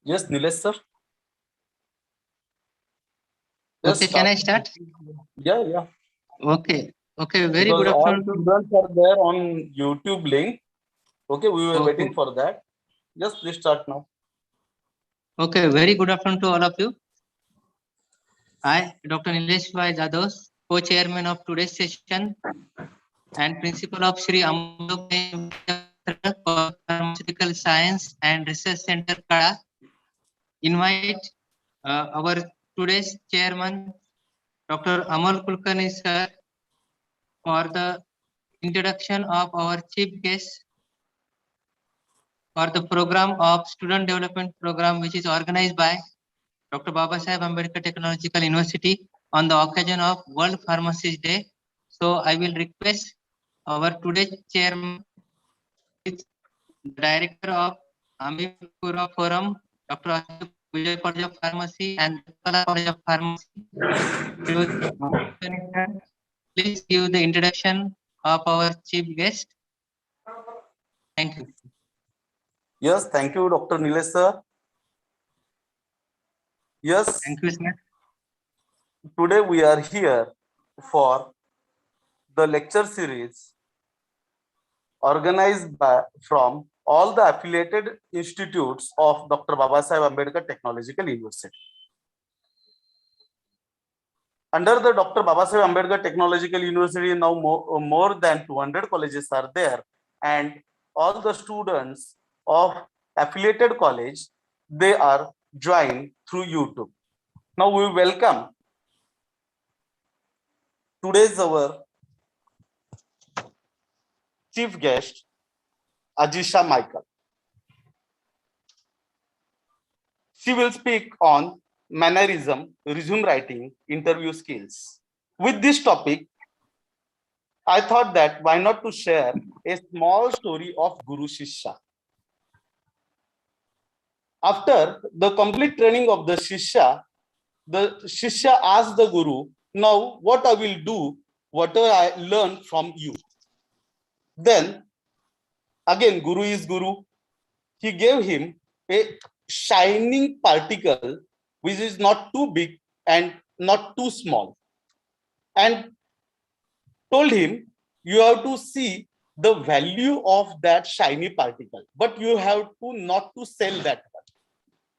Yes, Nilesh sir. Okay, can I start? Yeah. Okay. Okay, very Because good all afternoon to students are there on YouTube link. Okay, we were okay. waiting for that. Just please start now. Okay, very good afternoon to all of you. I, Dr. Nilesh Bhai Jadhav, co-chairman of today's session and principal of Sri Ambedkar Pharmaceutical Science and Research Center, Kada, invite our today's chairman, Dr. Amal Kulkarni sir, for the introduction of our chief guest for the program of student development program, which is organized by Dr. Babasaheb Ambedkar Technological University on the occasion of World Pharmacist Day. So I will request our today's chairman, director of Ambedkar Forum, Dr. Ashok Vijay College of Pharmacy and Kala College of Pharmacy. Please give the introduction of our chief guest. Thank you. Yes, thank you, Dr. Nilesh sir. Yes, Thank you, sir. today we are here for the lecture series organized from all the affiliated institutes of Dr. Babasaheb Ambedkar Technological University. Under the Dr. Babasaheb Ambedkar Technological University, now more than 200 colleges are there, and all the students of affiliated college, they are joined through YouTube. Now we welcome today's our chief guest, Ajisha Michael. She will speak on mannerism, resume writing, interview skills. With this topic, I thought that why not to share a small story of Guru Shishya. After the complete training of the Shishya asked the Guru, now what I will do, whatever I learned from you. Then, again, Guru is Guru. He gave him a shining particle which is not too big and not too small, and told him, you have to see the value of that shiny particle, but you have to not to sell that one.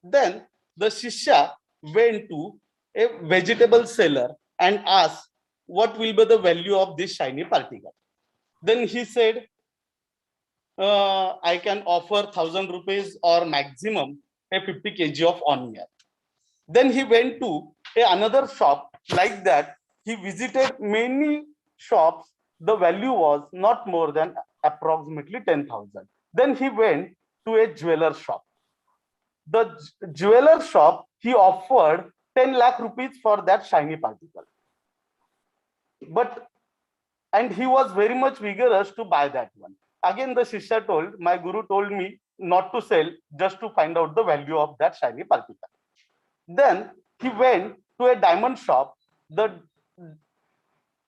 Then the Shishya went to a vegetable seller and asked, what will be the value of this shiny particle? Then he said, I can offer 1,000 rupees or maximum a 50 kg of onion. Then he went to another shop like that. He visited many shops. The value was not more than approximately 10,000. Then he went to a jeweler shop. The jeweler shop, he offered 10 lakh rupees for that shiny particle. And he was very much vigorous to buy that one. Again, the Shishya told, my Guru told me not to sell, just to find out the value of that shiny particle. Then he went to a diamond shop,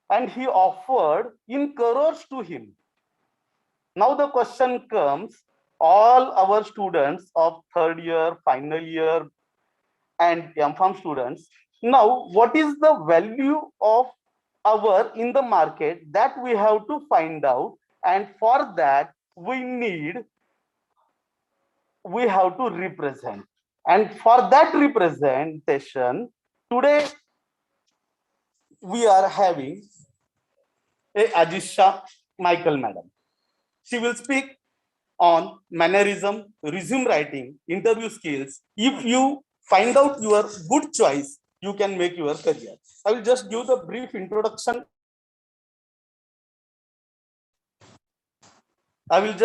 and he offered in crores to him. Now the question comes, all our students of third year, final year, and M.Pharm students, now what is the value of our in the market, that we have to find out, and for that we have to represent. And for that representation, today we are having a Ajisha Michael madam. She will speak on mannerism, resume writing, interview skills. If you find out your good choice, you can make your career. I will just give the brief introduction. About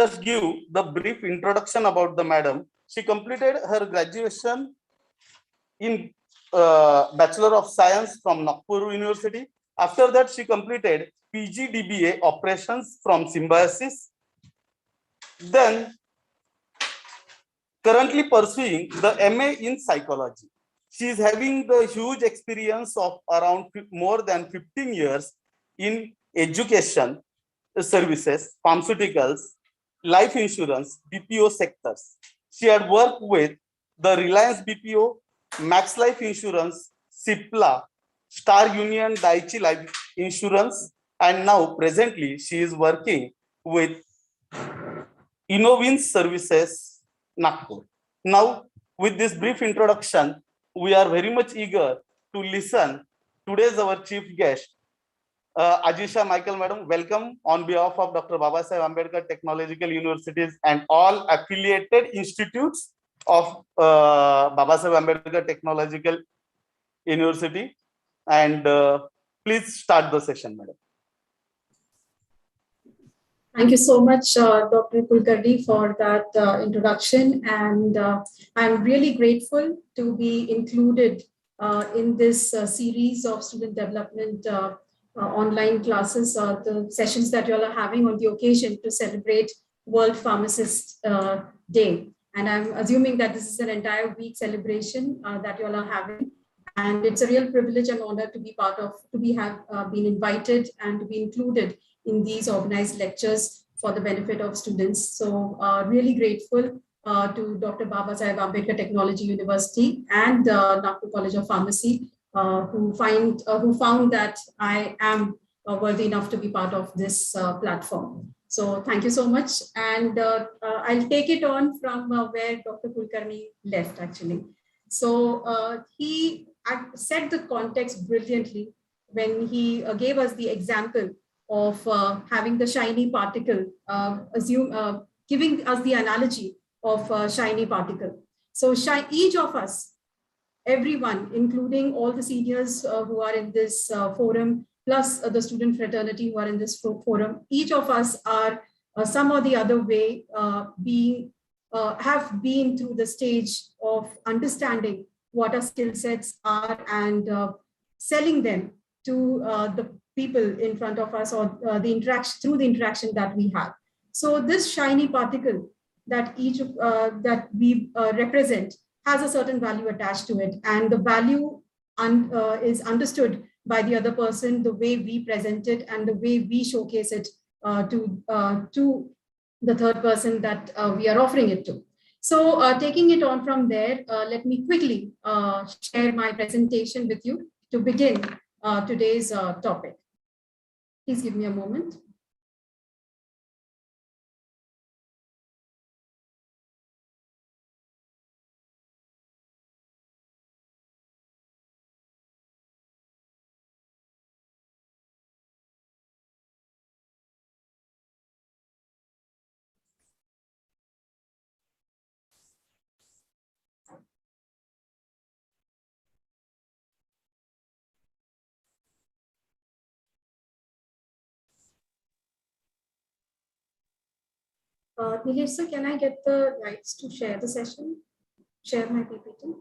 the madam. She completed her graduation in Bachelor of Science from Nagpur University. After that, she completed PGDBA operations from Symbiosis. Then, currently pursuing the MA in psychology. She is having the huge experience of around more than 15 years in education services, pharmaceuticals, life insurance, BPO sectors. She had worked with the Reliance BPO, Max Life Insurance, Cipla, Star Union Daiichi Life Insurance, and now presently she is working with Innovins Services, Nagpur. Now, with this brief introduction, we are very much eager to listen. Today's our chief guest, Ajisha Michael, madam. Welcome on behalf of Dr. Babasaheb Ambedkar Technological Universities and all affiliated institutes of Babasaheb Ambedkar Technological University. And please start the session, madam. Thank you so much, Dr. Kulkarni, for that introduction. And I'm really grateful to be included in this series of student development online classes, the sessions that you all are having on the occasion to celebrate World Pharmacist Day. And I'm assuming that this is an entire week celebration that you all are having. And it's a real privilege and honor to be part of, have been invited and to be included in these organized lectures for the benefit of students. So really grateful to Dr. Babasaheb Ambedkar Technology University and Nagpur College of Pharmacy who found that I am worthy enough to be part of this platform. So thank you so much. And I'll take it on from where Dr. Kulkarni left actually. So he set the context brilliantly when he gave us the example of having the shiny particle, giving us the analogy of a shiny particle. So each of us, everyone, including all the seniors who are in this forum, plus the student fraternity who are in this forum, each of us are some or the other way have been through the stage of understanding what our skill sets are and selling them to the people in front of us or through the interaction that we have. So this shiny particle that that we represent has a certain value attached to it, and the value is understood by the other person, the way we present it and the way we showcase it to the third person that we are offering it to. So taking it on from there, let me quickly share my presentation with you to begin today's topic. Please give me a moment. Nilesh sir, can I get the rights to share the session? Share my PPT.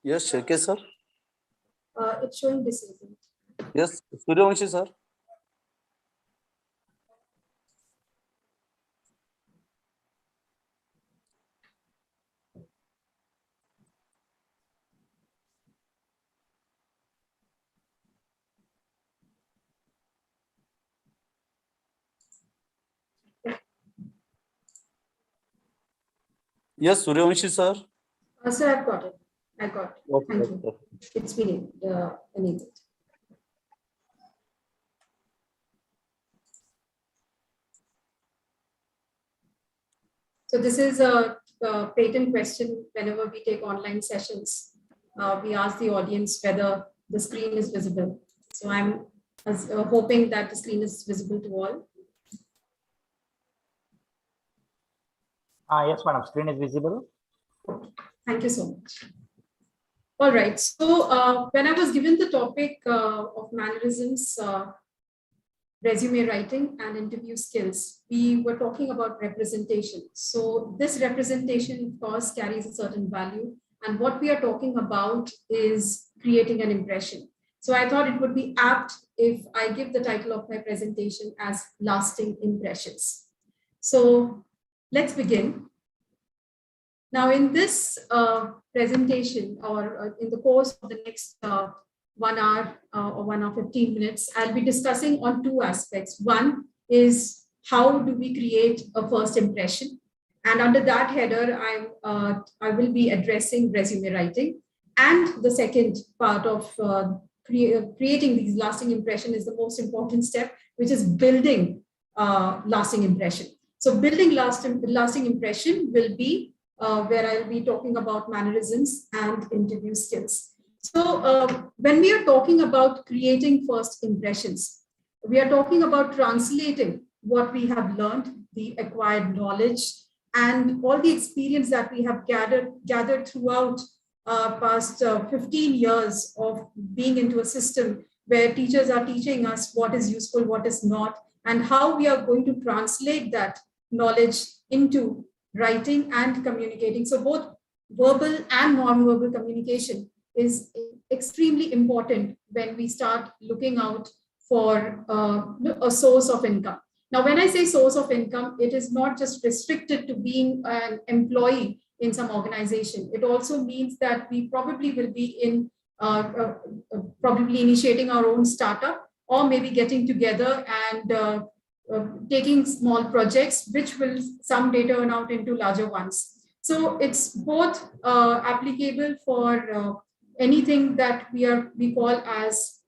Yes, Shirke sir. It's showing disabled. Yes, Suryavanshi sir. Yes, Suryavanshi sir. Sir, I've got it. I got it. Okay, Thank you. It's been enabled. So this is a patent question. Whenever we take online sessions, we ask the audience whether the screen is visible. So I'm hoping that the screen is visible to all. Yes, madam, screen is visible. Thank you so much. All right. So when I was given the topic of mannerisms, resume writing and interview skills, we were talking about representation. So this representation, of course, carries a certain value. And what we are talking about is creating an impression. So I thought it would be apt if I give the title of my presentation as Lasting Impressions. So let's begin. Now, in this presentation, or in the course of the next 1 hour or 1 hour 15 minutes, I'll be discussing on two aspects. One is how do we create a first impression? And under that header, I will be addressing resume writing. And the second part of creating these lasting impression is the most important step, which is building lasting impression. So building lasting impression will be where I'll be talking about mannerisms and interview skills. So when we are talking about creating first impressions, we are talking about translating what we have learned, the acquired knowledge, and all the experience that we have gathered throughout past 15 years of being into a system where teachers are teaching us what is useful, what is not, and how we are going to translate that knowledge into writing and communicating. So both verbal and non-verbal communication is extremely important when we start looking out for a source of income. Now, when I say source of income, it is not just restricted to being an employee in some organization. It also means that we probably will be in probably initiating our own startup, or maybe getting together and taking small projects, which will someday turn out into larger ones. So it's both applicable for anything that we call as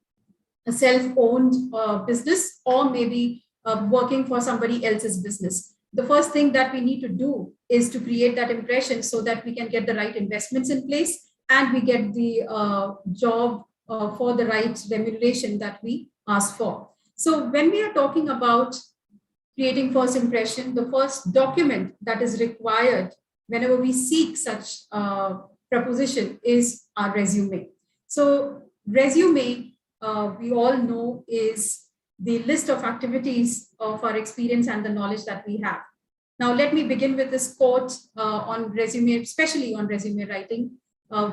a self-owned business, or maybe working for somebody else's business. The first thing that we need to do is to create that impression so that we can get the right investments in place and we get the job for the right remuneration that we ask for. So when we are talking about creating first impression, the first document that is required whenever we seek such proposition is our resume. So resume, we all know, is the list of activities of our experience and the knowledge that we have. Now, let me begin with this quote on resume, especially on resume writing,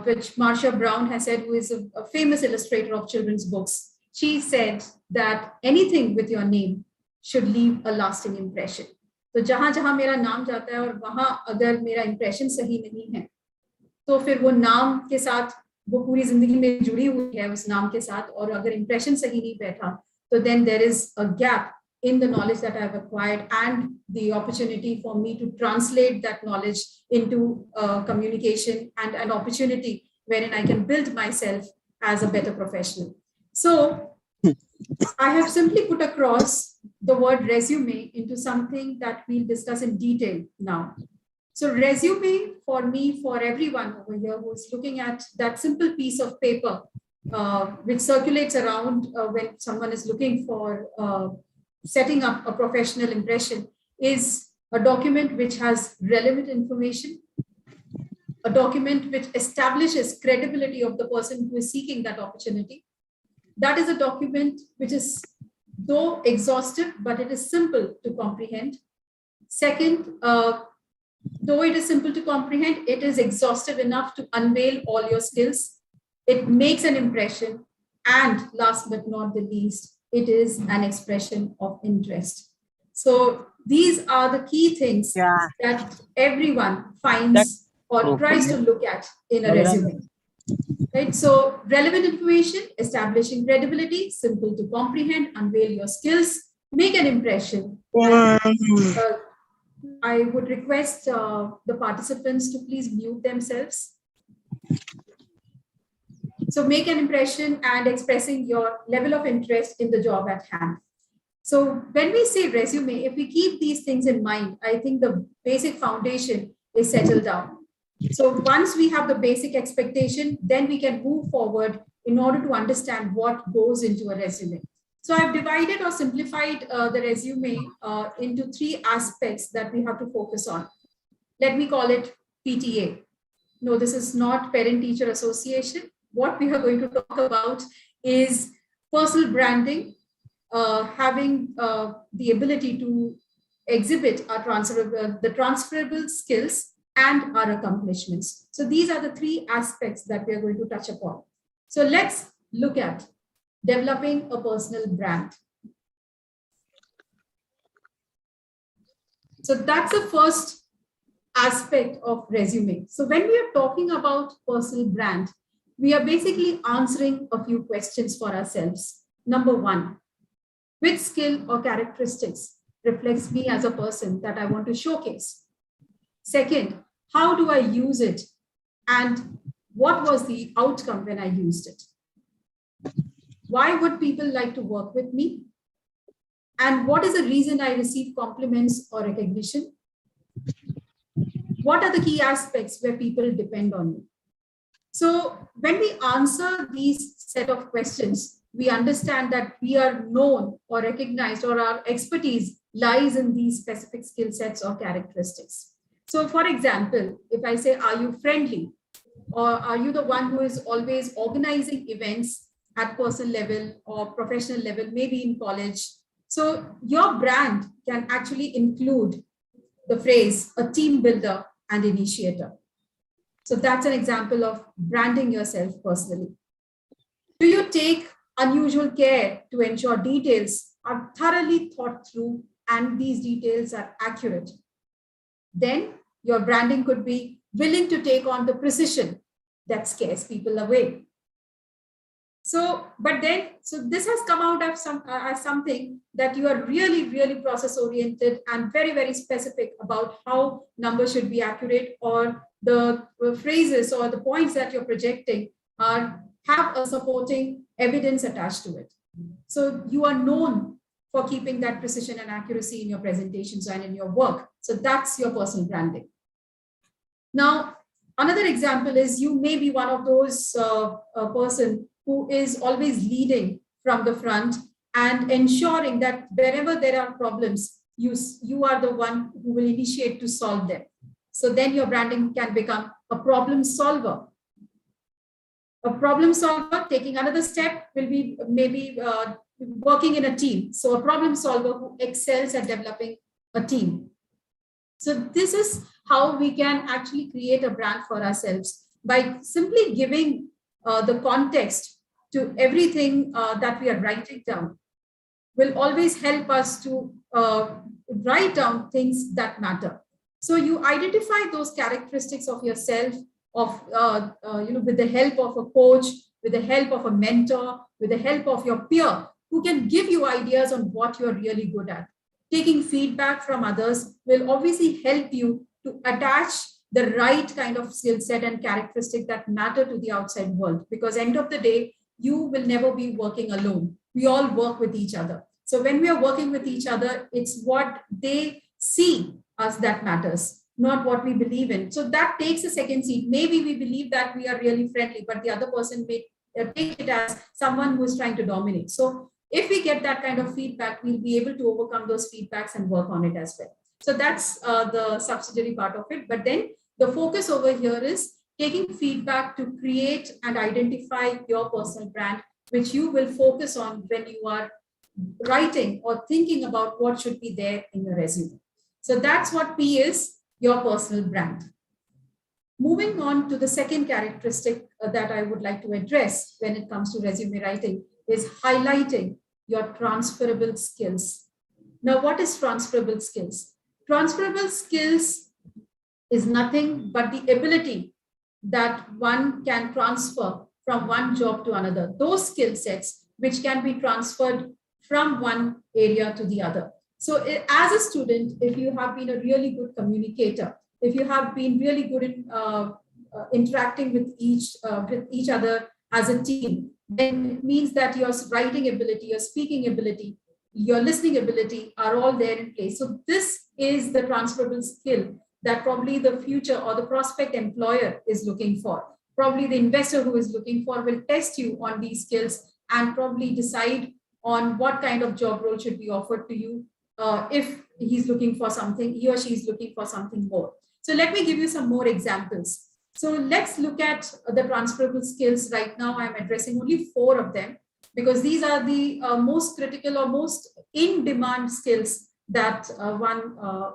which Marcia Brown has said, who is a famous illustrator of children's books. She said that anything with your name should leave a lasting impression. तो जहां जहां मेरा नाम जाता है और वहां अगर मेरा impression सही नहीं है, तो फिर वो नाम के साथ वो पूरी जिंदगी में जुड़ी हुई है उस नाम के साथ, और अगर impression सही नहीं बैठा, so then there is a gap in the knowledge that I've acquired and the opportunity for me to translate that knowledge into communication and an opportunity wherein I can build myself as a better professional. So I have simply put across the word resume into something that we'll discuss in detail now. So resume, for me, for everyone over here who's looking at that simple piece of paper which circulates around when someone is looking for setting up a professional impression, is a document which has relevant information, a document which establishes credibility of the person who is seeking that opportunity. That is a document which is, though exhaustive, but it is simple to comprehend. Second, though it is simple to comprehend, it is exhaustive enough to unveil all your skills. It makes an impression. And last but not the least, it is an expression of interest. So these are the key things that everyone finds or tries to look at in a resume. Right? So relevant information, establishing credibility, simple to comprehend, unveil your skills, make an impression. I would request the participants to please mute themselves. So make an impression and expressing your level of interest in the job at hand. So when we say resume, if we keep these things in mind, I think the basic foundation is settled down. So once we have the basic expectation, then we can move forward in order to understand what goes into a resume. So I've divided or simplified the resume into three aspects that we have to focus on. Let me call it PTA. No, this is not Parent-Teacher Association. What we are going to talk about is personal branding, having the ability to exhibit our transferable skills and our accomplishments. So these are the three aspects that we are going to touch upon. So let's look at developing a personal brand. So that's the first aspect of resume. So when we are talking about personal brand, we are basically answering a few questions for ourselves. Number one, which skill or characteristics reflects me as a person that I want to showcase? Second, how do I use it? And what was the outcome when I used it? Why would people like to work with me? And what is the reason I receive compliments or recognition? What are the key aspects where people depend on me? So when we answer these set of questions, we understand that we are known or recognized, or our expertise lies in these specific skill sets or characteristics. So for example, if I say, are you friendly? Or are you the one who is always organizing events at personal level or professional level, maybe in college? So your brand can actually include the phrase a team builder and initiator. So that's an example of branding yourself personally. Do you take unusual care to ensure details are thoroughly thought through and these details are accurate? Then your branding could be willing to take on the precision that scares people away. So this has come out as something that you are really, really process oriented and very, very specific about how numbers should be accurate, or the phrases or the points that you're projecting have a supporting evidence attached to it. So you are known for keeping that precision and accuracy in your presentations and in your work. So that's your personal branding. Now, another example is you may be one of those person who is always leading from the front and ensuring that wherever there are problems, you are the one who will initiate to solve them. So then your branding can become a problem solver. A problem solver, taking another step, will be maybe working in a team. So a problem solver who excels at developing a team. So this is how we can actually create a brand for ourselves, by simply giving the context to everything that we are writing down. Will always help us to write down things that matter. So you identify those characteristics of yourself, with the help of a coach, with the help of a mentor, with the help of your peer, who can give you ideas on what you're really good at. Taking feedback from others will obviously help you to attach the right kind of skill set and characteristic that matter to the outside world. Because end of the day, you will never be working alone. We all work with each other. So when we are working with each other, it's what they see us that matters, not what we believe in. So that takes a second seat. Maybe we believe that we are really friendly, but the other person may take it as someone who is trying to dominate. So if we get that kind of feedback, we'll be able to overcome those feedbacks and work on it as well. So that's the subsidiary part of it. But then the focus over here is taking feedback to create and identify your personal brand, which you will focus on when you are writing or thinking about what should be there in your resume. So that's what P is, your personal brand. Moving on to the second characteristic that I would like to address when it comes to resume writing is highlighting your transferable skills. Now, what is transferable skills? Transferable skills is nothing but the ability that one can transfer from one job to another. Those skill sets which can be transferred from one area to the other. So as a student, if you have been a really good communicator, if you have been really good in interacting with each other as a team, then it means that your writing ability, your speaking ability, your listening ability are all there in place. So this is the transferable skill that probably the future or the prospect employer is looking for. Probably the investor who is looking for will test you on these skills and probably decide on what kind of job role should be offered to you if he's looking for something, he or she is looking for something more. So let me give you some more examples. So let's look at the transferable skills. Right now, I'm addressing only 4 of them because these are the most critical or most in-demand skills that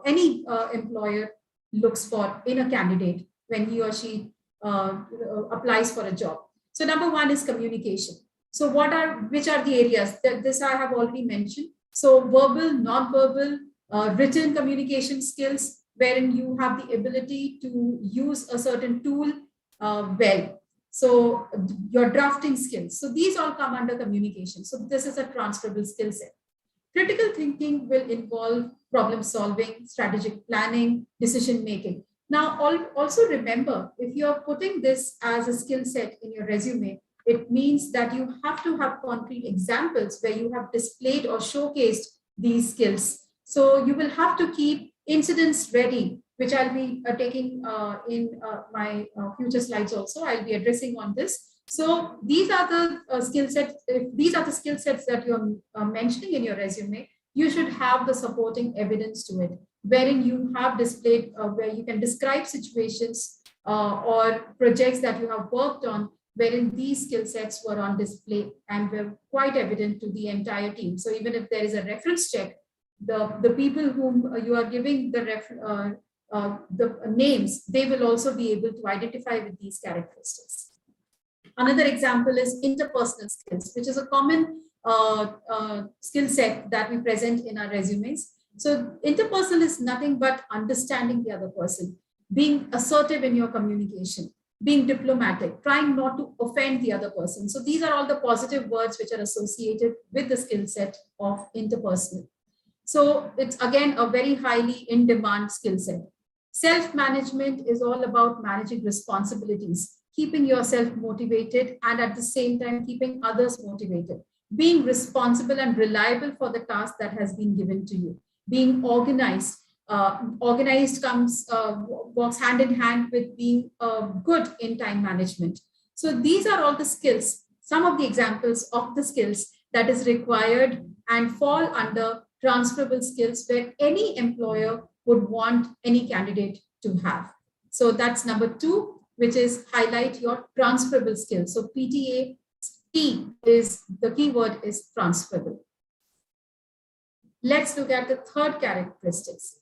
any employer looks for in a candidate when he or she applies for a job. So number 1 is communication. So which are the areas? This I have already mentioned. So verbal, non-verbal, written communication skills, wherein you have the ability to use a certain tool well. So your drafting skills. So these all come under communication. So this is a transferable skill set. Critical thinking will involve problem solving, strategic planning, decision making. Now, also remember, if you're putting this as a skill set in your resume, it means that you have to have concrete examples where you have displayed or showcased these skills. So you will have to keep incidents ready, which I'll be taking in my future slides also. I'll be addressing on this. So these are the skill sets. If these are the skill sets that you're mentioning in your resume, you should have the supporting evidence to it, wherein you have displayed, where you can describe situations or projects that you have worked on, wherein these skill sets were on display and were quite evident to the entire team. So even if there is a reference check, the people whom you are giving the names, they will also be able to identify with these characteristics. Another example is interpersonal skills, which is a common skill set that we present in our resumes. So interpersonal is nothing but understanding the other person, being assertive in your communication, being diplomatic, trying not to offend the other person. So these are all the positive words which are associated with the skill set of interpersonal. So it's again a very highly in-demand skill set. Self-management is all about managing responsibilities, keeping yourself motivated and at the same time keeping others motivated, being responsible and reliable for the task that has been given to you, being organized. Organized walks hand in hand with being good in time management. So these are all the skills, some of the examples of the skills that is required and fall under transferable skills where any employer would want any candidate to have. So that's number 2, which is highlight your transferable skills. So PTA, T is the keyword is transferable. Let's look at the third characteristics.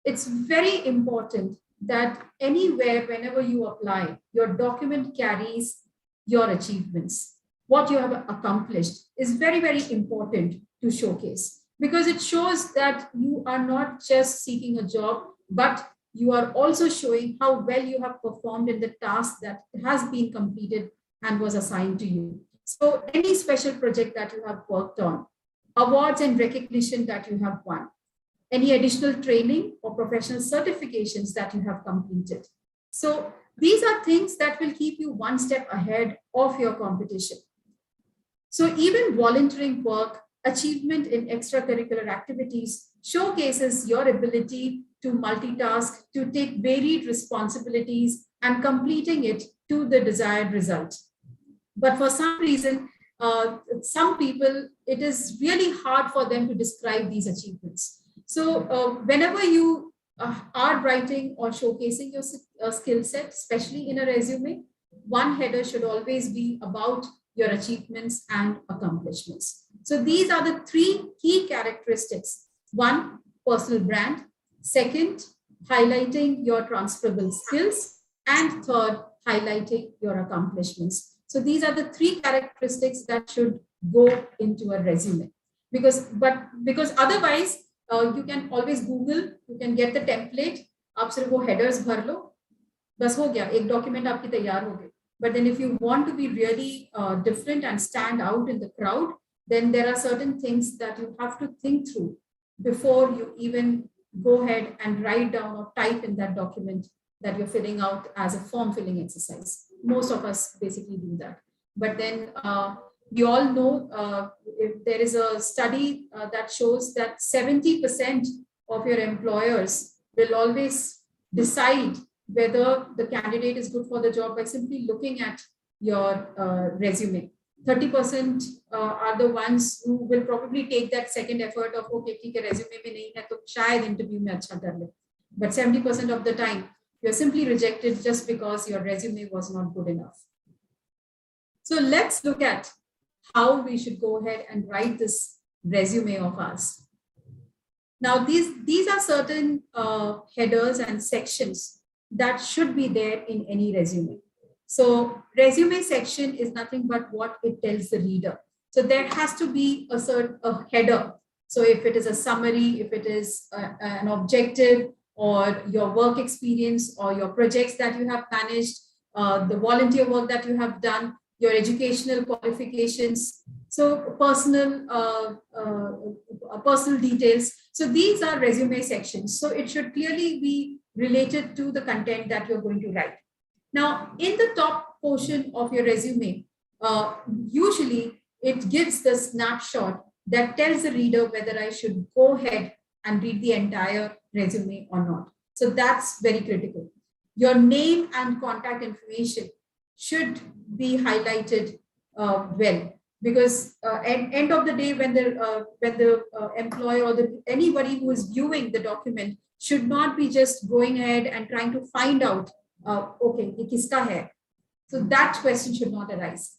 It's very important that anywhere, whenever you apply, your document carries your achievements. What you have accomplished is very, very important to showcase, because it shows that you are not just seeking a job, but you are also showing how well you have performed in the task that has been completed and was assigned to you. So any special project that you have worked on, awards and recognition that you have won, any additional training or professional certifications that you have completed. So these are things that will keep you one step ahead of your competition. So even volunteering work, achievement in extracurricular activities showcases your ability to multitask, to take varied responsibilities and completing it to the desired result. But for some reason, some people, it is really hard for them to describe these achievements. So whenever you are writing or showcasing your skill set, especially in a resume, one header should always be about your achievements and accomplishments. So these are the 3 key characteristics. 1, personal brand. 2nd, highlighting your transferable skills. And 3rd, highlighting your accomplishments. So these are the 3 characteristics that should go into a resume. Because otherwise, you can always Google, you can get the template, आप सिर्फ वो headers भर लो, बस हो गया, एक document आपकी तैयार हो गई. But then if you want to be really different and stand out in the crowd, then there are certain things that you have to think through before you even go ahead and write down or type in that document that you're filling out as a form filling exercise. Most of us basically do that. But then we all know if there is a study that shows that 70% of your employers will always decide whether the candidate is good for the job by simply looking at your resume. 30% are the ones who will probably take that second effort of, okay, theek hai, resume mein nahi hai, to shayad interview mein acha kar le. But 70% of the time, you're simply rejected just because your resume was not good enough. So let's look at how we should go ahead and write this resume of ours. Now, these are certain headers and sections that should be there in any resume. So resume section is nothing but what it tells the reader. So there has to be a header. So if it is a summary, if it is an objective, or your work experience, or your projects that you have managed, the volunteer work that you have done, your educational qualifications, so personal details. So these are resume sections. So it should clearly be related to the content that you're going to write. Now, in the top portion of your resume, usually it gives the snapshot that tells the reader whether I should go ahead and read the entire resume or not. So that's very critical. Your name and contact information should be highlighted well, because at end of the day, when the employer or anybody who is viewing the document should not be just going ahead and trying to find out, okay, ye kiska hai? So that question should not arise.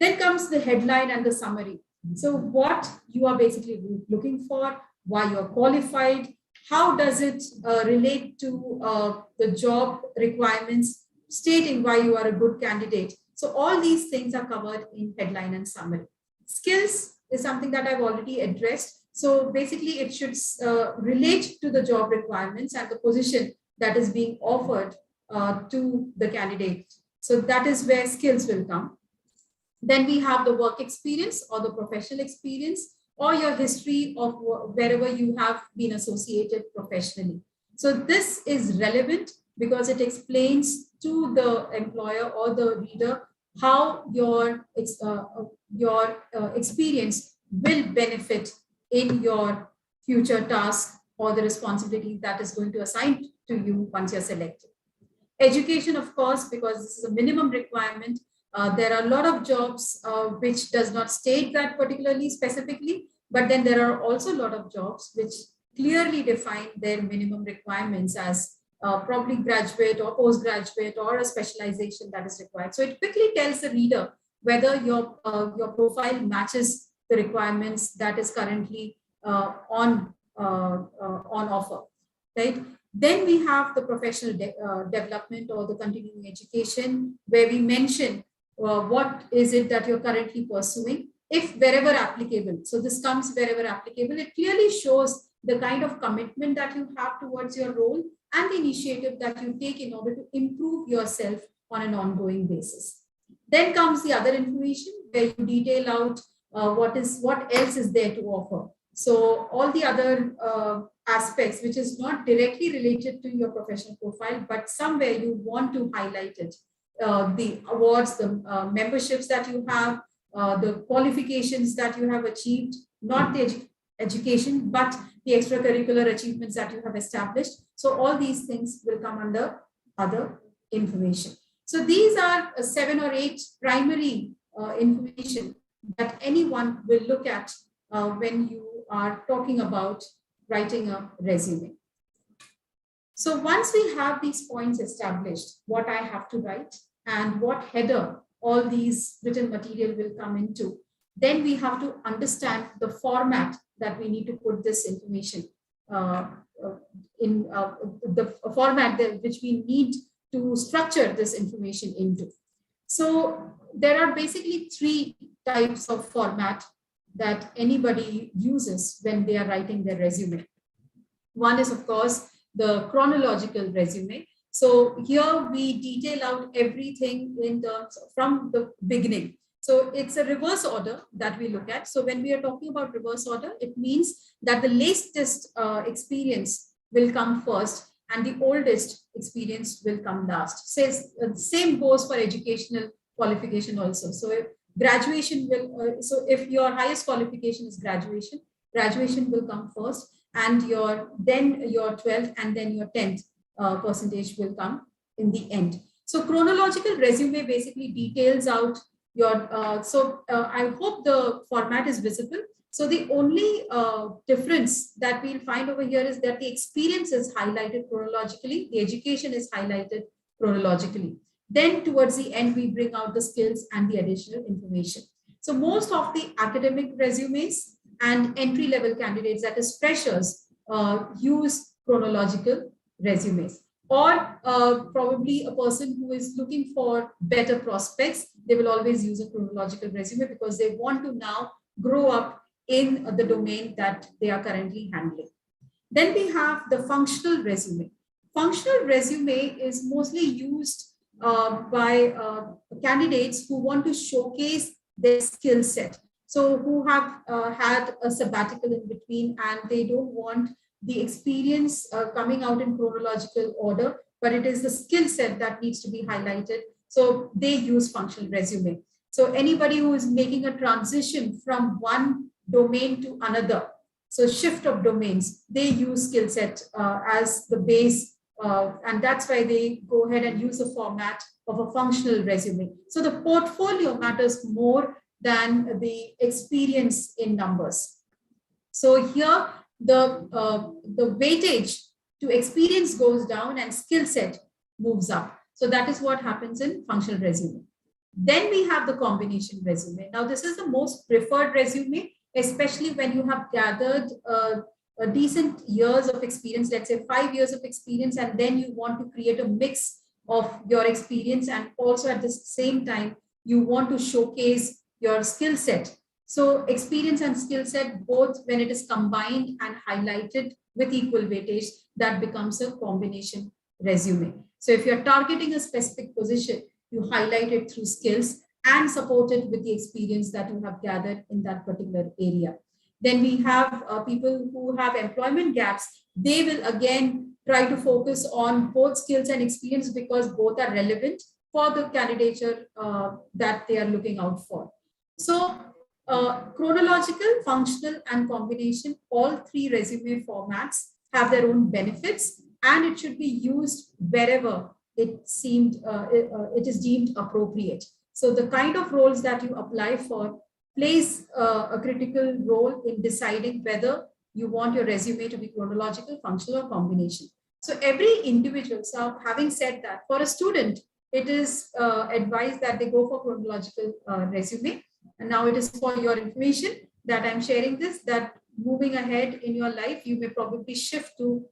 Then comes the headline and the summary. So what you are basically looking for, why you are qualified, how does it relate to the job requirements, stating why you are a good candidate. So all these things are covered in headline and summary. Skills is something that I've already addressed. So basically it should relate to the job requirements and the position that is being offered to the candidate. So that is where skills will come. Then we have the work experience or the professional experience, or your history of wherever you have been associated professionally. So this is relevant because it explains to the employer or the reader how your experience will benefit in your future task or the responsibility that is going to assign to you once you're selected. Education, of course, because this is a minimum requirement. There are a lot of jobs which does not state that particularly specifically, but then there are also a lot of jobs which clearly define their minimum requirements as probably graduate or postgraduate or a specialization that is required. So it quickly tells the reader whether your profile matches the requirements that is currently on offer, right? Then we have the professional development or the continuing education, where we mention what is it that you're currently pursuing, if wherever applicable. So this comes wherever applicable. It clearly shows the kind of commitment that you have towards your role and the initiative that you take in order to improve yourself on an ongoing basis. Then comes the other information where you detail out what else is there to offer. So all the other aspects which is not directly related to your professional profile, but somewhere you want to highlight it. The awards, the memberships that you have, the qualifications that you have achieved, not the education, but the extracurricular achievements that you have established. So all these things will come under other information. So these are 7 or 8 primary information that anyone will look at when you are talking about writing a resume. So once we have these points established, what I have to write and what header all these written material will come into, then we have to understand the format that we need to put this information in, the format which we need to structure this information into. So there are basically 3 types of format that anybody uses when they are writing their resume. One is, of course, the chronological resume. So here we detail out everything in terms from the beginning. So it's a reverse order that we look at. So when we are talking about reverse order, it means that the latest experience will come first and the oldest experience will come last. Says same goes for educational qualification also. So if graduation will, so if your highest qualification is graduation, graduation will come first, and then your 12th and then your 10th percentage will come in the end. So chronological resume basically details out your, I hope the format is visible. So the only difference that we'll find over here is that the experience is highlighted chronologically, the education is highlighted chronologically. Then towards the end, we bring out the skills and the additional information. So most of the academic resumes and entry-level candidates, that is freshers, use chronological resumes. Or probably a person who is looking for better prospects, they will always use a chronological resume because they want to now grow up in the domain that they are currently handling. Then we have the functional resume. Functional resume is mostly used by candidates who want to showcase their skill set. So who have had a sabbatical in between and they don't want the experience coming out in chronological order, but it is the skill set that needs to be highlighted. So they use functional resume. So anybody who is making a transition from one domain to another, so shift of domains, they use skill set as the base, and that's why they go ahead and use the format of a functional resume. So the portfolio matters more than the experience in numbers. So here the weightage to experience goes down and skill set moves up. So that is what happens in functional resume. Then we have the combination resume. Now this is the most preferred resume, especially when you have gathered a decent years of experience, let's say 5 years of experience, and then you want to create a mix of your experience, and also at the same time, you want to showcase your skill set. So experience and skill set, both when it is combined and highlighted with equal weightage, that becomes a combination resume. So if you're targeting a specific position, you highlight it through skills and support it with the experience that you have gathered in that particular area. Then we have people who have employment gaps. They will again try to focus on both skills and experience because both are relevant for the candidature that they are looking out for. So chronological, functional, and combination, all three resume formats have their own benefits, and it should be used wherever it is deemed appropriate. So the kind of roles that you apply for plays a critical role in deciding whether you want your resume to be chronological, functional, or combination. So every individual, so having said that, for a student, it is advised that they go for chronological resume. And now it is for your information that I'm sharing this, that moving ahead in your life, you may probably shift to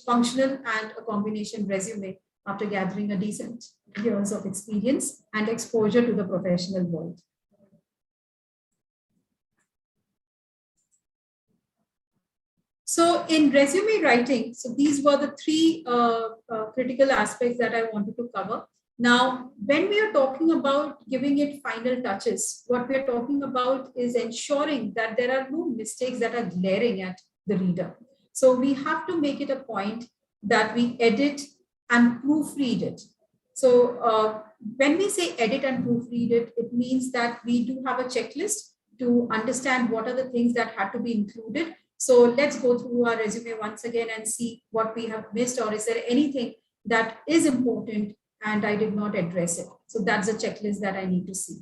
functional and a combination resume after gathering a decent years of experience and exposure to the professional world. So in resume writing, so these were the three critical aspects that I wanted to cover. Now, when we are talking about giving it final touches, what we are talking about is ensuring that there are no mistakes that are glaring at the reader. So we have to make it a point that we edit and proofread it. So when we say edit and proofread it, it means that we do have a checklist to understand what are the things that had to be included. So let's go through our resume once again and see what we have missed, or is there anything that is important and I did not address it. So that's a checklist that I need to see.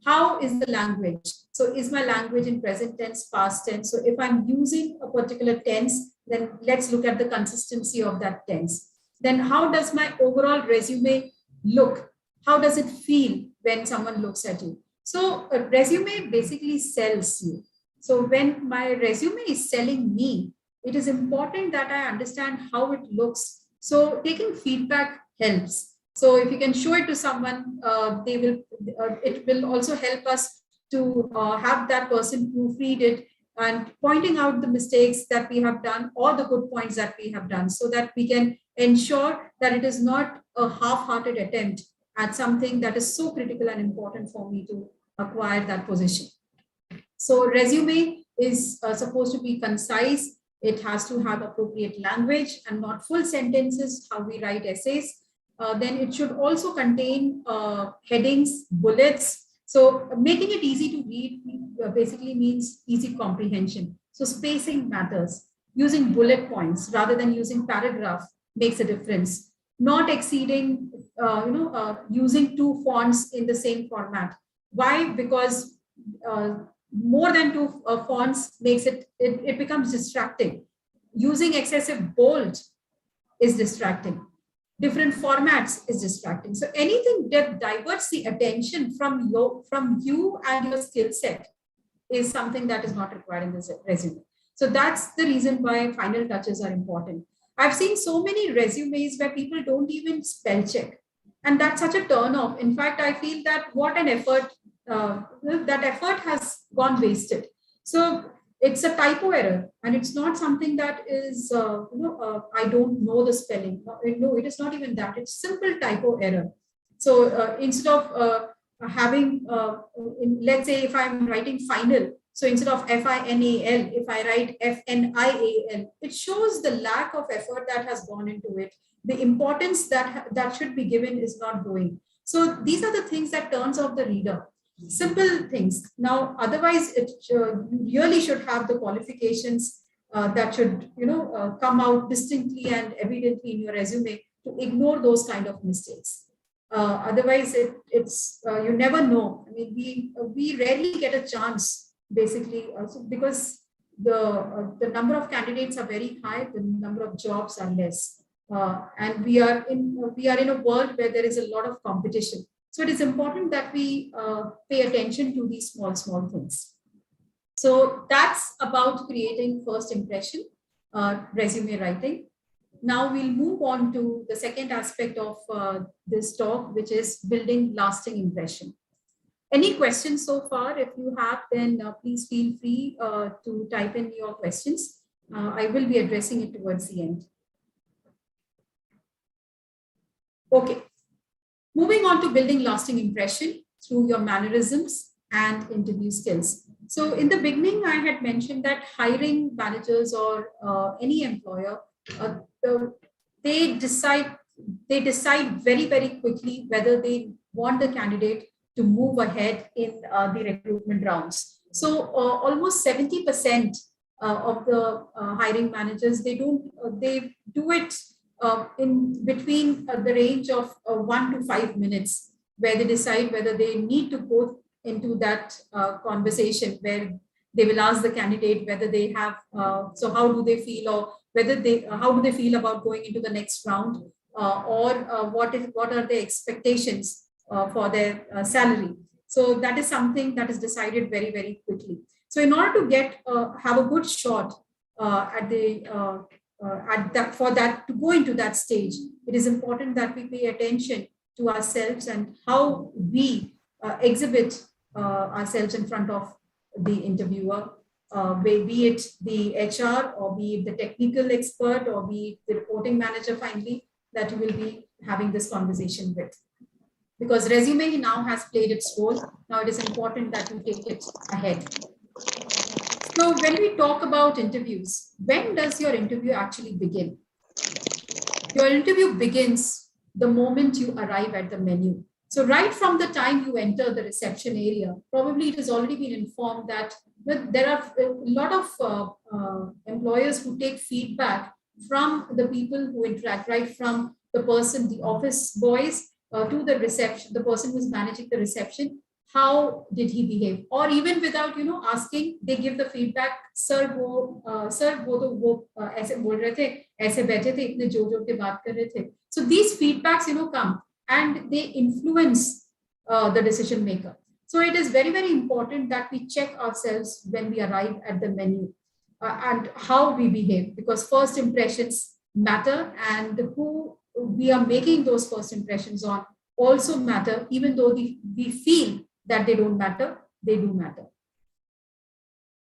How is the language? So is my language in present tense, past tense? So if I'm using a particular tense, then let's look at the consistency of that tense. Then how does my overall resume look? How does it feel when someone looks at you? So a resume basically sells you. So when my resume is selling me, it is important that I understand how it looks. So taking feedback helps. So if you can show it to someone, it will also help us to have that person proofread it and pointing out the mistakes that we have done or the good points that we have done, so that we can ensure that it is not a half-hearted attempt at something that is so critical and important for me to acquire that position. So resume is supposed to be concise. It has to have appropriate language and not full sentences, how we write essays. Then it should also contain headings, bullets. So making it easy to read basically means easy comprehension. So spacing matters. Using bullet points rather than using paragraph makes a difference. Not exceeding, using 2 fonts in the same format. Why? Because more than 2 fonts makes it becomes distracting. Using excessive bold is distracting. Different formats is distracting. So anything that diverts the attention from you and your skill set is something that is not required in this resume. So that's the reason why final touches are important. I've seen so many resumes where people don't even spell check. And that's such a turn off. In fact, I feel that what an effort, that effort has gone wasted. So it's a typo error, and it's not something that is, I don't know the spelling. No, it is not even that. It's simple typo error. So instead of having, let's say if I'm writing final, so instead of FINAL, if I write FNIAL, it shows the lack of effort that has gone into it. The importance that should be given is not going. So these are the things that turns off the reader. Simple things. Now, otherwise, you really should have the qualifications that should, come out distinctly and evidently in your resume to ignore those kind of mistakes. Otherwise, it's you never know. I mean, we rarely get a chance, basically, because the number of candidates are very high, the number of jobs are less, and we are in a world where there is a lot of competition. So it is important that we pay attention to these small things. So that's about creating first impression, resume writing. Now we'll move on to the second aspect of this talk, which is building lasting impression. Any questions so far? If you have, then please feel free to type in your questions. I will be addressing it towards the end. Okay. Moving on to building lasting impression through your mannerisms and interview skills. So in the beginning, I had mentioned that hiring managers or any employer, they decide very, very quickly whether they want the candidate to move ahead in the recruitment rounds. So almost 70% of the hiring managers, they do it in between the range of 1 to 5 minutes, where they decide whether they need to go into that conversation where they will ask the candidate whether they have, so how do they feel, or whether how do they feel about going into the next round, or what are their expectations for their salary. So that is something that is decided very, very quickly. So in order to have a good shot to go into that stage, it is important that we pay attention to ourselves and how we exhibit ourselves in front of the interviewer, be it the HR or be it the technical expert or be it the reporting manager finally that you will be having this conversation with. Because resume now has played its role. Now it is important that you take it ahead. So when we talk about interviews, when does your interview actually begin? Your interview begins the moment you arrive at the menu. So right from the time you enter the reception area, probably it has already been informed that there are a lot of employers who take feedback from the people who interact, right from the person, the office boys, to the reception, the person who's managing the reception. How did he behave? Or even without, asking, they give the feedback. Sir, वो तो वो ऐसे बोल रहे थे, ऐसे बैठे थे, इतने जोर के बात कर रहे थे. So these feedbacks, come and they influence the decision maker. So it is very, very important that we check ourselves when we arrive at the menu and how we behave, because first impressions matter, and who we are making those first impressions on also matter, even though we feel that they don't matter, they do matter.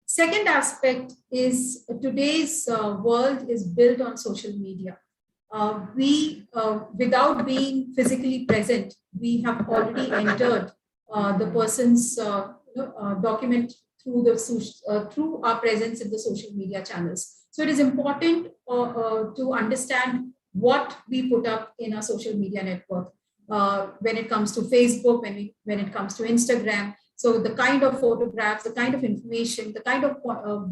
Second aspect is today's world is built on social media. Without being physically present, we have already entered the person's document through our presence in the social media channels. So it is important to understand what we put up in our social media network. When it comes to Facebook, when it comes to Instagram. So the kind of photographs, the kind of information, the kind of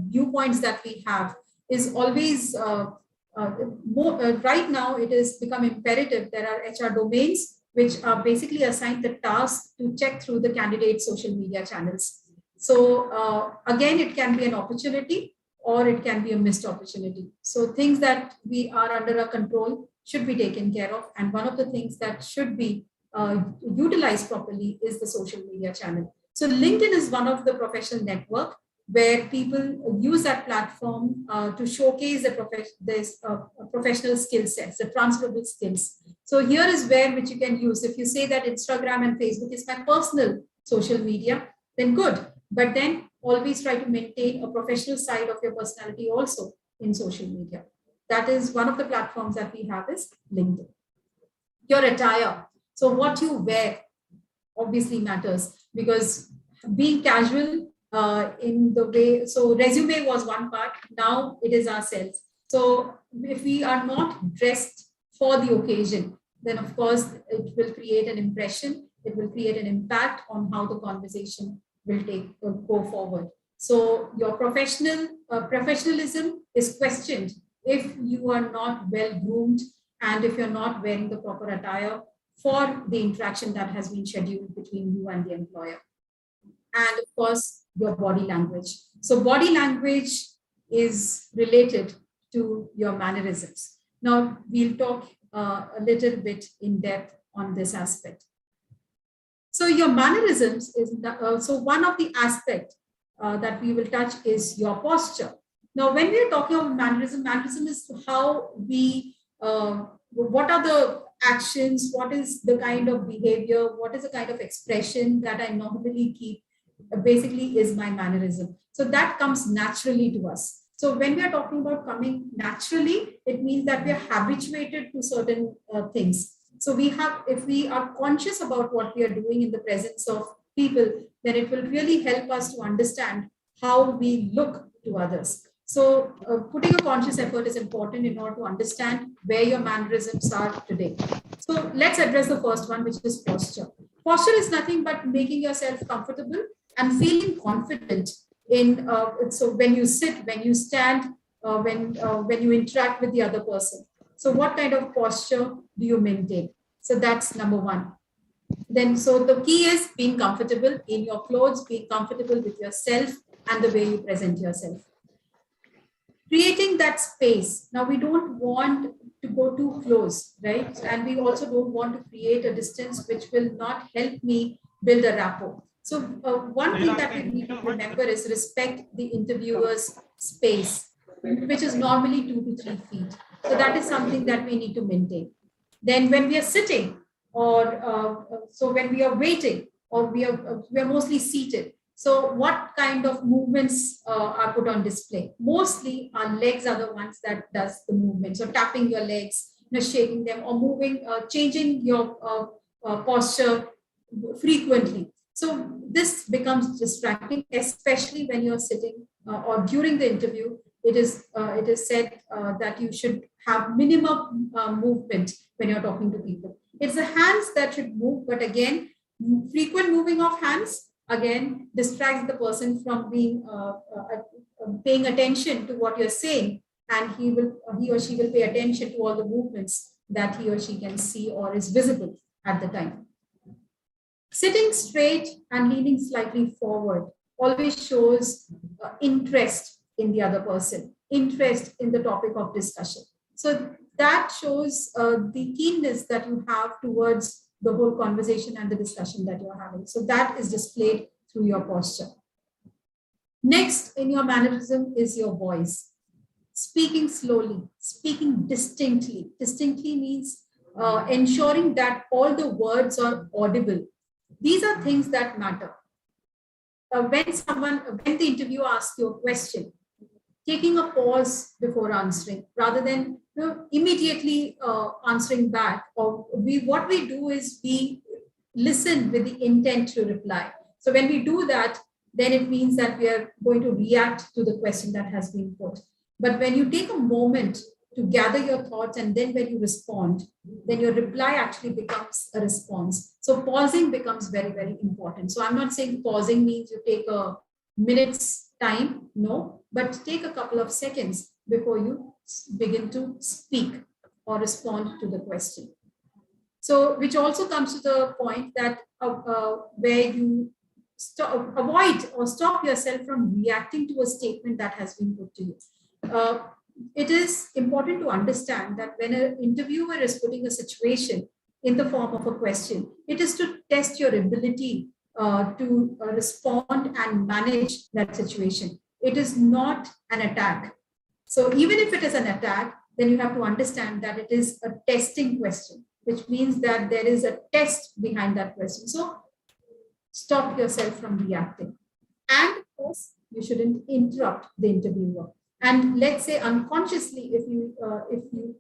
viewpoints that we have is always right now it has become imperative. There are HR domains which are basically assigned the task to check through the candidate's social media channels. So again, it can be an opportunity or it can be a missed opportunity. So things that we are under our control should be taken care of. And one of the things that should be utilized properly is the social media channel. So LinkedIn is one of the professional network where people use that platform to showcase the professional skill sets, the transferable skills. So here is which you can use. If you say that Instagram and Facebook is my personal social media, then good. But then always try to maintain a professional side of your personality also in social media. That is one of the platforms that we have is LinkedIn. Your attire. So what you wear obviously matters, because being casual in the way, so resume was one part, now it is ourselves. So if we are not dressed for the occasion, then of course it will create an impression, it will create an impact on how the conversation will go forward. So your professionalism is questioned if you are not well groomed and if you're not wearing the proper attire for the interaction that has been scheduled between you and the employer. And of course, your body language. So body language is related to your mannerisms. Now, we'll talk a little bit in depth on this aspect. So your mannerisms is so one of the aspects that we will touch is your posture. Now, when we are talking about mannerism is how we, what are the actions, what is the kind of behavior, what is the kind of expression that I normally keep, basically is my mannerism. So that comes naturally to us. So when we are talking about coming naturally, it means that we are habituated to certain things. So we have, if we are conscious about what we are doing in the presence of people, then it will really help us to understand how we look to others. So putting a conscious effort is important in order to understand where your mannerisms are today. So let's address the first one, which is posture. Posture is nothing but making yourself comfortable and feeling confident in, so when you sit, when you stand, when you interact with the other person. So what kind of posture do you maintain? So that's number one. Then, so the key is being comfortable in your clothes, being comfortable with yourself and the way you present yourself. Creating that space. Now, we don't want to go too close, right? And we also don't want to create a distance which will not help me build a rapport. So one thing that we need to remember is respect the interviewer's space, which is normally 2 to 3 feet. So that is something that we need to maintain. Then when we are sitting, or so when we are waiting, or we are mostly seated. So what kind of movements are put on display? Mostly our legs are the ones that does the movement. So tapping your legs, shaking them, or moving, changing your posture frequently. So this becomes distracting, especially when you're sitting or during the interview. It is said that you should have minimum movement when you're talking to people. It's the hands that should move, but again, frequent moving of hands again distracts the person from being paying attention to what you're saying, and he or she will pay attention to all the movements that he or she can see or is visible at the time. Sitting straight and leaning slightly forward always shows interest in the other person, interest in the topic of discussion. So that shows the keenness that you have towards the whole conversation and the discussion that you're having. So that is displayed through your posture. Next in your mannerism is your voice. Speaking slowly, speaking distinctly. Distinctly means ensuring that all the words are audible. These are things that matter. When the interviewer asks you a question, taking a pause before answering rather than immediately answering back, or what we do is we listen with the intent to reply. So when we do that, then it means that we are going to react to the question that has been put. But when you take a moment to gather your thoughts and then when you respond, then your reply actually becomes a response. So pausing becomes very, very important. So I'm not saying pausing means you take a minute's time, no, but take a couple of seconds before you begin to speak or respond to the question. So, which also comes to the point that where you avoid or stop yourself from reacting to a statement that has been put to you. It is important to understand that when an interviewer is putting a situation in the form of a question, it is to test your ability to respond and manage that situation. It is not an attack. So even if it is an attack, then you have to understand that it is a testing question, which means that there is a test behind that question. So stop yourself from reacting. And course, you shouldn't interrupt the interviewer. And let's say unconsciously, if you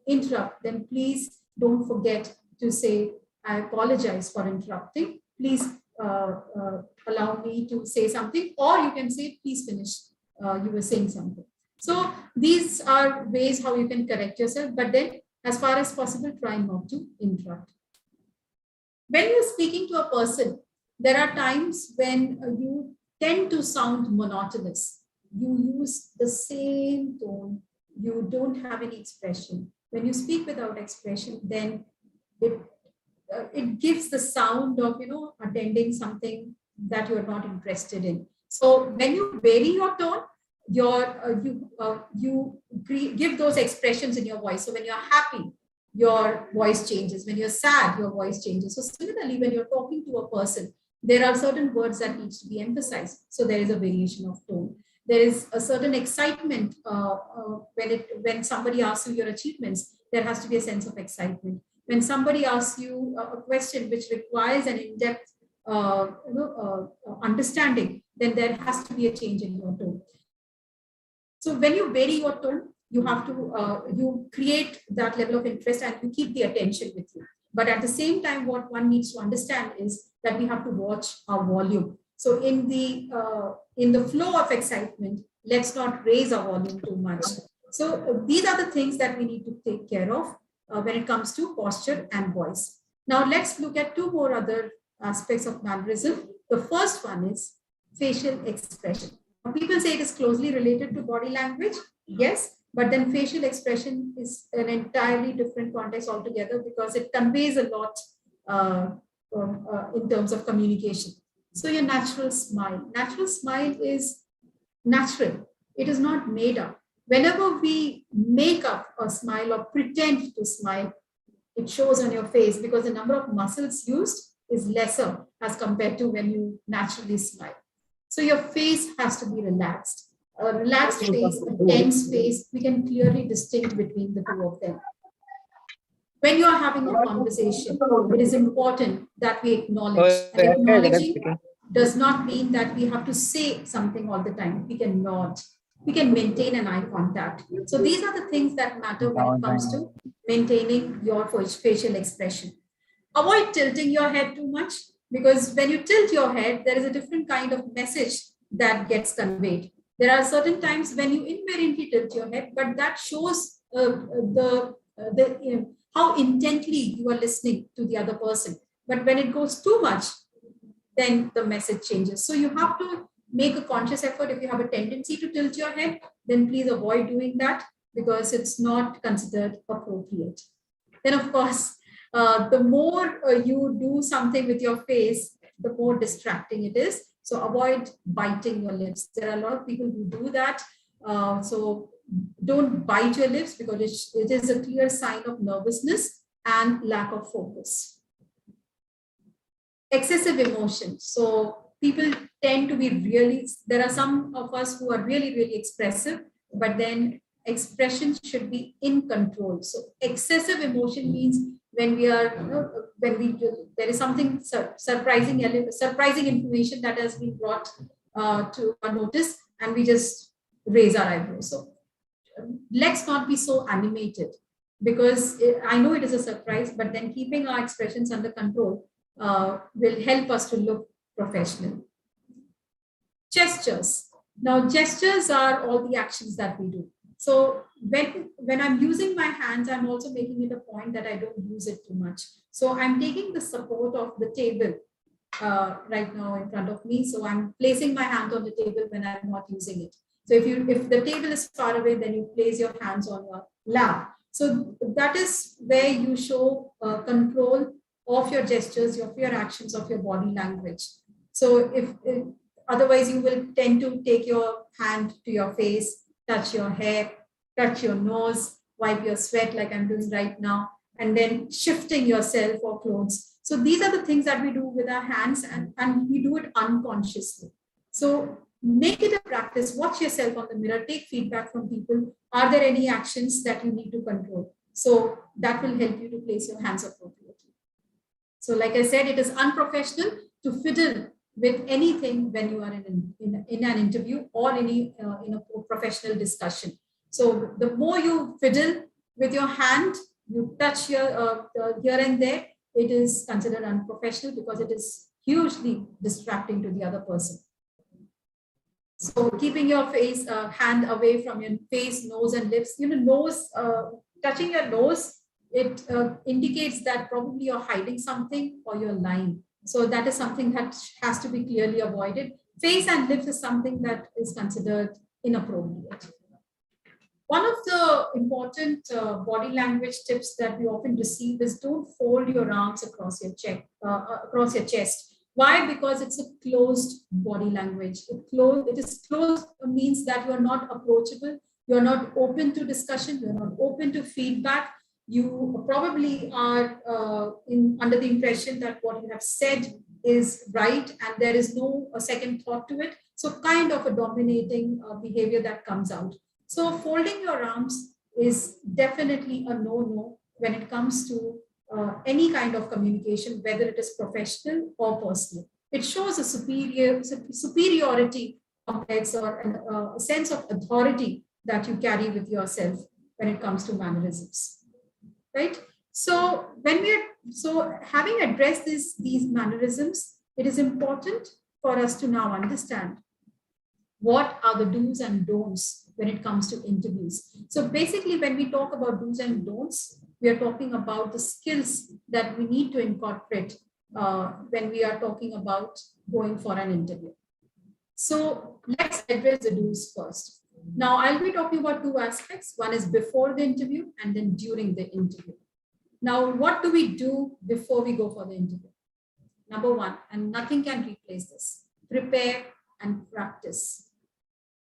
interrupt, then please don't forget to say, I apologize for interrupting. Please allow me to say something, or you can say, please finish. You were saying something. So these are ways how you can correct yourself, but then as far as possible, try not to interrupt. When you're speaking to a person, there are times when you tend to sound monotonous. You use the same tone. You don't have any expression. When you speak without expression, then it gives the sound of, attending something that you're not interested in. So when you vary your tone, you give those expressions in your voice. So when you're happy, your voice changes. When you're sad, your voice changes. So similarly, when you're talking to a person, there are certain words that needs to be emphasized. So there is a variation of tone. There is a certain excitement when somebody asks you your achievements. There has to be a sense of excitement. When somebody asks you a question which requires an in-depth understanding, then there has to be a change in your tone. So when you vary your tone, you have to you create that level of interest and you keep the attention with you. But at the same time, what one needs to understand is that we have to watch our volume. So in the flow of excitement, let's not raise our volume too much. So these are the things that we need to take care of when it comes to posture and voice. Now let's look at two more other aspects of mannerism. The first one is facial expression. People say it is closely related to body language. Yes, but then facial expression is an entirely different context altogether because it conveys a lot in terms of communication. So your natural smile. Natural smile is natural. It is not made up. Whenever we make up a smile or pretend to smile, it shows on your face because the number of muscles used is lesser as compared to when you naturally smile. So your face has to be relaxed. A relaxed face, a tense face, we can clearly distinguish between the two of them. When you are having a conversation, it is important that we acknowledge. And acknowledging does not mean that we have to say something all the time. We can nod. We can maintain an eye contact. So these are the things that matter when it comes to maintaining your facial expression. Avoid tilting your head too much because when you tilt your head, there is a different kind of message that gets conveyed. There are certain times when you invariantly tilt your head, but that shows how intently you are listening to the other person. But when it goes too much, then the message changes. So you have to make a conscious effort. If you have a tendency to tilt your head, then please avoid doing that because it's not considered appropriate. Then, of course, the more you do something with your face, the more distracting it is. So avoid biting your lips. There are a lot of people who do that. So don't bite your lips because it is a clear sign of nervousness and lack of focus. Excessive emotion. So people tend to be there are some of us who are really expressive, but then expression should be in control. So excessive emotion means when we are, there is something surprising information that has been brought to our notice and we just raise our eyebrows. So let's not be so animated because I know it is a surprise, but then keeping our expressions under control will help us to look professional. Gestures. Now, gestures are all the actions that we do. So when I'm using my hands, I'm also making it a point that I don't use it too much. So I'm taking the support of the table right now in front of me. So I'm placing my hand on the table when I'm not using it. So if the table is far away, then you place your hands on your lap. So that is where you show control of your gestures, of your actions, of your body language. So otherwise you will tend to take your hand to your face, touch your hair, touch your nose, wipe your sweat like I'm doing right now, and then shifting yourself or clothes. So these are the things that we do with our hands and we do it unconsciously. So make it a practice, watch yourself on the mirror, take feedback from people. Are there any actions that you need to control? So that will help you to place your hands appropriately. So like I said, it is unprofessional to fiddle with anything when you are in an interview or in a professional discussion. So the more you fiddle with your hand, you touch here and there, it is considered unprofessional because it is hugely distracting to the other person. So keeping your hand away from your face, nose and lips, touching your nose, it indicates that probably you're hiding something or you're lying. So that is something that has to be clearly avoided. Face and lips is something that is considered inappropriate. One of the important body language tips that we often receive is don't fold your arms across your chest. Why? Because it's a closed body language. It is closed means that you are not approachable. You are not open to discussion. You are not open to feedback. You probably are under the impression that what you have said is right and there is no second thought to it. So kind of a dominating behavior that comes out. So folding your arms is definitely a no-no when it comes to any kind of communication, whether it is professional or personal. It shows a superiority complex or a sense of authority that you carry with yourself when it comes to mannerisms, right? So having addressed these mannerisms, it is important for us to now understand what are the do's and don'ts when it comes to interviews. So basically, when we talk about do's and don'ts, we are talking about the skills that we need to incorporate when we are talking about going for an interview. So let's address the do's first. Now, I'll be talking about two aspects. One is before the interview and then during the interview. Now, what do we do before we go for the interview? Number one, and nothing can replace this, prepare and practice.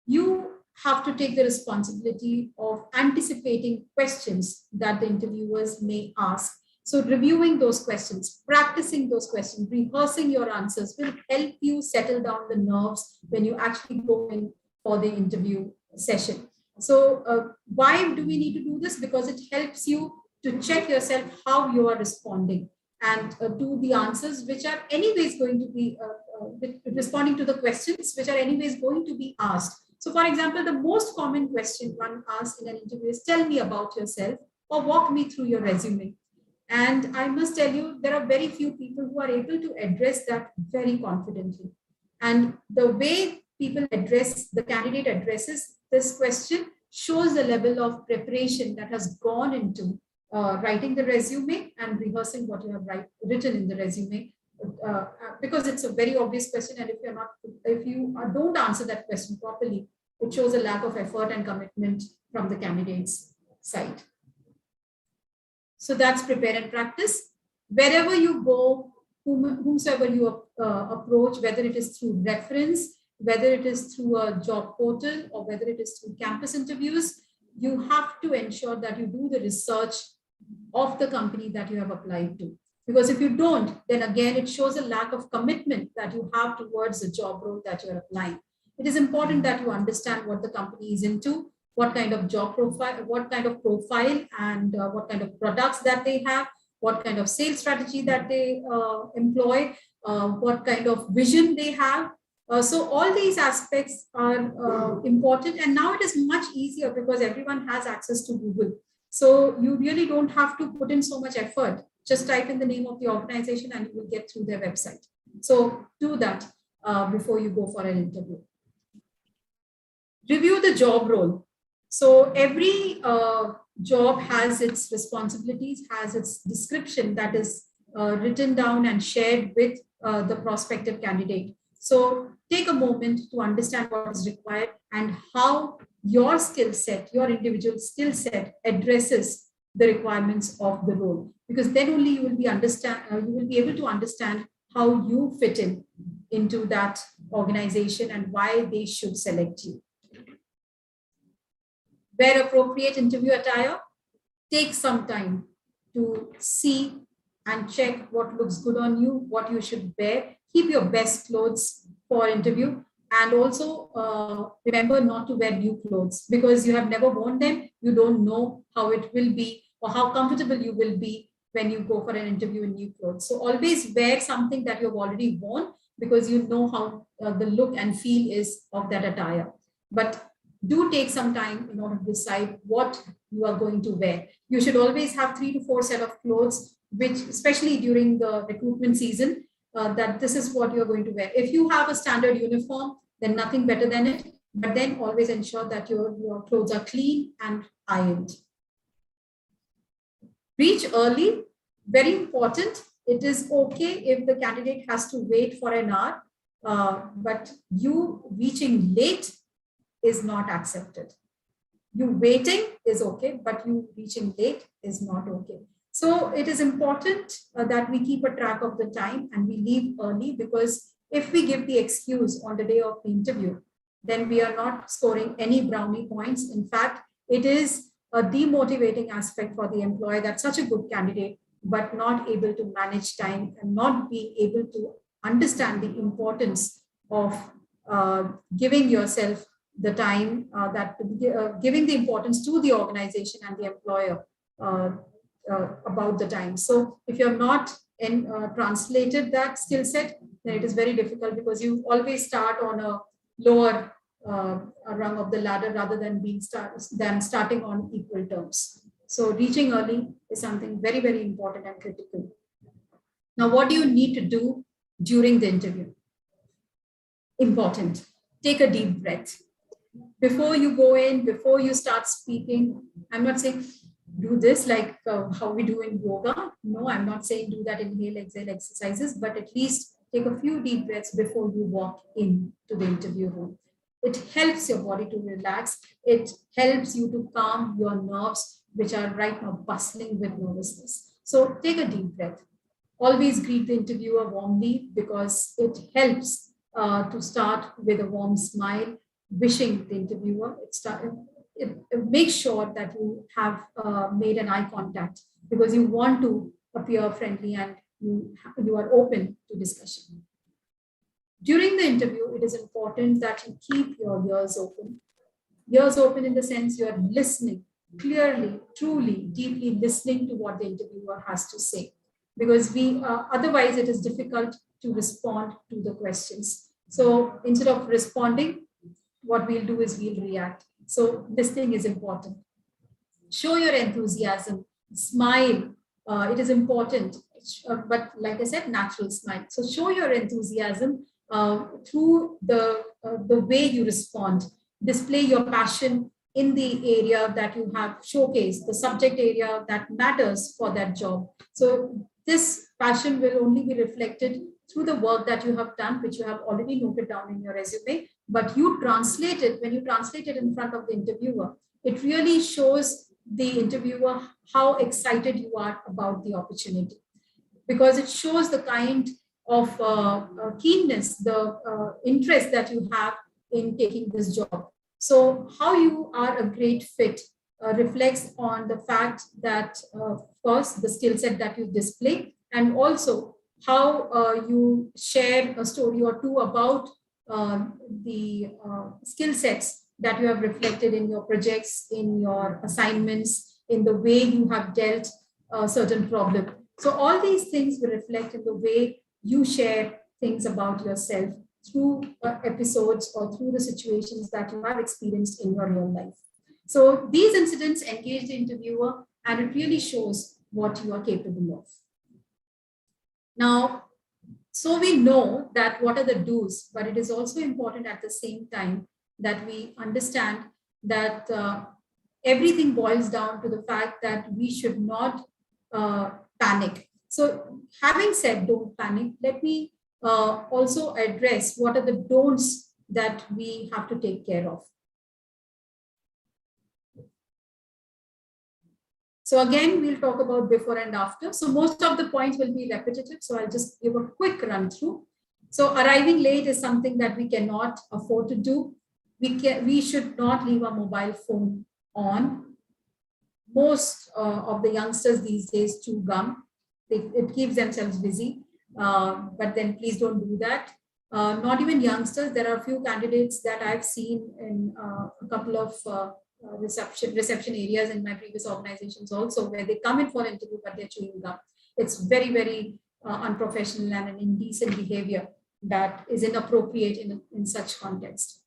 You have to take the responsibility of anticipating questions that the interviewers may ask. So reviewing those questions, practicing those questions, rehearsing your answers will help you settle down the nerves when you actually go in for the interview session. So why do we need to do this? Because it helps you to check yourself how you are responding and to the answers which are anyways going to be responding to the questions which are anyways going to be asked. So for example, the most common question one asks in an interview is tell me about yourself or walk me through your resume. And I must tell you, there are very few people who are able to address that very confidently. And the way the candidate addresses this question shows the level of preparation that has gone into writing the resume and rehearsing what you have written in the resume. Because it's a very obvious question, and if you don't answer that question properly, it shows a lack of effort and commitment from the candidate's side. So that's prepare and practice. Wherever you go, whomsoever you approach, whether it is through reference, whether it is through a job portal, or whether it is through campus interviews, you have to ensure that you do the research of the company that you have applied to. Because if you don't, then again, it shows a lack of commitment that you have towards the job role that you're applying. It is important that you understand what the company is into, what kind of job profile, what kind of profile and what kind of products that they have, what kind of sales strategy that they employ, what kind of vision they have. So all these aspects are important. And now it is much easier because everyone has access to Google. So you really don't have to put in so much effort. Just type in the name of the organization and you will get through their website. So do that before you go for an interview. Review the job role. So every job has its responsibilities, has its description that is written down and shared with the prospective candidate. So take a moment to understand what is required and how your skill set, your individual skill set addresses the requirements of the role. Because then only you will be able to understand how you fit into that organization and why they should select you. Wear appropriate interview attire. Take some time to see and check what looks good on you, what you should wear. Keep your best clothes for interview. And also remember not to wear new clothes because you have never worn them. You don't know how it will be or how comfortable you will be when you go for an interview in new clothes. So always wear something that you've already worn because you know how the look and feel is of that attire. But do take some time in order to decide what you are going to wear. You should always have 3 to 4 set of clothes, which especially during the recruitment season, that this is what you're going to wear. If you have a standard uniform, then nothing better than it. But then always ensure that your clothes are clean and ironed. Reach early, very important. It is okay if the candidate has to wait for an hour, but you reaching late is not accepted. You waiting is okay, but you reaching late is not okay. So it is important that we keep a track of the time and we leave early, because if we give the excuse on the day of the interview, then we are not scoring any brownie points. In fact, it is a demotivating aspect for the employer that such a good candidate, but not able to manage time and not being able to understand the importance of giving yourself the time, giving the importance to the organization and the employer about the time. So if you're not translated that skill set, then it is very difficult, because you always start on a lower rung of the ladder rather than starting on equal terms. So reaching early is something very, very important and critical. Now, what do you need to do during the interview? Important. Take a deep breath. Before you go in, before you start speaking, I'm not saying do this like how we do in yoga. No, I'm not saying do that inhale, exhale exercises, but at least take a few deep breaths before you walk into the interview room. It helps your body to relax. It helps you to calm your nerves, which are right now bustling with nervousness. So take a deep breath. Always greet the interviewer warmly, because it helps to start with a warm smile, wishing the interviewer. It makes sure that you have made an eye contact, because you want to appear friendly and you are open to discussion. During the interview, it is important that you keep your ears open. Ears open in the sense you are listening clearly, truly, deeply listening to what the interviewer has to say, because otherwise it is difficult to respond to the questions. So instead of responding, what we'll do is we'll react. So listening is important. Show your enthusiasm, smile. It is important, but like I said, natural smile. So show your enthusiasm through the way you respond. Display your passion in the area that you have showcased, the subject area that matters for that job. So this passion will only be reflected through the work that you have done, which you have already noted down in your resume, but you translate it, when you translate it in front of the interviewer, it really shows the interviewer how excited you are about the opportunity, because it shows the kind of keenness, the interest that you have in taking this job. So how you are a great fit reflects on the fact that, of course, the skill set that you display, and also how you share a story or two about the skill sets that you have reflected in your projects, in your assignments, in the way you have dealt a certain problem. So all these things will reflect in the way you share things about yourself through episodes or through the situations that you have experienced in your real life. So these incidents engage the interviewer, and it really shows what you are capable of. Now, so we know that what are the do's, but it is also important at the same time that we understand that everything boils down to the fact that we should not panic. So having said don't panic, let me also address what are the don'ts that we have to take care of. So again, we'll talk about before and after. So most of the points will be repetitive. So I'll just give a quick run through. So arriving late is something that we cannot afford to do. We should not leave our mobile phone on. Most of the youngsters these days chew gum. It keeps themselves busy, but then please don't do that. Not even youngsters. There are a few candidates that I've seen in a couple of reception areas in my previous organizations also, where they come in for an interview but they're chewing gum. It's very, very unprofessional and an indecent behavior. that is inappropriate in such context.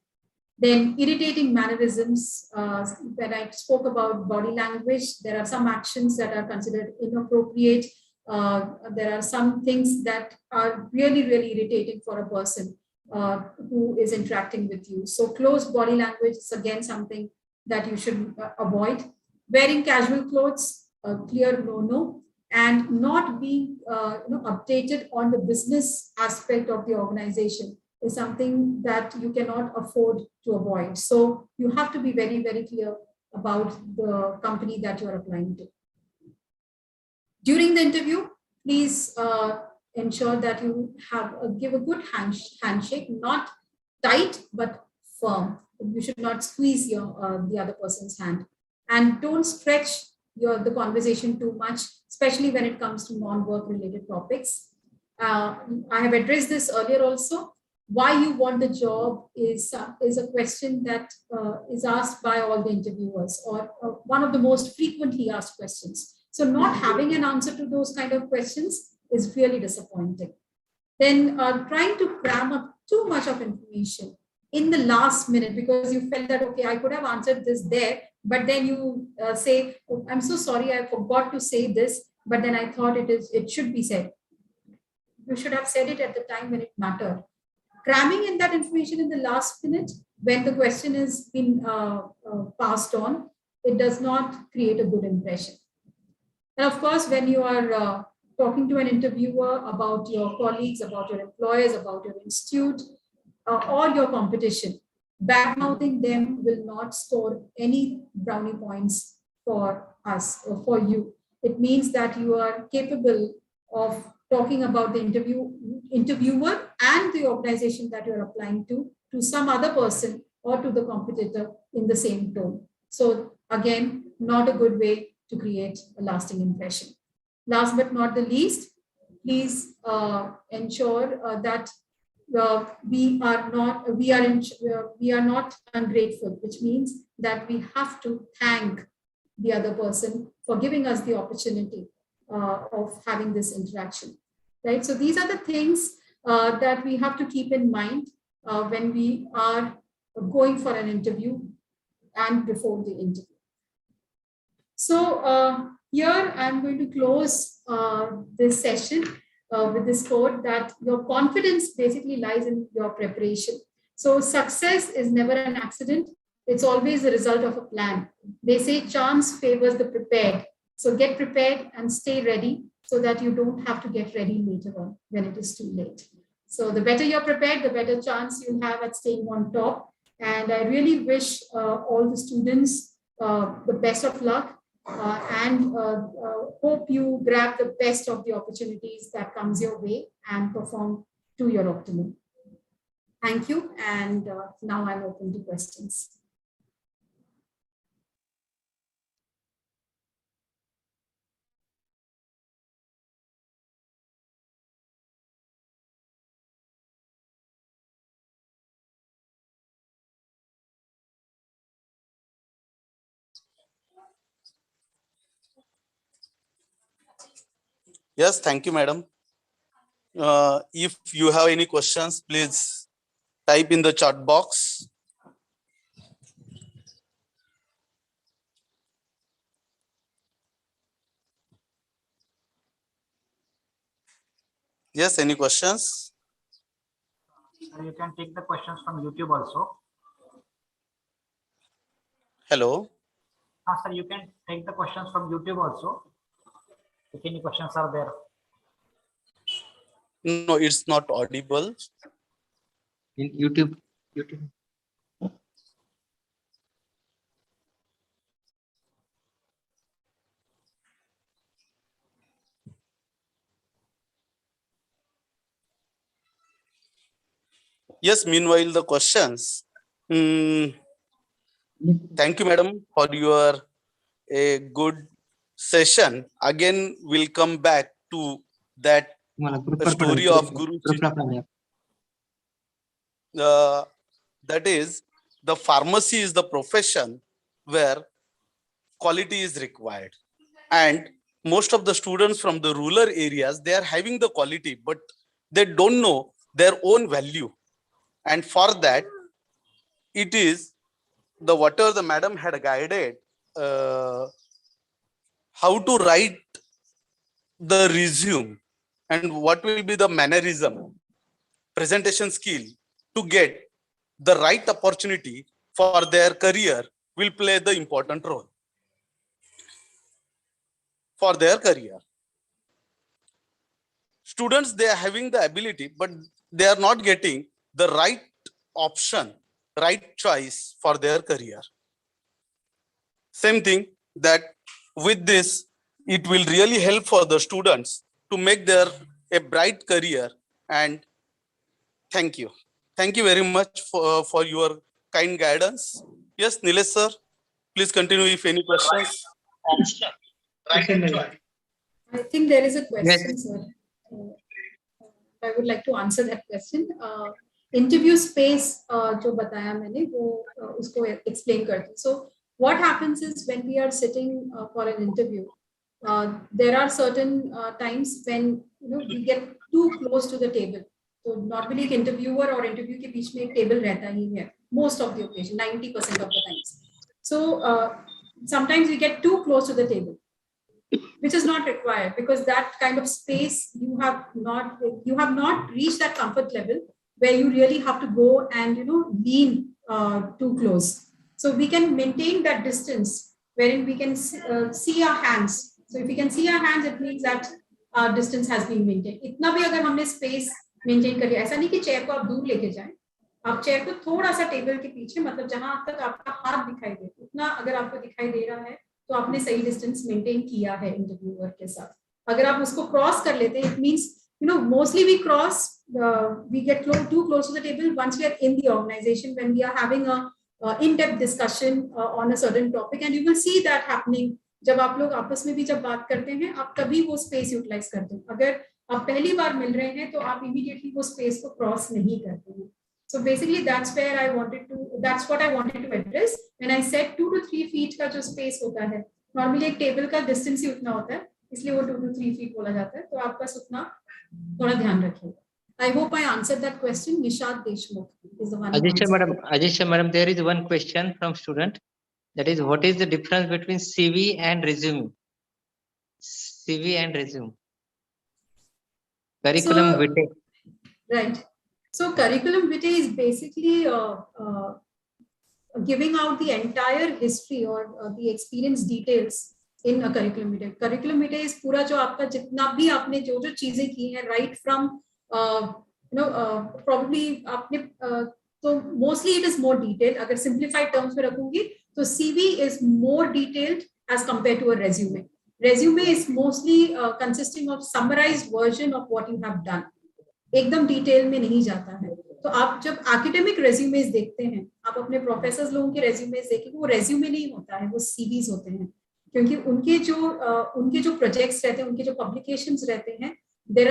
Then irritating mannerisms. When I spoke about body language, there are some actions that are considered inappropriate. There are some things that are really, really irritating for a person who is interacting with you. So close body language is again something that you should avoid. Wearing casual clothes, clear no, and not being updated on the business aspect of the organization is something that you cannot afford to avoid. So you have to be very, very clear about the company that you're applying to. During the interview, please ensure that you give a good handshake, not tight, but firm. You should not squeeze the other person's hand. And don't stretch the conversation too much, especially when it comes to non-work related topics. I have addressed this earlier also. Why you want the job is a question that is asked by all the interviewers, or one of the most frequently asked questions. So not having an answer to those kind of questions is really disappointing. Then trying to cram up too much of information in the last minute because you felt that, okay, I could have answered this there, but then you say, oh, I'm so sorry, I forgot to say this, but then I thought it should be said. You should have said it at the time when it mattered. Cramming in that information in the last minute when the question has been passed on, it does not create a good impression. And of course, when you are talking to an interviewer about your colleagues, about your employers, about your institute, or your competition, bad-mouthing them will not score any brownie points for us or for you. It means that you are capable of talking about the interviewer and the organization that you're applying to some other person or to the competitor in the same tone. So again, not a good way to create a lasting impression. Last but not the least, please ensure that we are not ungrateful, which means that we have to thank the other person for giving us the opportunity of having this interaction, right? So these are the things that we have to keep in mind when we are going for an interview and before the interview. So here I'm going to close this session with this quote that your confidence basically lies in your preparation. So success is never an accident. It's always the result of a plan. They say chance favors the prepared. So get prepared and stay ready so that you don't have to get ready later on when it is too late. So the better you're prepared, the better chance you'll have at staying on top. And I really wish all the students the best of luck and hope you grab the best of the opportunities that comes your way and perform to your optimum. Thank you. And now I'm open to questions. Yes, thank you, madam. If you have any questions, please type in the chat box. Yes, any questions? You can take the questions from YouTube also. Hello. Sir, you can take the questions from YouTube also. If any questions are there. No, it's not audible. In YouTube. Yes, meanwhile, the questions. Thank you, madam, for your a good session. Again, we'll come back to that story of Guru. That is, the pharmacy is the profession where quality is required. And most of the students from the rural areas, they are having the quality, but they don't know their own value. And for that, it is the whatever the madam had guided, how to write the resume and what will be the mannerism, presentation skill to get the right opportunity for their career will play the important role for their career. Students, they are having the ability, but they are not getting the right option, right choice for their career. Same thing that with this, it will really help for the students to make their a bright career. And thank you. Thank you very much for your kind guidance. Yes, Nilesh sir, please continue if any questions. I think there is a question, Yes. sir. I would like to answer that question. Interview space जो बताया मैंने वो उसको explain करती हूँ. So what happens is when we are sitting for an interview, there are certain times when we get too close to the table. So normally एक interviewer और interview के बीच में एक table रहता ही है. Most of the occasion, 90% of the times. So sometimes we get too close to the table, which is not required, because that kind of space you have not reached that comfort level where you really have to go and lean too close. So we can maintain that distance wherein we can see our hands. So if we can see our hands, it means that our distance has been maintained. इतना भी अगर हमने space maintain कर लिया, ऐसा नहीं कि chair को आप दूर लेके जाएं, आप चेयर को थोड़ा सा टेबल के पीछे, मतलब जहां तक आपका हाथ दिखाई दे उतना अगर आपको दिखाई दे रहा है तो आपने सही डिस्टेंस मेंटेन किया है इंटरव्यूअर के साथ. अगर आप उसको क्रॉस कर लेते हैं, it means mostly we cross, we get to close to the table once we are in the organisation when we are having a in-depth discussion on a certain topic, and you will see that happening. जब आप लोग आपस में भी जब बात करते हैं, आप तभी वो स्पेस यूटिलाइज करते हैं. अगर आप पहली बार मिल रहे हैं तो आप इमीडिएटली वो स्पेस को क्रॉस नहीं करते हैं. So basically that's what I wanted to address when I said 2 to 3 feet का जो space होता है, normally एक table का distance ही उतना होता है, इसलिए वो 2 to 3 feet बोला जाता है. तो आप बस उतना थोड़ा ध्यान रखिएगा. I hope I answered that question. Nishad Deshmukh is the one. Ajisha madam, there is one question from student. That is, what is the difference between CV and resume? CV and resume. Curriculum vitae. Right. So curriculum vitae is basically giving out the entire history or the experience details in a curriculum vitae. Curriculum vitae is पूरा जो आपका जितना भी आपने जो चीजें की हैं, right from probably आपने so mostly it is more detailed. अगर simplified terms में रखूंगी तो CV is more detailed as compared to a resume. Resume is mostly consisting of summarized version of what you have done. एकदम detail में नहीं जाता है. तो आप जब एकेडमिक रेज्यूमेस देखते हैं, आप अपने प्रोफेसर्स लोगों के रेज्यूमेस देखेंगे, वो रेज्यूमे नहीं होता है, वो सीवीज होते हैं, क्योंकि उनके जो प्रोजेक्ट्स रहते हैं, उनके जो पब्लिकेशंस रहते हैं, there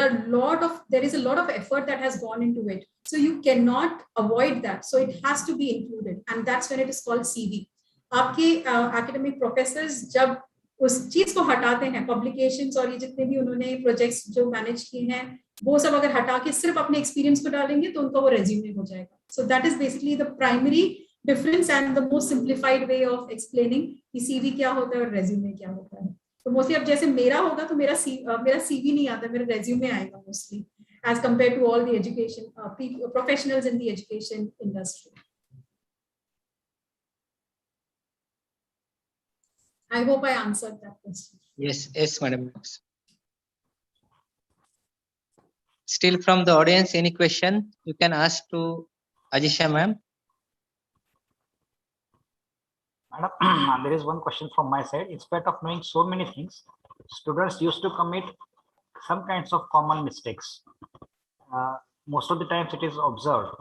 is a lot of effort that has gone into it, so you cannot avoid that, so it has to be included, and that's when it is called CV. आपके academic professors जब उस चीज को हटाते हैं, publications और ये जितने भी उन्होंने प्रोजेक्ट्स जो मैनेज किए हैं, वो सब अगर हटा के सिर्फ अपने एक्सपीरियंस को डालेंगे तो उनका वो रेज्यूमे हो जाएगा. सो that is basically the primary difference and the most simplified way of explaining कि सीवी क्या होता है और रेज्यूमे क्या होता है. तो मोस्टली अब जैसे मेरा होगा तो मेरा सीवी नहीं आता, मेरा रेज्यूमे आएगा mostly as compare to all the education professionals in the education industry. I hope I answered that question. Yes, madam. Still from the audience, any question you can ask to Ajisha ma'am? Madam, there is one question from my side. In spite of knowing so many things, students used to commit some kinds of common mistakes. Most of the times it is observed.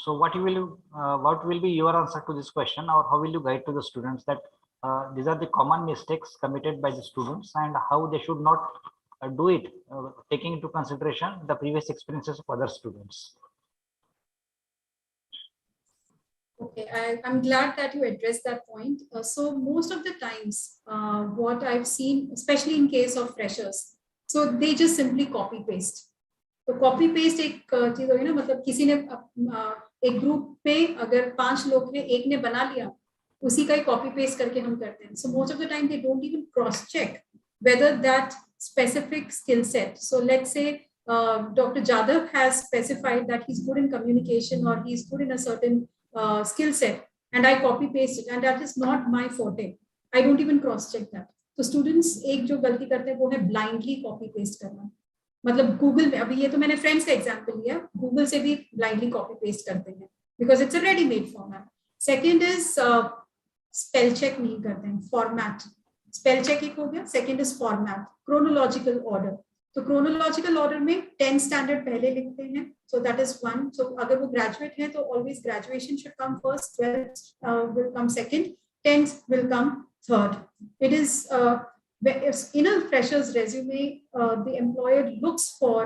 So what will be your answer to this question, or how will you guide to the students that these are the common mistakes committed by the students and how they should not do it, taking into consideration the previous experiences of other students? Okay, I'm glad that you addressed that point. So most of the times, what I've seen, especially in case of freshers, so they just simply copy paste. तो copy paste एक चीज होगी ना, मतलब किसी ने एक group पे अगर 5 लोग हैं, एक ने बना लिया, उसी का ही कॉपी पेस्ट करके हम करते हैं. So most of the time they don't even cross check whether that specific skill set. So let's say Dr. Jadhav has specified that he's good in communication or he's good in a certain skill set, and I copy paste it, and that is not my forte. I don't even cross check that. तो students एक जो गलती करते हैं वो है blindly copy paste करना. मतलब गूगल में, अभी ये तो मैंने फ्रेंड्स का एग्जांपल लिया, गूगल से भी ब्लाइंडली कॉपी पेस्ट करते हैं because it's a readymade format. Second is spell check नहीं करते हैं, फॉर्मेट. स्पेल चेक एक हो गया. Second is format. Chronological order, तो क्रोनोलॉजिकल ऑर्डर में 10 स्टैंडर्ड पहले लिखते हैं, so that is one. So अगर वो ग्रेजुएट है तो always graduation should come first, 12th will come second, 10th will come third. It is in a fresher's resume, the employer looks for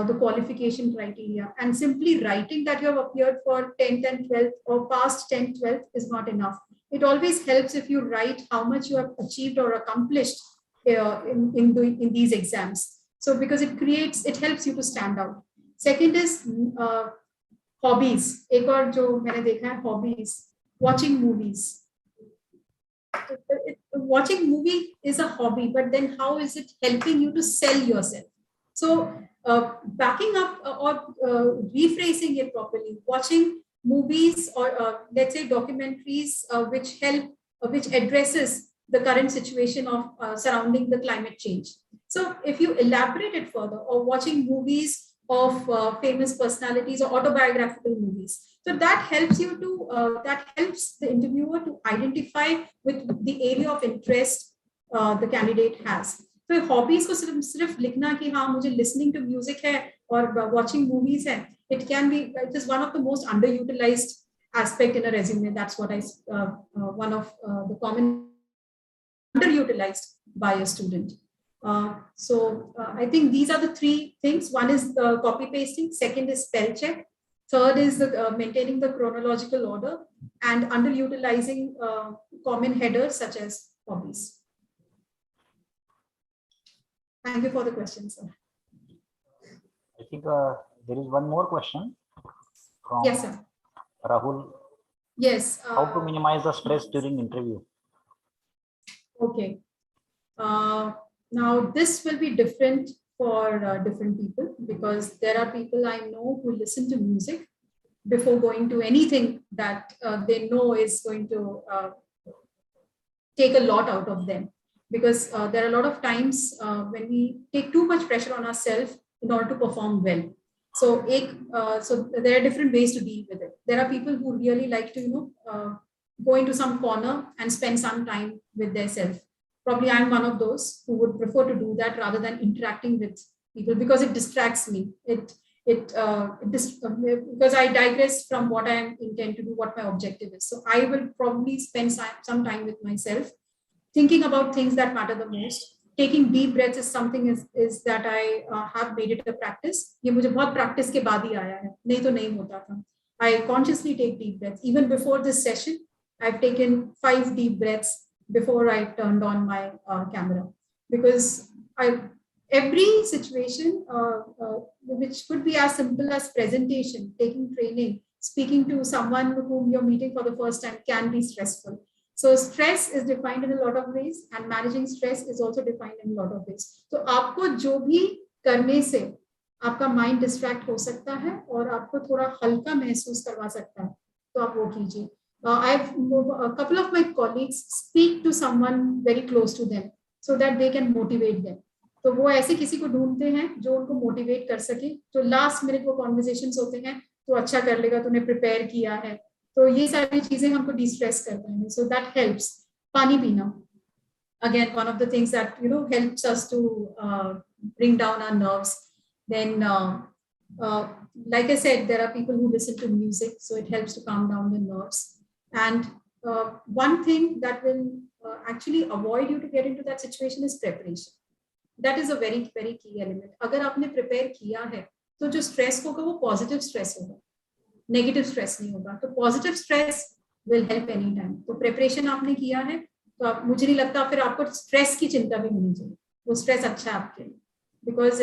the qualification criteria, and simply writing that you have appeared for 10th and 12th or past 10th, 12th is not enough. It always helps if you write how much you have achieved or accomplished in these exams. So because it helps you to stand out. Second is hobbies. एक और जो मैंने देखा है, hobbies, watching movies. Watching movie is a hobby, but then how is it helping you to sell yourself? So backing up or rephrasing it properly, watching movies or let's say documentaries which addresses the current situation of surrounding the climate change. So if you elaborate it further, or watching movies of famous personalities or autobiographical movies, so that helps you to that helps the interviewer to identify with the area of interest the candidate has. So hobbies को सिर्फ लिखना कि हाँ मुझे listening to music है और watching movies है, it is one of the most underutilized aspect in a resume. That's what I one of the common underutilized by a student. So I think these are the 3 things. One is the copy pasting, second is spell check, third is the maintaining the chronological order, and underutilizing common headers such as hobbies. Thank you for the question, sir. I think there is one more question from Yes, sir. Rahul. Yes. How to minimize the stress during interview? Okay. Now this will be different for different people, because there are people I know who listen to music before going to anything that they know is going to take a lot out of them, because there are a lot of times when we take too much pressure on ourselves in order to perform well. So there are different ways to deal with it. There are people who really like to go into some corner and spend some time with their self. Probably I'm one of those who would prefer to do that rather than interacting with people, because it distracts me. Because I digress from what I intend to do, what my objective is. So I will probably spend some time with myself, thinking about things that matter the most. Taking deep breaths is something is that I have made it a practice. ये मुझे बहुत practice के बाद ही आया है, नहीं तो नहीं होता था. I consciously take deep breaths. Even before this session, I've taken 5 deep breaths before I turned on my camera, because every situation which could be as simple as presentation, taking training, speaking to someone whom you're meeting for the first time can be stressful. So stress is defined in a lot of ways, and managing stress is also defined in a lot of ways. So आपको जो भी करने से आपका mind distract हो सकता है और आपको थोड़ा हल्का महसूस करवा सकता है, तो आप वो कीजिए. A couple of my colleagues speak to someone very close to them so that they can motivate them. तो वो ऐसे किसी को ढूंढते हैं जो उनको मोटिवेट कर सके. तो लास्ट मिनट वो कॉन्वर्सेशंस होते हैं, तो अच्छा कर लेगा, तूने प्रिपेयर किया है. तो ये सारी चीजें हमको डिस्ट्रेस करते हैं. So that helps. पानी पीना, again, one of the things that helps us to bring down our nerves. Then like I said, there are people who listen to music, so it helps to calm down the nerves. And one thing that will actually avoid you to get into that situation is preparation. That is a very, very key element. अगर आपने prepare किया है तो जो stress होगा वो positive stress होगा, negative stress नहीं होगा. तो positive stress will help any time. तो प्रिपरेशन आपने किया है तो आप, मुझे नहीं लगता फिर आपको स्ट्रेस की चिंता भी होनी चाहिए. वो स्ट्रेस अच्छा है आपके लिए, because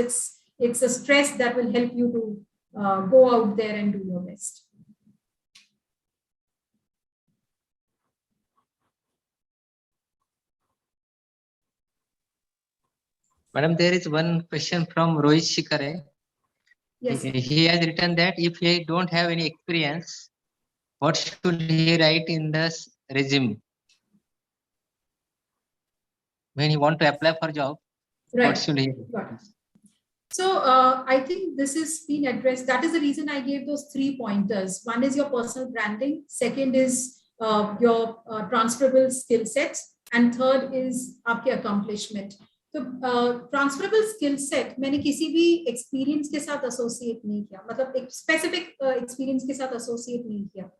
It's a stress that will help you to go out there and do your best. Madam, there is one question from Rohit Shikare. Yes. He has written that if he don't have any experience, what should he write in the resume? When he want to apply for job, Right. what should he? Got it. So I think this has been addressed. That is the reason I gave those 3 pointers. One is your personal branding. Second is your transferable skill sets. And third is आपके accomplishment. तो transferable skill set मैंने किसी भी experience के साथ associate नहीं किया, मतलब एक स्पेसिफिक एक्सपीरियंस के साथ एसोसिएट नहीं किया.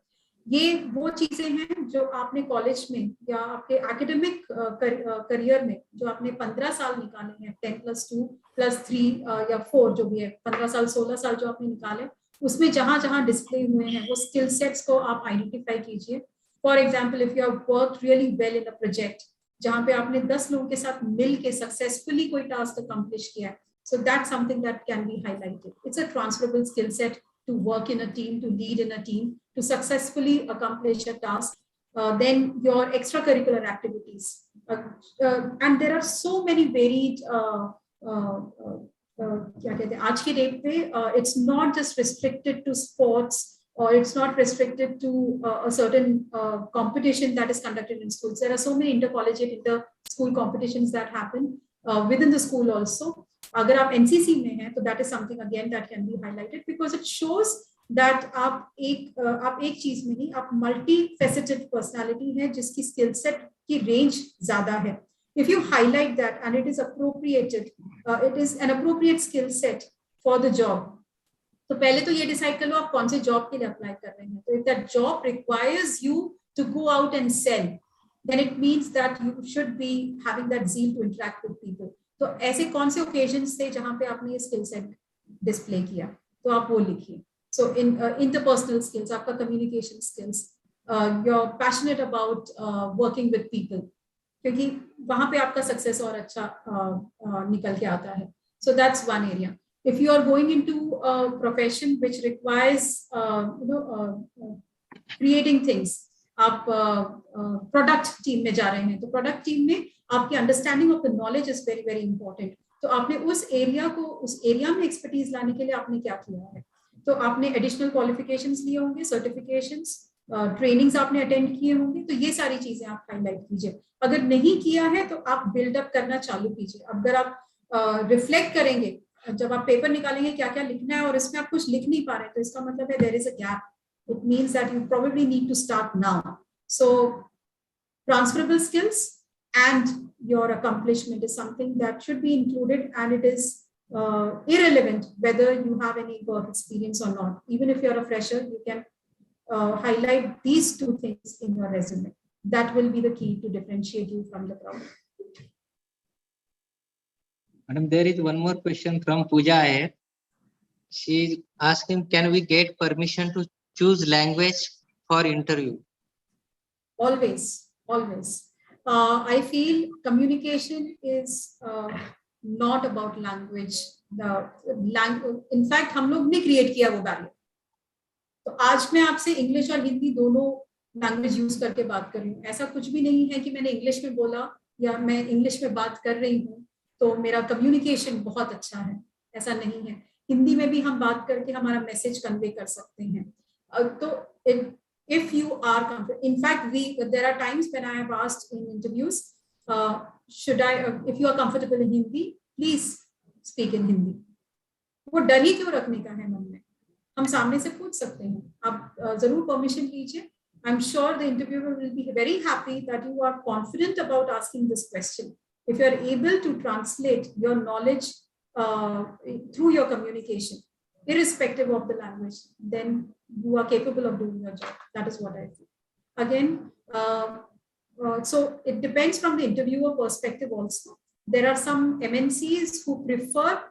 ये वो चीजें हैं जो आपने कॉलेज में या आपके एकेडमिक करियर में जो आपने 15 साल निकाले हैं, 10+2+3 या 4 जो भी है, 15 साल 16 साल जो आपने निकाले, उसमें जहां जहां डिस्प्ले हुए हैं वो स्किल सेट्स को आप आइडेंटिफाई कीजिए. For example, if you have worked really well in a project जहां पे आपने 10 लोगों के साथ मिल के सक्सेसफुली कोई टास्क अकम्प्लिश किया है, so that's something that can be highlighted. It's a transferable skill set to work in a team, to lead in a team, to successfully accomplish a task. Then your extracurricular activities, and there are so many varied क्या कहते हैं आज की date पे, it's not just restricted to sports or it's not restricted to a certain competition that is conducted in schools. There are so many intercollegiate inter-school competitions that happen within the school also. अगर आप NCC में हैं तो that is something again that can be highlighted because it shows that आप एक चीज में नहीं, आप multi-faceted personality है जिसकी skill set की range ज़्यादा है. If you highlight that and it is appropriated, it is an appropriate skill set for the job. तो पहले तो ये डिसाइड कर लो आप कौन से जॉब के लिए अप्लाई कर रहे हैं. तो if that job requires you to go out and sell, then it means that you should be having that zeal to interact with people. तो ऐसे कौन से occasions थे जहां पे आपने ये skill set display किया, तो आप वो लिखिए. So in interpersonal skills, आपका communication skills, you're passionate about working with people, क्योंकि वहां पे आपका सक्सेस और अच्छा निकल के आता है. So that's one area. If you are going into a profession which requires creating things, आप प्रोडक्ट टीम में जा रहे हैं, तो प्रोडक्ट टीम में आपकी understanding of the knowledge is very very important. तो आपने उस एरिया में एक्सपर्टीज लाने के लिए आपने क्या किया है, तो आपने एडिशनल क्वालिफिकेशंस लिए होंगे, सर्टिफिकेशंस, ट्रेनिंग्स आपने अटेंड किए होंगे, तो ये सारी चीजें आप हाईलाइट कीजिए. अगर नहीं किया है तो आप बिल्डअप करना चालू कीजिए. अगर आप रिफ्लेक्ट करेंगे, जब आप पेपर निकालेंगे क्या क्या लिखना है और इसमें आप कुछ लिख नहीं पा रहे, तो इसका मतलब है there is a gap. It means that you probably need to start now. So transferable skills and your accomplishment is something that should be included, and it is irrelevant whether you have any work experience or not. Even if you're a fresher, you can highlight these 2 things in your resume. That will be the key to differentiate you from the crowd. Madam, there is one more question from Pooja here. She is asking, can we get permission to choose language for interview? Always. I feel communication is not about language. In fact, हम लोग ने create किया वो barrier. तो आज मैं आपसे English और हिंदी दोनों लैंग्वेज यूज करके बात कर रही हूँ. ऐसा कुछ भी नहीं है कि मैंने इंग्लिश में बोला या मैं इंग्लिश में बात कर रही हूँ तो मेरा कम्युनिकेशन बहुत अच्छा है. ऐसा नहीं है. हिंदी में भी हम बात करके हमारा मैसेज कन्वे कर सकते हैं. तो if you are comfortable, in fact there are times when I have asked in interviews, if you are comfortable in Hindi, please speak in Hindi. वो डर ही क्यों रखने का है मन में, हम सामने से पूछ सकते हैं. आप जरूर परमिशन लीजिए. I'm sure the interviewer will be very happy that you are confident about asking this question. If you are able to translate your knowledge through your communication, irrespective of the language, then you are capable of doing your job. That is what I feel. Again, so it depends from the interviewer perspective also. There are some MNCs who prefer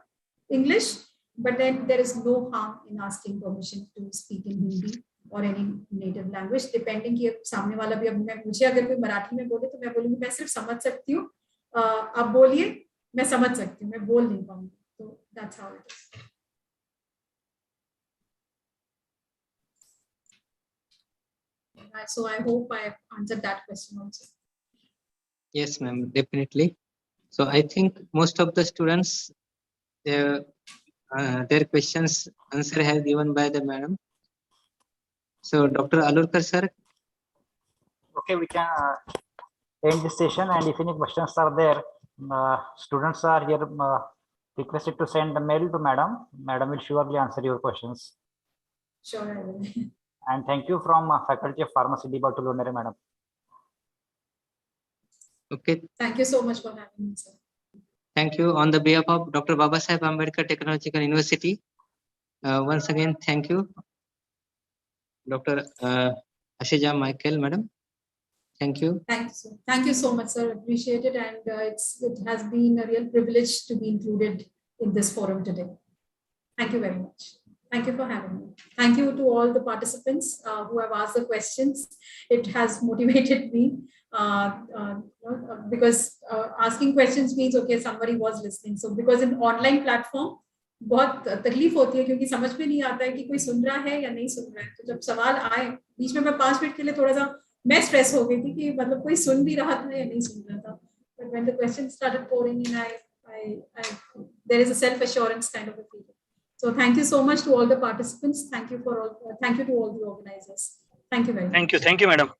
English, but then there is no harm in asking permission to speak in Hindi or any native language, depending कि सामने वाला भी, अब मुझे अगर कोई मराठी में बोले तो मैं बोलूँगी मैं सिर्फ समझ सकती हूँ, आप बोलिए मैं समझ सकती हूँ, मैं बोल नहीं पाऊंगी. So That's how it is. So I hope I answered that question also. Yes, ma'am, definitely. So I think most of the students, their questions answer have given by the madam. So Dr. Alurkar sir. Okay, we can end this session, and if any questions are there, students are here requested to send a mail to madam. Madam will surely answer your questions. Sure, I will. And thank you from Faculty of Pharmacy, Department Lonere, madam. Okay. Thank you so much for having me, sir. Thank you on the behalf of Dr. Babasaheb Ambedkar Technological University. Once again, thank you, Dr. Ashija Michael, madam. Thank you. Thank you, sir. Thank you so much, sir. Appreciate it. And it has been a real privilege to be included in this forum today. Thank you very much. Thank you for having me. Thank you to all the participants who have asked the questions. It has motivated me because asking questions means, okay, somebody was listening. So because in online platform, बहुत तकलीफ होती है क्योंकि समझ में नहीं आता है कि कोई सुन रहा है या नहीं सुन रहा है. तो जब सवाल आए बीच में मैं 5 मिनट के लिए थोड़ा सा मैं स्ट्रेस हो गई थी कि मतलब कोई सुन भी रहा था या नहीं सुन रहा था. But when the questions started pouring in, there is a self-assurance kind of a feeling. So thank you so much to all the participants. Thank you for all. Thank you to all the organizers. Thank you very much. Thank you, madam.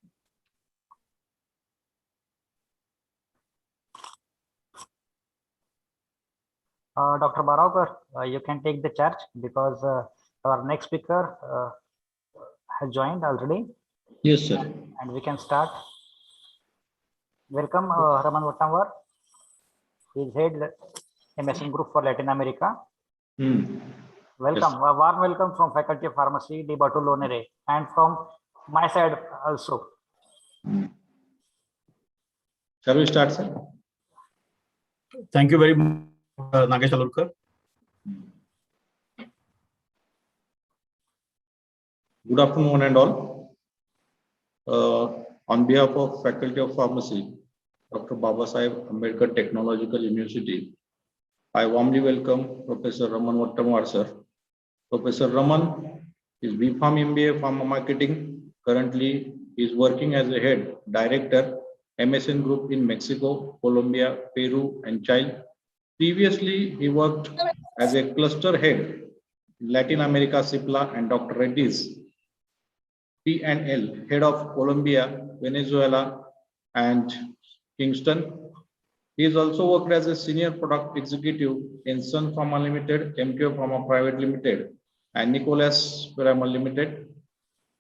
Dr. Baraukar, you can take the charge because our next speaker has joined already. Yes, sir. And we can start. Welcome, Raman Vattamwar. He is head MSN Group for Latin America. Welcome, Yes. a warm welcome from Faculty of Pharmacy, Department Lonere, and from my side also. Shall we start, sir? Thank you very much, Nagesh Alurkar. Good afternoon, one and all. On behalf of Faculty of Pharmacy, Dr. Babasaheb Ambedkar Technological University, I warmly welcome Professor Raman Vattamwar, sir. Professor Raman is B.Pharm MBA Pharma Marketing. Currently, he is working as a head director, MSN Group in Mexico, Colombia, Peru, and Chile. Previously, he worked as a cluster head in Latin America, CIPLA, and Dr. Reddy's P&L, head of Colombia, Venezuela, and Kingston. He has also worked as a senior product executive in Sun Pharma Limited, MQ Pharma Private Limited, and Nicholas Pharma Limited.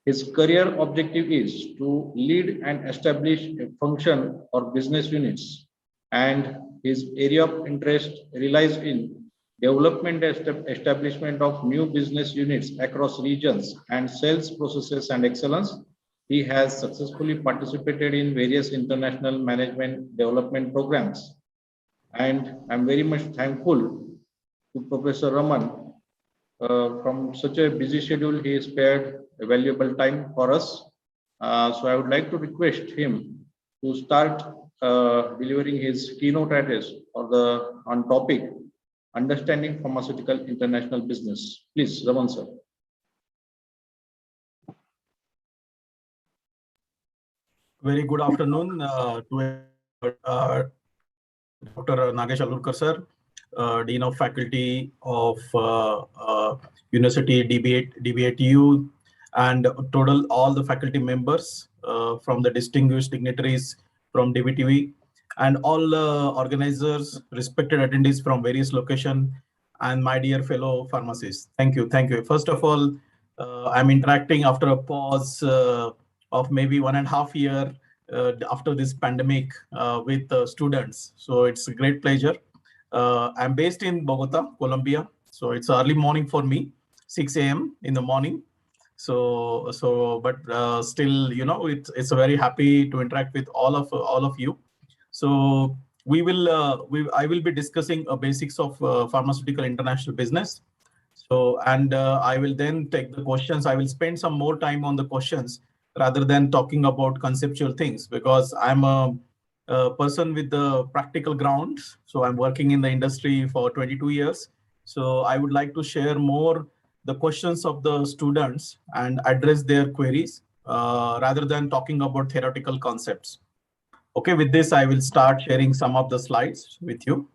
His career objective is to lead and establish a function or business units, and his area of interest relies in development and establishment of new business units across regions and sales processes and excellence. He has successfully participated in various international management development programs. And I'm very much thankful to Professor Raman. From such a busy schedule, he spared a valuable time for us. So I would like to request him to start delivering his keynote address on topic Understanding Pharmaceutical International Business. Please, Raman sir. Very good afternoon to Dr. Nagesh Alurkar, sir, Dean of Faculty of University DBATU, and total all the faculty members from the distinguished dignitaries from DBTV, and all organizers, respected attendees from various locations, and my dear fellow pharmacists. Thank you. Thank you. First of all, I'm interacting after a pause of maybe 1.5 years after this pandemic with students. So it's a great pleasure. I'm based in Bogota, Colombia. So it's early morning for me, 6 a.m. in the morning. But still, you know, it's very happy to interact with all of you. So I will be discussing basics of pharmaceutical international business. So, and I will then take the questions. I will spend some more time on the questions rather than talking about conceptual things, because I'm a person with the practical ground. So I'm working in the industry for 22 years. So I would like to share more the questions of the students and address their queries rather than talking about theoretical concepts. Okay, with this, I will start sharing some of the slides with you.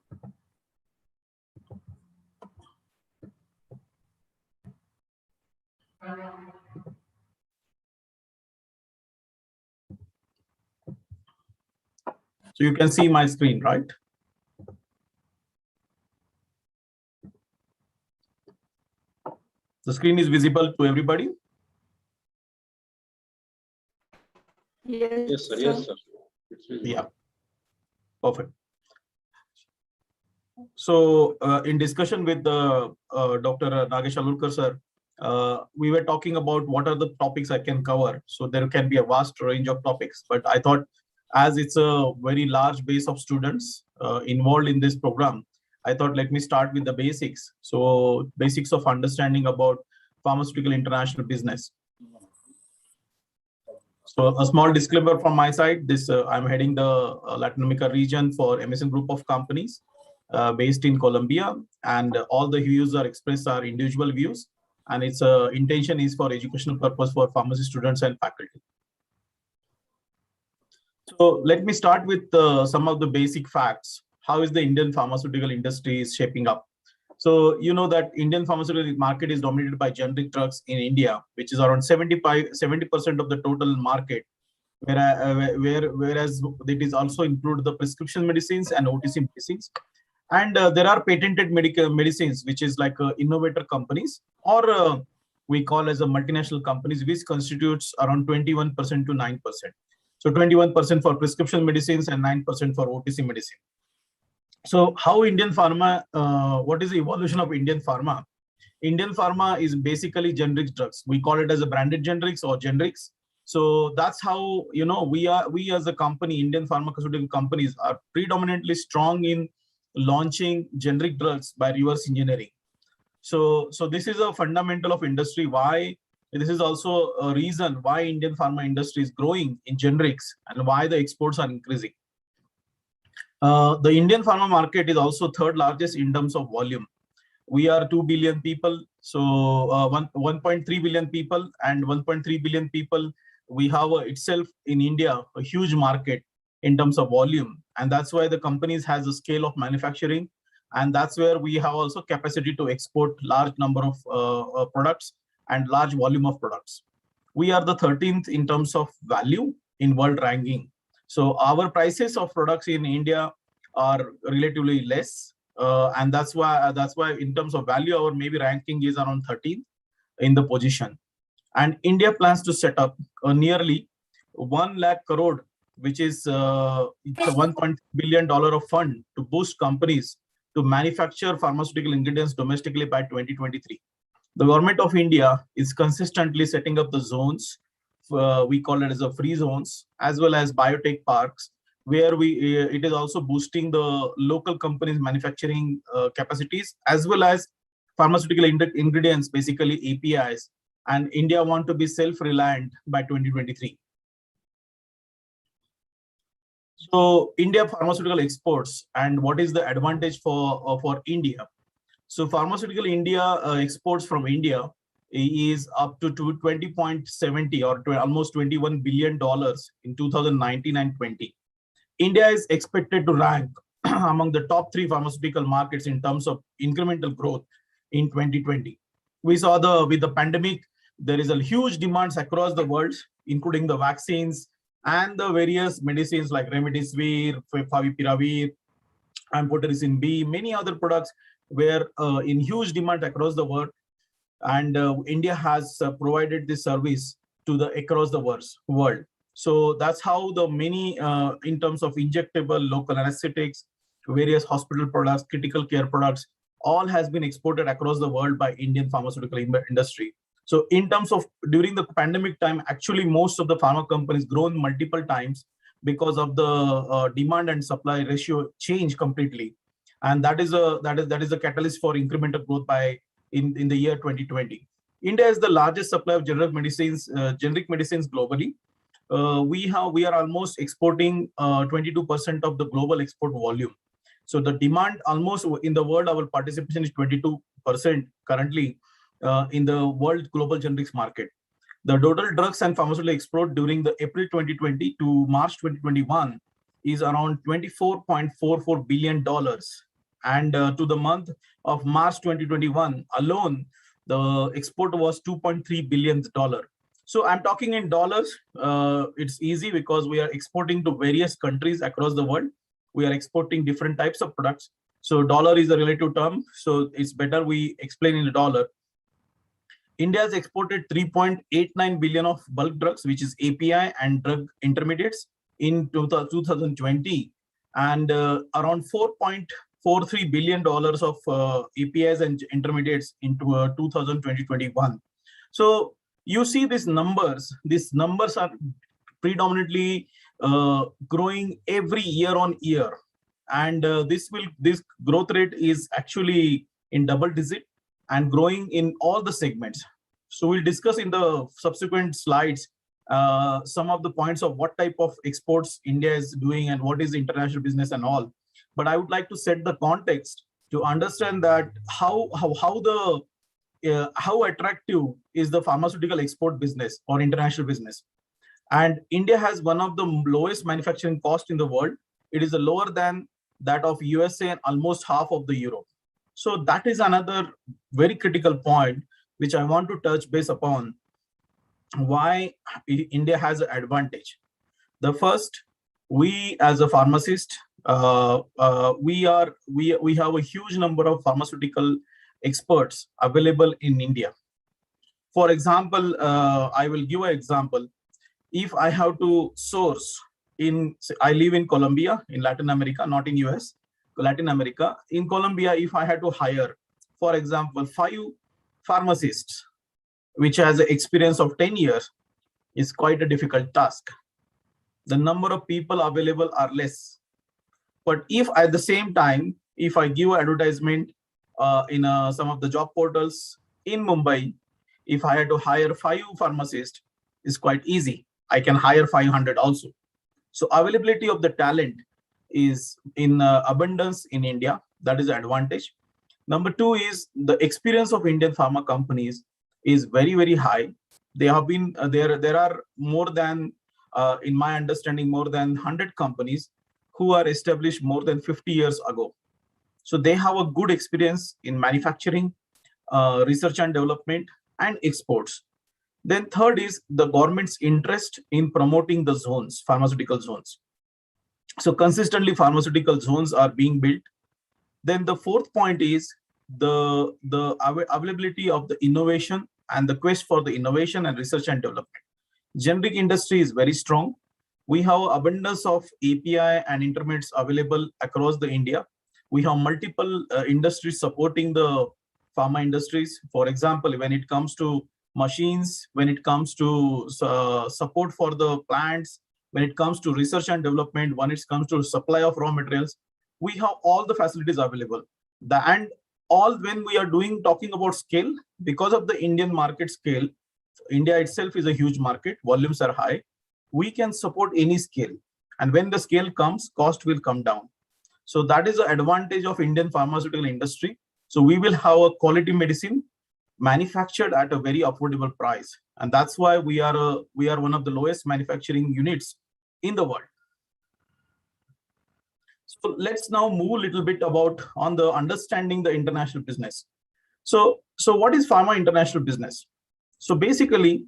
So you can see my screen, right? The screen is visible to everybody? Yes, sir. Yes, sir. It's visible. Yeah, perfect. So in discussion with Dr. Nagesh Alurkar sir, we were talking about what are the topics I can cover. So there can be a vast range of topics, but I thought as it's a very large base of students involved in this program, I thought let me start with the basics. So basics of understanding about pharmaceutical international business. So a small disclaimer from my side, this I'm heading the Latin America region for MSN group of companies based in Colombia, and all the views are expressed are individual views, and its intention is for educational purpose for pharmacy students and faculty. So let me start with some of the basic facts. How is the Indian pharmaceutical industry is shaping up? So you know that Indian pharmaceutical market is dominated by generic drugs in India, which is around 70% of the total market, whereas it is also include the prescription medicines and OTC medicines. And there are patented medical medicines, which is like innovator companies, or we call as a multinational companies, which constitutes around 21% to 9%. So 21% for prescription medicines and 9% for OTC medicine. So how Indian pharma, what is the evolution of Indian pharma? Indian pharma is basically generic drugs. We call it as a branded generics or generics. So that's how, you know, we as a company, Indian pharmaceutical companies are predominantly strong in launching generic drugs by reverse engineering. So this is a fundamental of industry. Why this is also a reason why Indian pharma industry is growing in generics and why the exports are increasing. The Indian pharma market is also third largest in terms of volume. We are 2 billion people, so 1.3 billion people, and 1.3 billion people, we have itself in India a huge market in terms of volume, and that's why the companies has a scale of manufacturing, and that's where we have also capacity to export large number of products and large volume of products. We are the 13th in terms of value in world ranking. So our prices of products in India are relatively less, and that's why in terms of value, our maybe ranking is around 13th in the position. And India plans to set up nearly 1 lakh crore, which is it's a $1 billion of fund to boost companies to manufacture pharmaceutical ingredients domestically by 2023. The government of India is consistently setting up the zones. We call it as a free zones, as well as biotech parks, where it is also boosting the local companies' manufacturing capacities, as well as pharmaceutical ingredients, basically APIs. And India want to be self-reliant by 2023. So India pharmaceutical exports, and what is the advantage for India? So pharmaceutical India exports from India is up to 20.70 or almost $21 billion in 2019 and 20. India is expected to rank among the top 3 pharmaceutical markets in terms of incremental growth in 2020. We saw with the pandemic, there is a huge demands across the world, including the vaccines and the various medicines like remdesivir, favipiravir, amphotericin B, many other products were in huge demand across the world, and India has provided this service to the across the world. So that's how the many in terms of injectable, local anesthetics, various hospital products, critical care products, all has been exported across the world by Indian pharmaceutical industry. So in terms of during the pandemic time, actually most of the pharma companies grown multiple times because of the demand and supply ratio change completely, and that is a catalyst for incremental growth by in the year 2020. India is the largest supplier of generic medicines globally. We are almost exporting 22% of the global export volume, So the demand almost in the world, our participation is 22% currently in the world global generics market. The total drugs and pharmaceutical export during the April 2020 to March 2021 is around $24.44 billion. And to the month of March 2021 alone, the export was $2.3 billion. So I'm talking in dollars. It's easy because we are exporting to various countries across the world. We are exporting different types of products. So dollar is a relative term. So it's better we explain in the dollar. India has exported 3.89 billion of bulk drugs, which is API and drug intermediates in 2020, and around $4.43 billion of APIs and intermediates into 2020-21. So you see these numbers are predominantly growing every year on year. And this growth rate is actually in double digit and growing in all the segments. So we'll discuss in the subsequent slides some of the points of what type of exports India is doing and what is international business and all. But I would like to set the context to understand that how attractive is the pharmaceutical export business or international business. And India has one of the lowest manufacturing cost in the world. It is lower than that of USA and almost half of the Europe. So that is another very critical point which I want to touch base upon why India has an advantage. The first, we as a pharmacist, we have a huge number of pharmaceutical experts available in India. For example, I will give an example. If I have to source I live in Colombia, in Latin America, not in US, Latin America. In Colombia, if I had to hire, for example, 5 pharmacists, which has an experience of 10 years, is quite a difficult task. The number of people available are less. But if at the same time, if I give advertisement in some of the job portals in Mumbai, if I had to hire 5 pharmacists, it's quite easy. I can hire 500 also. So availability of the talent is in abundance in India. That is the advantage. Number 2 is the experience of Indian pharma companies is very, very high. They have been there are more than, in my understanding, more than 100 companies who are established more than 50 years ago. So they have a good experience in manufacturing, research and development, and exports. Then third is the government's interest in promoting the zones, pharmaceutical zones. So consistently pharmaceutical zones are being built. Then the fourth point is the availability of the innovation and the quest for the innovation and research and development. Generic industry is very strong. We have abundance of API and intermediates available across the India. We have multiple industries supporting the pharma industries. For example, when it comes to machines, when it comes to support for the plants, when it comes to research and development, when it comes to supply of raw materials, we have all the facilities available. And all when we are talking about scale, because of the Indian market scale, India itself is a huge market, volumes are high, we can support any scale. And when the scale comes, cost will come down. So that is the advantage of Indian pharmaceutical industry. So we will have a quality medicine manufactured at a very affordable price. And that's why we are one of the lowest manufacturing units in the world. So let's now move a little bit on the understanding the international business. So what is pharma international business? So basically,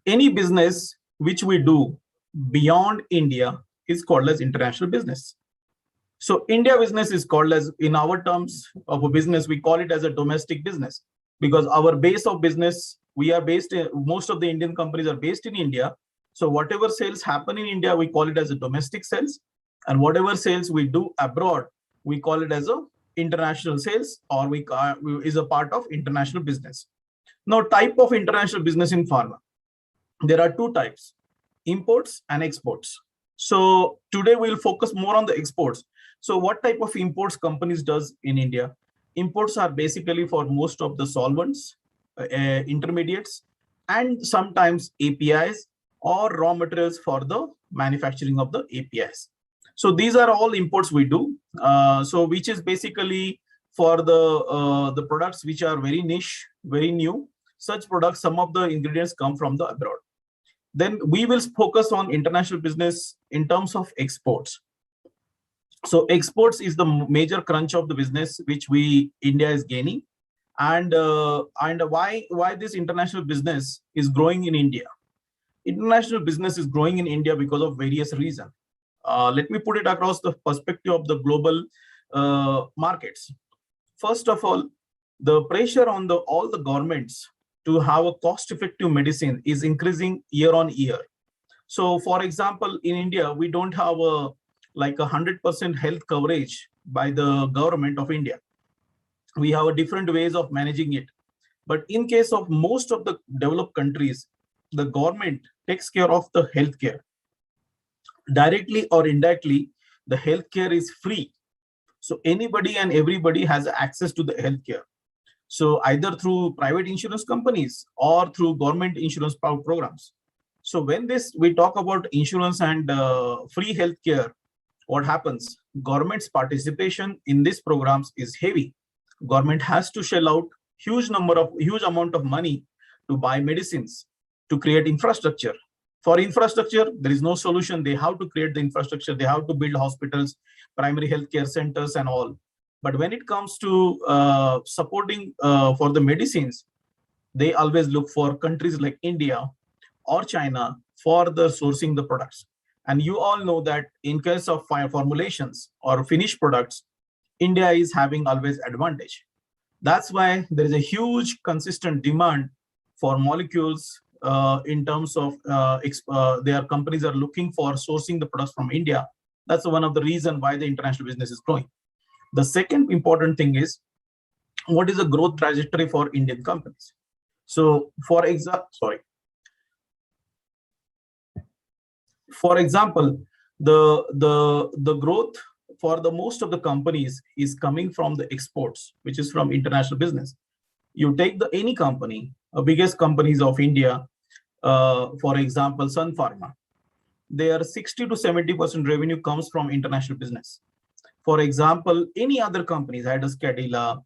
any business which we do beyond India is called as international business. So India business is called as, in our terms of a business, we call it as a domestic business, because our base of business, most of the Indian companies are based in India. So whatever sales happen in India, we call it as a domestic sales. And whatever sales we do abroad, we call it as a international sales, or is a part of international business. Now, type of international business in pharma. There are 2 types, imports and exports. So today we'll focus more on the exports. So what type of imports companies does in India? Imports are basically for most of the solvents, intermediates, and sometimes APIs or raw materials for the manufacturing of the APIs. So these are all imports we do. So which is basically for the products which are very niche, very new. Such products, some of the ingredients come from the abroad. Then we will focus on international business in terms of exports. So exports is the major crunch of the business which India is gaining, and why this international business is growing in India. International business is growing in India because of various reasons. Let me put it across the perspective of the global markets. First of all, the pressure on all the governments to have a cost-effective medicine is increasing year on year. So, for example, in India, we don't have like 100% health coverage by the government of India. We have different ways of managing it. But in case of most of the developed countries, the government takes care of the healthcare. Directly or indirectly, the healthcare is free. So anybody and everybody has access to the healthcare. So either through private insurance companies or through government insurance programs. So when we talk about insurance and free healthcare, what happens? Government's participation in these programs is heavy. Government has to shell out huge amount of money to buy medicines, to create infrastructure. For infrastructure, there is no solution. They have to create the infrastructure. They have to build hospitals, primary healthcare centers and all. But when it comes to supporting for the medicines, they always look for countries like India or China for the sourcing the products. And you all know that in case of formulations or finished products, India is having always advantage. That's why there is a huge consistent demand for molecules in terms of their companies are looking for sourcing the products from India. That's one of the reasons why the international business is growing. The second important thing is, what is the growth trajectory for Indian companies? So for example, the growth for the most of the companies is coming from the exports, which is from international business. You take any company, biggest companies of India, for example, Sun Pharma, their 60 to 70% revenue comes from international business. For example, any other companies, Hydus Cadila,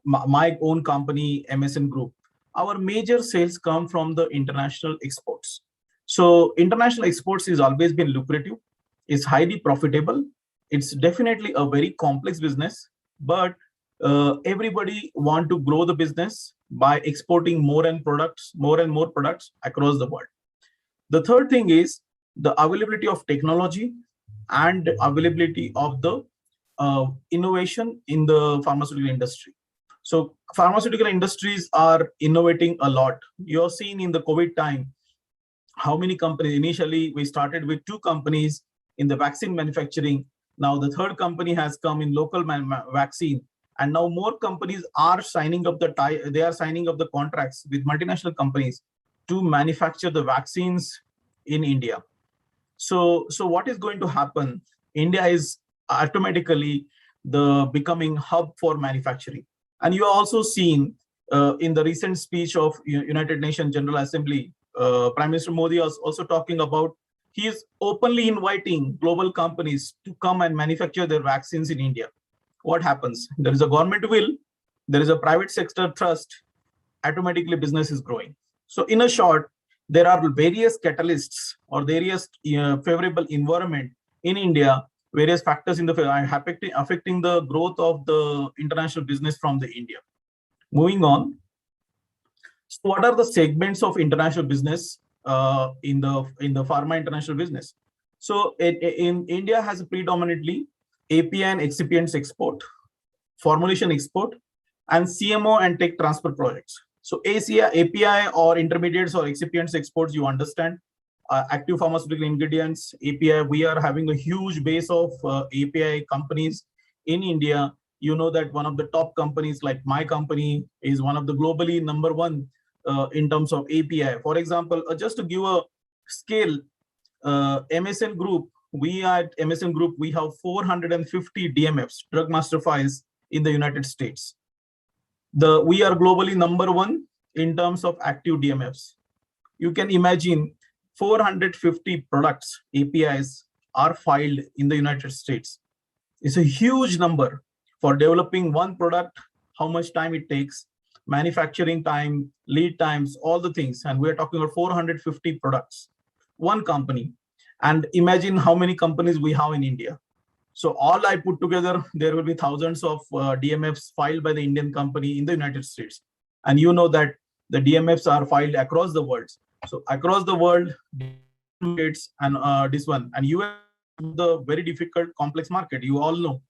my own company, MSN Group, our major sales come from the international exports. So international exports has always been lucrative, it's highly profitable. It's definitely a very complex business, but everybody want to grow the business by exporting more and more products across the world. The third thing is the availability of technology and availability of the innovation in the pharmaceutical industry. So pharmaceutical industries are innovating a lot. You're seeing in the COVID time, how many companies, initially we started with 2 companies in the vaccine manufacturing. Now the third company has come in local vaccine, and now more companies are signing up the contracts with multinational companies to manufacture the vaccines in India. So what is going to happen? India is automatically becoming hub for manufacturing. And you are also seen in the recent speech of United Nations General Assembly, Prime Minister Modi is also talking about, he is openly inviting global companies to come and manufacture their vaccines in India. What happens? There is a government will, there is a private sector trust, automatically business is growing. So in a short, there are various catalysts or various favorable environment in India, various factors affecting the growth of the international business from the India. Moving on. So what are the segments of international business in the pharma international business? So in India has predominantly API and excipients export, formulation export, and CMO and tech transfer projects. So API or intermediates or excipients exports, you understand, active pharmaceutical ingredients, API, we are having a huge base of API companies in India. You know that one of the top companies like my company is one of the globally #1 in terms of API. For example, just to give a scale, MSN Group, we have 450 DMFs, drug master files in the United States. We are globally #1 in terms of active DMFs. You can imagine 450 products, APIs are filed in the United States. It's a huge number. For developing one product, how much time it takes, manufacturing time, lead times, all the things. And we're talking about 450 products, one company. And imagine how many companies we have in India. So all I put together, there will be thousands of DMFs filed by the Indian company in the United States. And you know that the DMFs are filed across the world. So across the world, and this one, and US, the very difficult, complex market, you all know.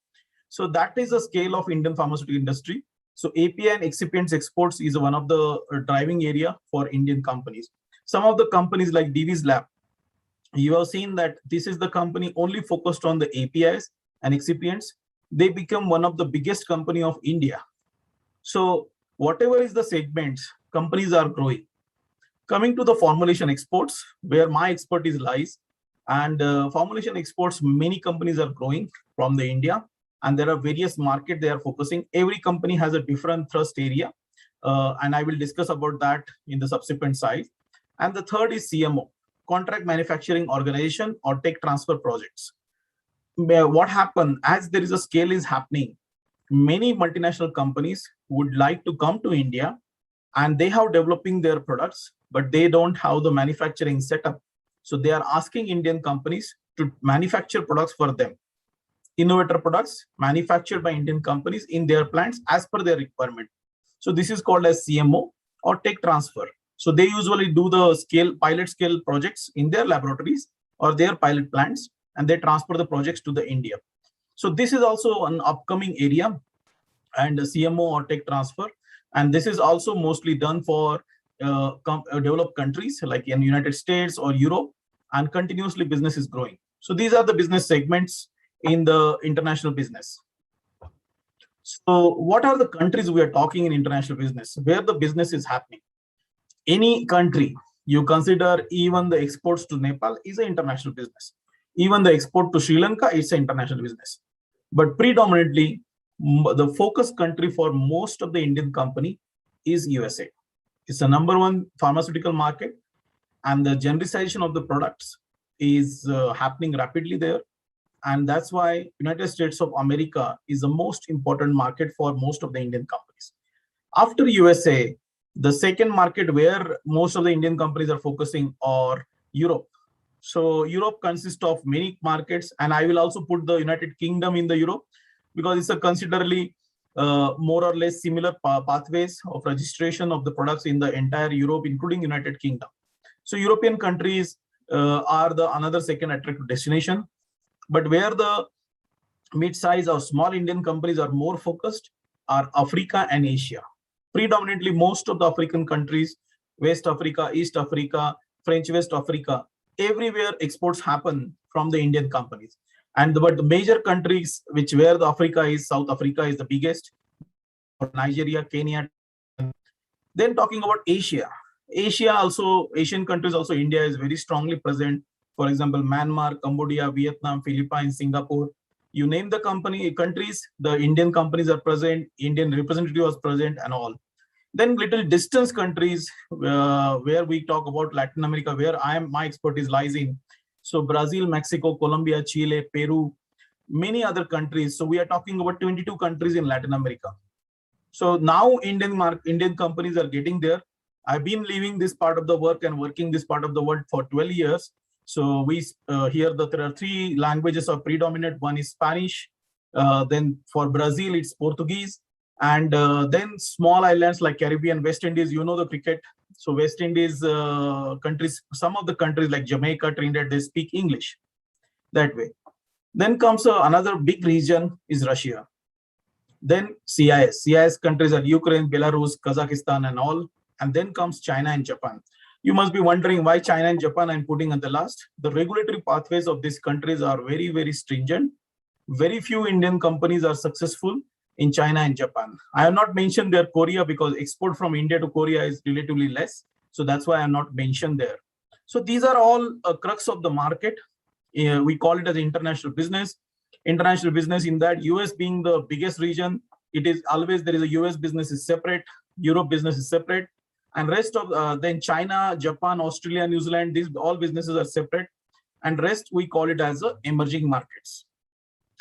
So that is the scale of Indian pharmaceutical industry. So API and excipients exports is one of the driving area for Indian companies. Some of the companies like Divi's Lab, you have seen that this is the company only focused on the APIs and excipients. They become one of the biggest company of India. So whatever is the segments, companies are growing. Coming to the formulation exports, where my expertise lies, and formulation exports, many companies are growing from the India, and there are various markets they are focusing. Every company has a different thrust area, and I will discuss about that in the subsequent slides. And the third is CMO, contract manufacturing organization or tech transfer projects. What happened as there is a scale is happening, many multinational companies would like to come to India, and they have developing their products, but they don't have the manufacturing setup. So they are asking Indian companies to manufacture products for them. Innovator products manufactured by Indian companies in their plants as per their requirement. So this is called as CMO or tech transfer. So they usually do the pilot scale projects in their laboratories or their pilot plants, and they transfer the projects to the India. So this is also an upcoming area, and CMO or tech transfer. And this is also mostly done for developed countries like in United States or Europe, and continuously business is growing. So these are the business segments in the international business. So what are the countries we are talking in international business, where the business is happening? Any country you consider, even the exports to Nepal is an international business. Even the export to Sri Lanka, it's an international business. But predominantly, the focus country for most of the Indian company is USA. It's the #1 pharmaceutical market, and the genericization of the products is happening rapidly there. And that's why United States of America is the most important market for most of the Indian companies. After USA, the second market where most of the Indian companies are focusing are Europe. So Europe consists of many markets, and I will also put the United Kingdom in the Europe, because it's a considerably more or less similar pathways of registration of the products in the entire Europe, including United Kingdom. So European countries are the another second attractive destination. But where the mid-size or small Indian companies are more focused are Africa and Asia. Predominantly, most of the African countries, West Africa, East Africa, French West Africa, everywhere exports happen from the Indian companies. But the major countries where the Africa is, South Africa is the biggest, Nigeria, Kenya. Then talking about Asia, Asian countries also, India is very strongly present. For example, Myanmar, Cambodia, Vietnam, Philippines, Singapore. You name the countries, the Indian companies are present, Indian representative was present, and all. Then little distance countries where we talk about Latin America, where my expertise lies in. So Brazil, Mexico, Colombia, Chile, Peru, many other countries. So we are talking about 22 countries in Latin America. So now Indian companies are getting there. I've been leaving this part of the work and working this part of the world for 12 years. So we here there are 3 languages are predominant. One is Spanish. Then for Brazil, it's Portuguese. And then small islands like Caribbean, West Indies, you know the cricket. So West Indies countries, some of the countries like Jamaica, Trinidad, they speak English that way. Then comes another big region is Russia. Then CIS. CIS countries are Ukraine, Belarus, Kazakhstan, and all. And then comes China and Japan. You must be wondering why China and Japan I'm putting at the last. The regulatory pathways of these countries are very, very stringent. Very few Indian companies are successful in China and Japan. I have not mentioned their Korea because export from India to Korea is relatively less. So that's why I'm not mentioned there. So these are all a crux of the market. We call it as international business. International business in that US being the biggest region, it is always there is a US business is separate, Europe business is separate. And rest of then China, Japan, Australia, New Zealand, these all businesses are separate. and rest we call it as emerging markets.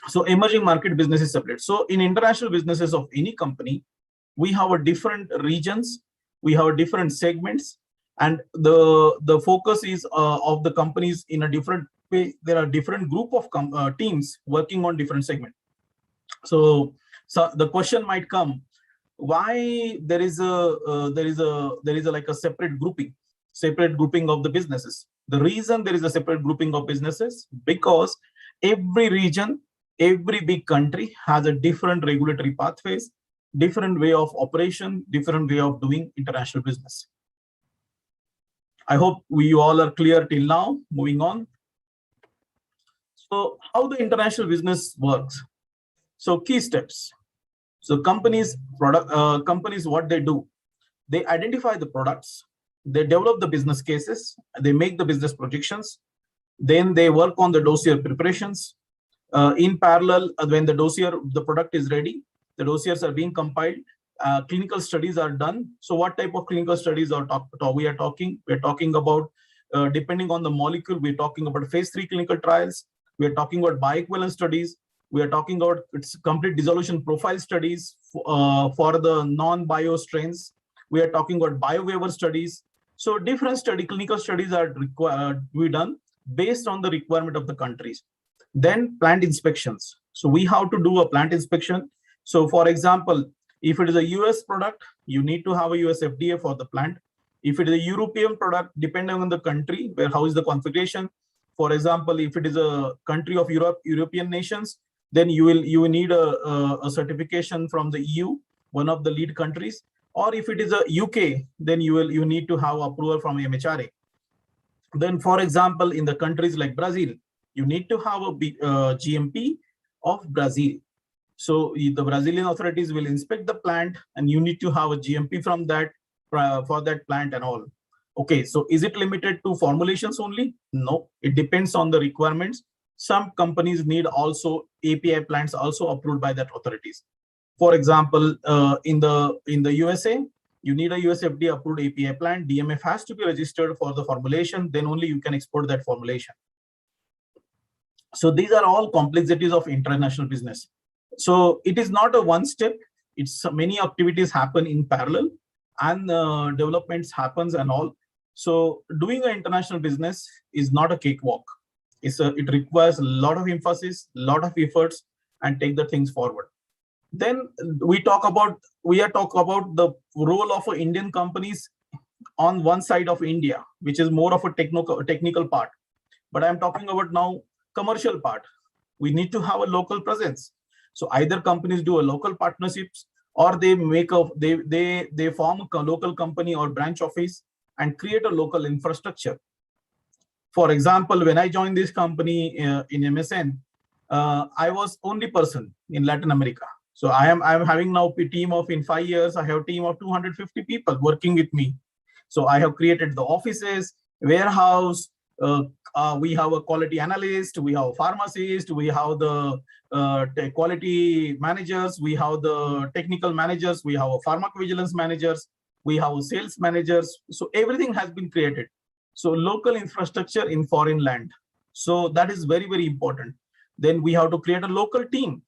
So emerging market business is separate. So in international businesses of any company, we have a different regions, we have different segments, and the focus is of the companies in a different way. There are different group of teams working on different segments. So the question might come, why there is a like a separate grouping of the businesses? The reason there is a separate grouping of businesses, because every region, every big country has a different regulatory pathways, different way of operation, different way of doing international business. I hope we all are clear till now. Moving on. So how the international business works? So key steps. So companies, what they do, they identify the products, they develop the business cases, they make the business projections, then they work on the dossier preparations. In parallel, when the product is ready, the dossiers are being compiled, clinical studies are done. So what type of clinical studies we are talking? We're talking about, depending on the molecule, we're talking about phase 3 clinical trials, we're talking about bioequivalence studies, we are talking about its complete dissolution profile studies for the non-bio strains. We are talking about biowaiver studies. So different clinical studies are required to be done based on the requirement of the countries. Then plant inspections. So we have to do a plant inspection. So for example, if it is a US product, you need to have a US FDA for the plant. If it is a European product, depending on the country, how is the configuration. For example, if it is a country of European nations, then you will need a certification from the EU, one of the lead countries. Or if it is a UK, then you need to have approval from MHRA. Then, for example, in the countries like Brazil, you need to have a GMP of Brazil. So the Brazilian authorities will inspect the plant, and you need to have a GMP from that for that plant and all. Okay, so is it limited to formulations only? No, it depends on the requirements. Some companies need also API plants also approved by that authorities. For example, in the USA, you need a US FDA approved API plant. DMF has to be registered for the formulation, then only you can export that formulation. So these are all complexities of international business. So it is not a one step, it's many activities happen in parallel, and developments happens and all. So doing an international business is not a cakewalk. It requires a lot of emphasis, a lot of efforts, and take the things forward. Then we talk about the role of Indian companies on one side of India, which is more of a technical part. But I'm talking about now commercial part. We need to have a local presence. So either companies do a local partnerships, or they they form a local company or branch office and create a local infrastructure. For example, when I joined this company in MSN, I was only person in Latin America. So I'm having now a team of, in 5 years, I have a team of 250 people working with me. So I have created the offices, warehouse, we have a quality analyst, we have a pharmacist, we have the quality managers, we have the technical managers, we have a pharmacovigilance managers, we have sales managers. So everything has been created. So local infrastructure in foreign land. So that is very, very important. Then we have to create a local team.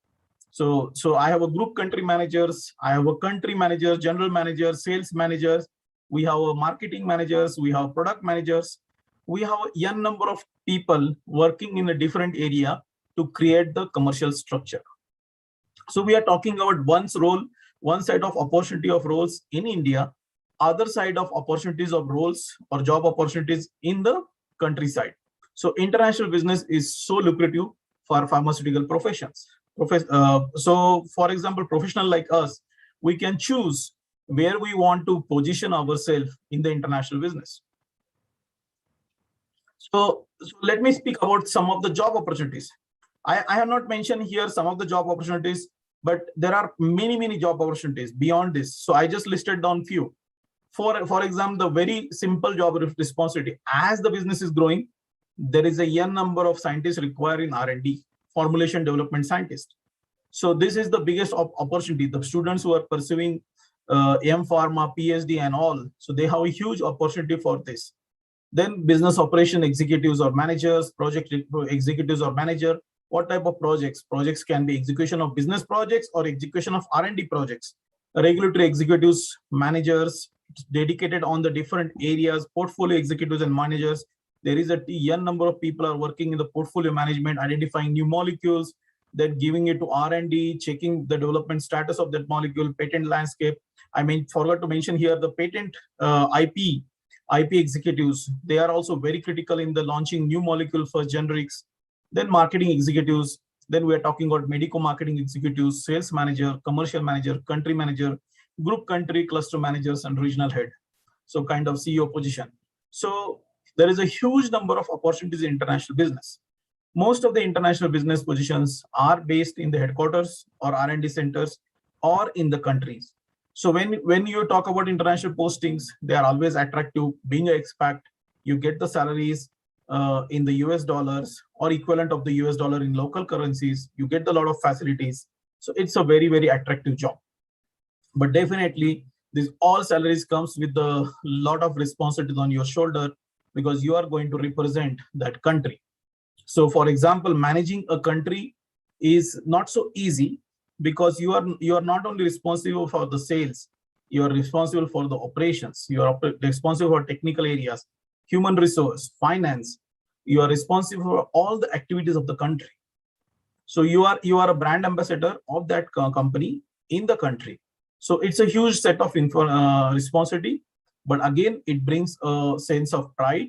So I have a group country managers, I have a country manager, general manager, sales managers, we have a marketing managers, we have product managers, we have a young number of people working in a different area to create the commercial structure. So we are talking about one's role, one side of opportunity of roles in India, other side of opportunities of roles or job opportunities in the countryside. So international business is so lucrative for pharmaceutical professions. So for example, professional like us, we can choose where we want to position ourselves in the international business. So let me speak about some of the job opportunities. I have not mentioned here some of the job opportunities, but there are many job opportunities beyond this. So I just listed down few. For example, the very simple job responsibility. As the business is growing, there is a young number of scientists required in R&D, formulation development scientists. So this is the biggest opportunity. The students who are pursuing M Pharma, PhD and all, so they have a huge opportunity for this. Then business operation executives or managers, project executives or manager. What type of projects? Projects can be execution of business projects or execution of R&D projects. Regulatory executives, managers dedicated on the different areas, portfolio executives and managers. There is a n number of people are working in the portfolio management, identifying new molecules, then giving it to R&D, checking the development status of that molecule, patent landscape. I mean, forgot to mention here the patent IP executives. They are also very critical in the launching new molecule for generics. Then marketing executives. Then we are talking about medical marketing executives, sales manager, commercial manager, country manager, group country cluster managers, and regional head. So kind of CEO position. So there is a huge number of opportunities in international business. Most of the international business positions are based in the headquarters or R&D centers or in the countries. So when you talk about international postings, they are always attractive. Being an expat, you get the salaries in the US dollars or equivalent of the US dollar in local currencies. You get a lot of facilities. So it's a very, very attractive job. But definitely, these all salaries comes with a lot of responsibilities on your shoulder because you are going to represent that country. So for example, managing a country is not so easy because you are not only responsible for the sales, you are responsible for the operations, you are responsible for technical areas, human resource, finance, you are responsible for all the activities of the country. So you are a brand ambassador of that company in the country. So it's a huge set of responsibility, but again, it brings a sense of pride.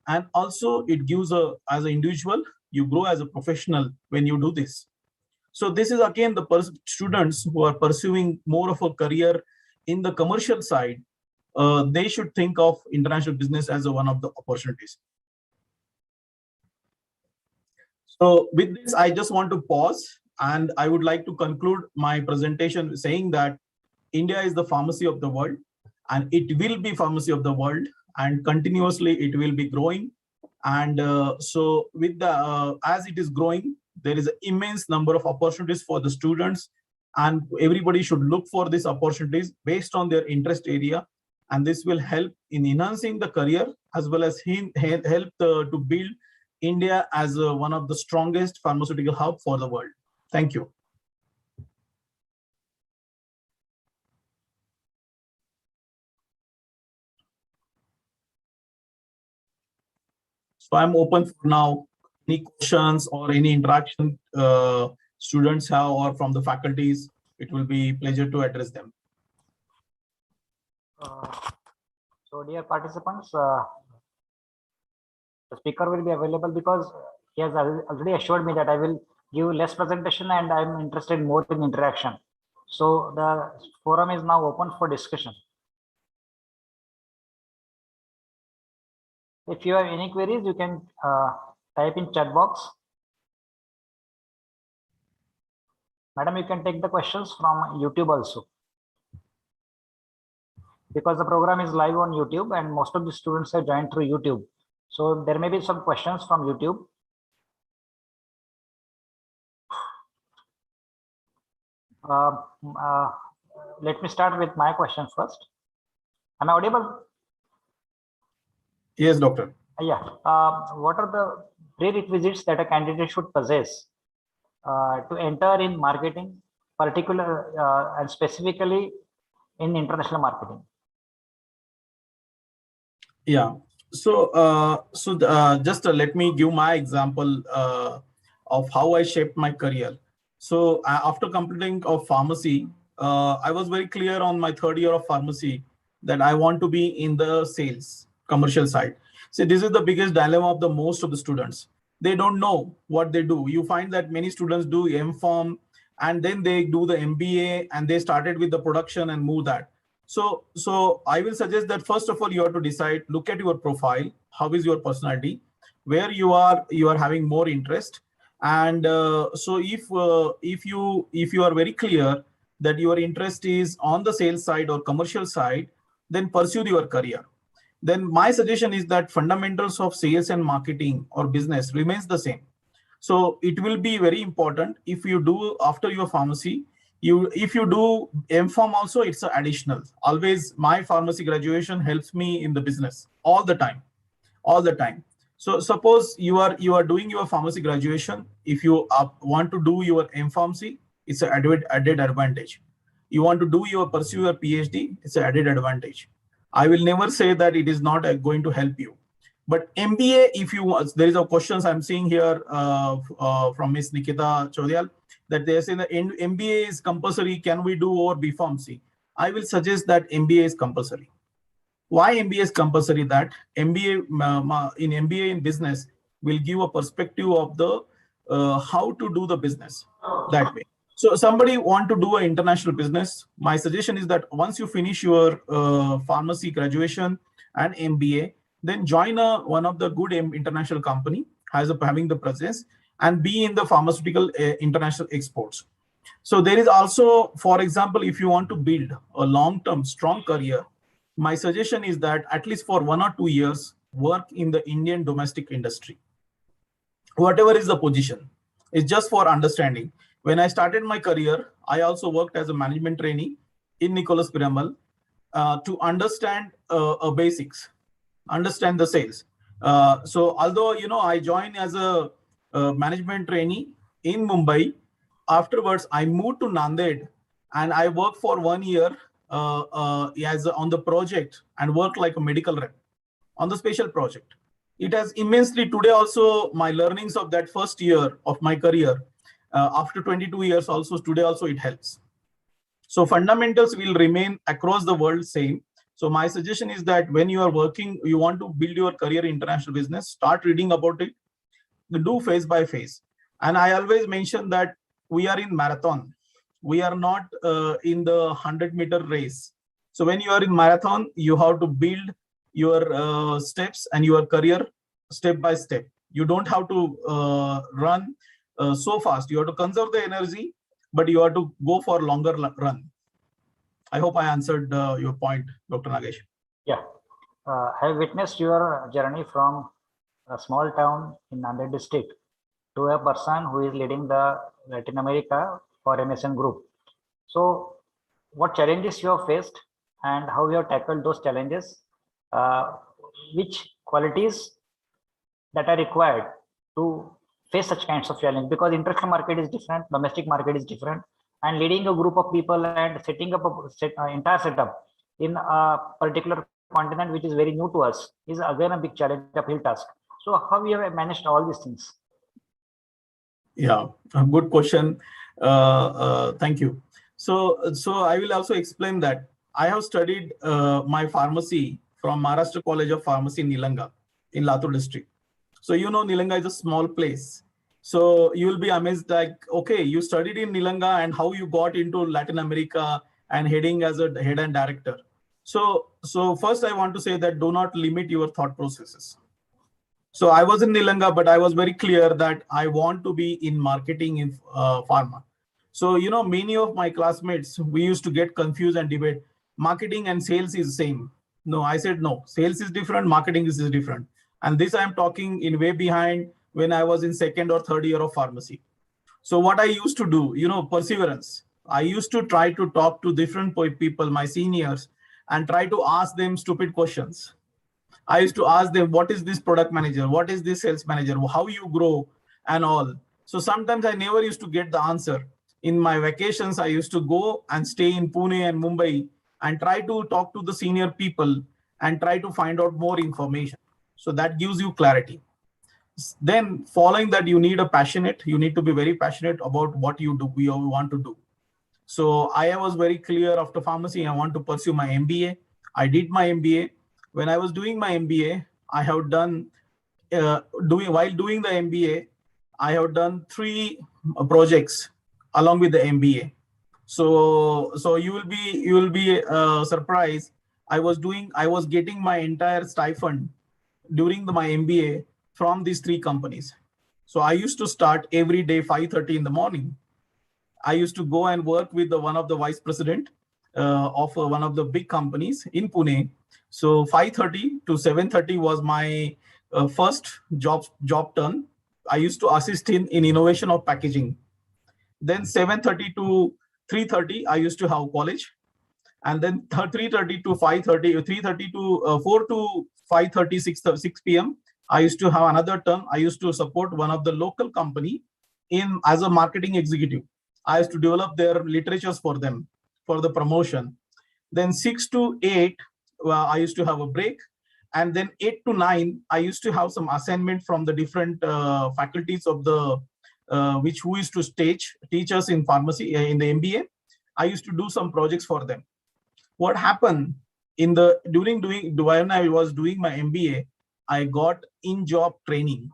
And also it gives as an individual, you grow as a professional when you do this. So this is again the students who are pursuing more of a career in the commercial side. They should think of international business as one of the opportunities. So with this, I just want to pause and I would like to conclude my presentation saying that India is the pharmacy of the world and it will be pharmacy of the world. And continuously it will be growing. And so with the as it is growing, there is an immense number of opportunities for the students, and everybody should look for these opportunities based on their interest area. And this will help in enhancing the career as well as help to build India as one of the strongest pharmaceutical hub for the world. Thank you. So I'm open for now. Any questions or any interaction students have or from the faculties, it will be a pleasure to address them. So dear participants, the speaker will be available because he has already assured me that I will give less presentation and I'm interested more in interaction. So the forum is now open for discussion. If you have any queries, you can type in chat box. Madam, you can take the questions from YouTube also. Because the program is live on YouTube and most of the students have joined through YouTube. So there may be some questions from YouTube. Let me start with my question first. Am I audible? Yes, doctor. Yeah. What are the prerequisites that a candidate should possess to enter in marketing, particular and specifically in international marketing? Yeah. So, just let me give my example of how I shaped my career. So, after completing of pharmacy, I was very clear on my third year of pharmacy that I want to be in the sales commercial side. So, this is the biggest dilemma of the most of the students. They don't know what they do. You find that many students do M.Pharm and then they do the MBA and they started with the production and move that. So I will suggest that first of all, you have to decide, look at your profile, how is your personality, where you are having more interest. And so if you are very clear that your interest is on the sales side or commercial side, then pursue your career. Then my suggestion is that fundamentals of sales and marketing or business remains the same. So it will be very important if you do after your pharmacy, if you do M.Pharm also, it's additional. Always my pharmacy graduation helps me in the business all the time. all the time. So suppose you are doing your pharmacy graduation. If you want to do your M.Pharmacy, it's an added advantage. You want to pursue your PhD, it's an added advantage. I will never say that it is not going to help you. But MBA, if you want, there is a questions I'm seeing here from Miss Nikita Chodial, that they are saying that MBA is compulsory. Can we do over B.Pharmacy? I will suggest that MBA is compulsory. Why MBA is compulsory? That MBA in business will give a perspective of the how to do the business that way. So somebody want to do an international business, my suggestion is that once you finish your pharmacy graduation and MBA, then join one of the good international company having the presence and be in the pharmaceutical international exports. So there is also, for example, if you want to build a long-term strong career, my suggestion is that at least for 1 or 2 years, work in the Indian domestic industry. Whatever is the position, it's just for understanding. When I started my career, I also worked as a management trainee in Nicholas Piramal to understand basics, understand the sales. So although, I joined as a management trainee in Mumbai, afterwards I moved to Nanded and I worked for 1 year as on the project and worked like a medical rep on the special project. It has immensely today also my learnings of that first year of my career after 22 years also today also it helps. So fundamentals will remain across the world same. So my suggestion is that when you are working, you want to build your career in international business, start reading about it, do phase by phase. And I always mention that we are in marathon. We are not in the 100-meter race. So when you are in marathon, you have to build your steps and your career step by step. You don't have to run so fast. You have to conserve the energy, but you have to go for longer run. I hope I answered your point, Dr. Nagesh. Yeah, I have witnessed your journey from a small town in Nanded district to a person who is leading the Latin America for MSN group. So what challenges you have faced and how you have tackled those challenges, which qualities that are required to face such kinds of challenge, because international market is different, domestic market is different, and leading a group of people and setting up a entire setup in a particular continent which is very new to us is again a big challenge, uphill task. So how you have managed all these things? Yeah, a good question. Thank you. So I will also explain that I have studied my pharmacy from Maharashtra College of Pharmacy in Nilanga in Latur district. So Nilanga is a small place. So you will be amazed, like, okay, you studied in Nilanga and how you got into Latin America and heading as a head and director. So first I want to say that do not limit your thought processes. So I was in Nilanga, but I was very clear that I want to be in marketing in pharma. So, many of my classmates, we used to get confused and debate marketing and sales is same. No, I said, no, sales is different, marketing is different. And this I'm talking in way behind when I was in 2nd or 3rd year of pharmacy. So what I used to do, perseverance. I used to try to talk to different people, my seniors, and try to ask them stupid questions. I used to ask them, what is this product manager? What is this sales manager? How you grow and all. So sometimes I never used to get the answer. In my vacations, I used to go and stay in Pune and Mumbai and try to talk to the senior people and try to find out more information. So that gives you clarity. Then following that, you need to be very passionate about what you do, you want to do. So I was very clear after pharmacy, I want to pursue my MBA. I did my MBA. When I was doing my MBA, I have done, while doing the MBA, I have done 3 projects along with the MBA. So you will be surprised. I was getting my entire stipend during my MBA from these 3 companies. So I used to start every day 5:30 in the morning. I used to go and work with one of the vice president of one of the big companies in Pune. So 5:30 to 7:30 was my first job turn. I used to assist in innovation of packaging. Then 7:30 to 3:30, I used to have college. And then 3:30 to 5:30, 3:30 to 4 to 5:30, 6 p.m. I used to have another term. I used to support one of the local company as a marketing executive. I used to develop their literatures for them for the promotion. Then 6 to 8, I used to have a break. And then 8 to 9, I used to have some assignment from the different faculties of the who used to teach us in pharmacy in the MBA. I used to do some projects for them. What happened when I was doing my MBA, I got in-job training.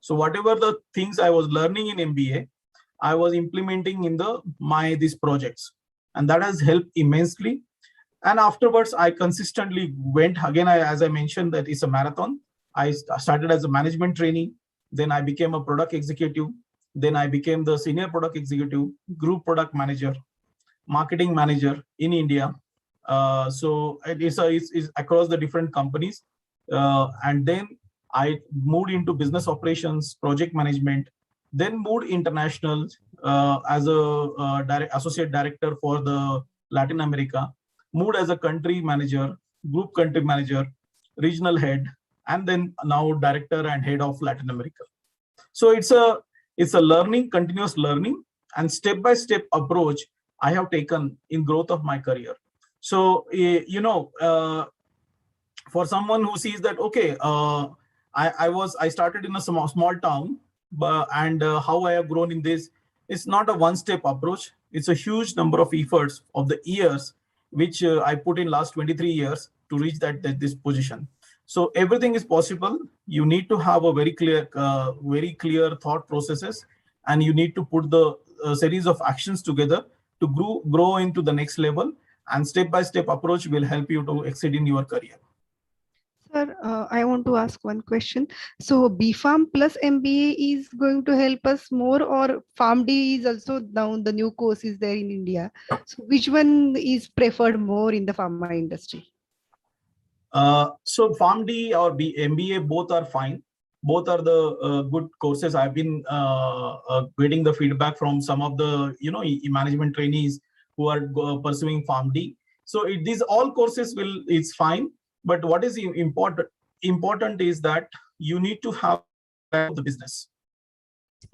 So whatever the things I was learning in MBA, I was implementing in these projects, and that has helped immensely. And afterwards, I consistently went again. As I mentioned, that it's a marathon. I started as a management trainee, then I became a product executive, then I became the senior product executive, group product manager, marketing manager in India. So it's across the different companies, and then I moved into business operations, project management, then moved international as a associate director for the Latin America, moved as a country manager, group country manager, regional head, and then now director and head of Latin America. So it's a continuous learning and step-by-step approach I have taken in growth of my career. So, for someone who sees that, okay, I started in a small town, and how I have grown in this, it's not a one-step approach. It's a huge number of efforts of the years which I put in last 23 years to reach this position. So everything is possible. You need to have a very clear thought processes, and you need to put the series of actions together to grow into the next level. And step-by-step approach will help you to exceed in your career. Sir, I want to ask one question. So BPharm plus MBA is going to help us more, or PharmD is also now the new course is there in India. So which one is preferred more in the pharma industry? So PharmD or MBA, both are fine. Both are the good courses. I've been getting the feedback from some of the management trainees who are pursuing PharmD. So these all courses it's fine. But what is important is that you need to have the business.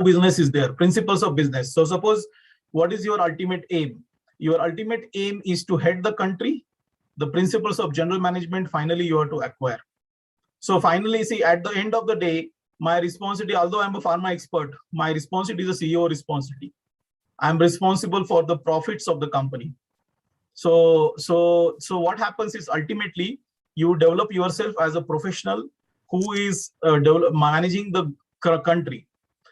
Business is there, principles of business. So suppose, what is your ultimate aim? Your ultimate aim is to head the country. The principles of general management, finally, you are to acquire. So finally, see, at the end of the day, my responsibility, although I'm a pharma expert, my responsibility is a CEO responsibility. I'm responsible for the profits of the company. So what happens is, ultimately, you develop yourself as a professional who is managing the country.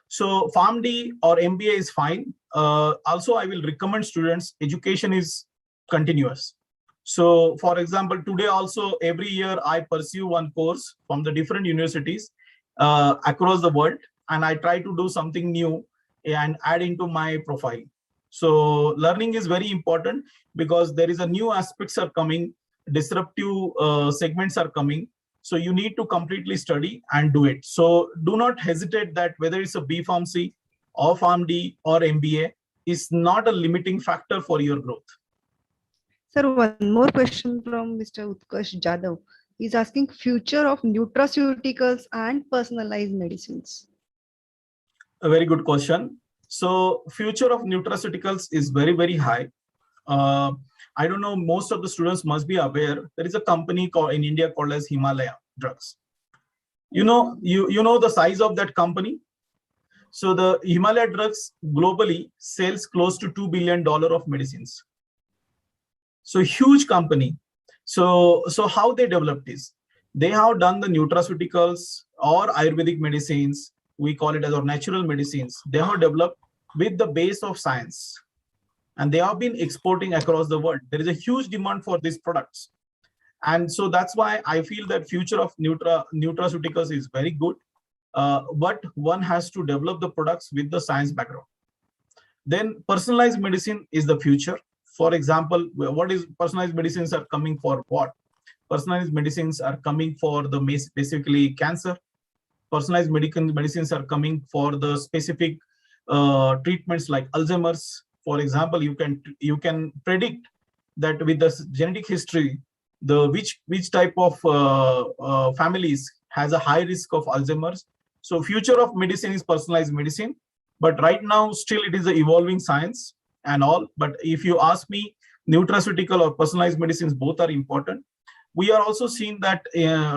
So PharmD or MBA is fine. Also, I will recommend students, education is continuous. So for example, today also, every year I pursue one course from the different universities across the world, and I try to do something new and add into my profile. So learning is very important, because there is a new aspects are coming, disruptive segments are coming. So you need to completely study and do it. So do not hesitate that whether it's a BPharmacy or PharmD or MBA is not a limiting factor for your growth. Sir, one more question from Mr. Utkarsh Jadhav. He's asking future of nutraceuticals and personalized medicines. A very good question. So future of nutraceuticals is very, very high. I don't know, most of the students must be aware, there is a company in India called as Himalaya Drugs. You know the size of that company? So the Himalaya Drugs globally sells close to $2 billion of medicines. So huge company. So how they developed this? They have done the nutraceuticals or Ayurvedic medicines, we call it as our natural medicines. They have developed with the base of science, and they have been exporting across the world. There is a huge demand for these products. And so that's why I feel that future of nutraceuticals is very good. But one has to develop the products with the science background. Then personalized medicine is the future. For example, what is personalized medicines are coming for what? Personalized medicines are coming for the basically cancer. Personalized medicines are coming for the specific treatments like Alzheimer's. For example, you can predict that with the genetic history, which type of families has a high risk of Alzheimer's. So future of medicine is personalized medicine, but right now still it is an evolving science and all. But if you ask me, nutraceutical or personalized medicines, both are important. We are also seeing that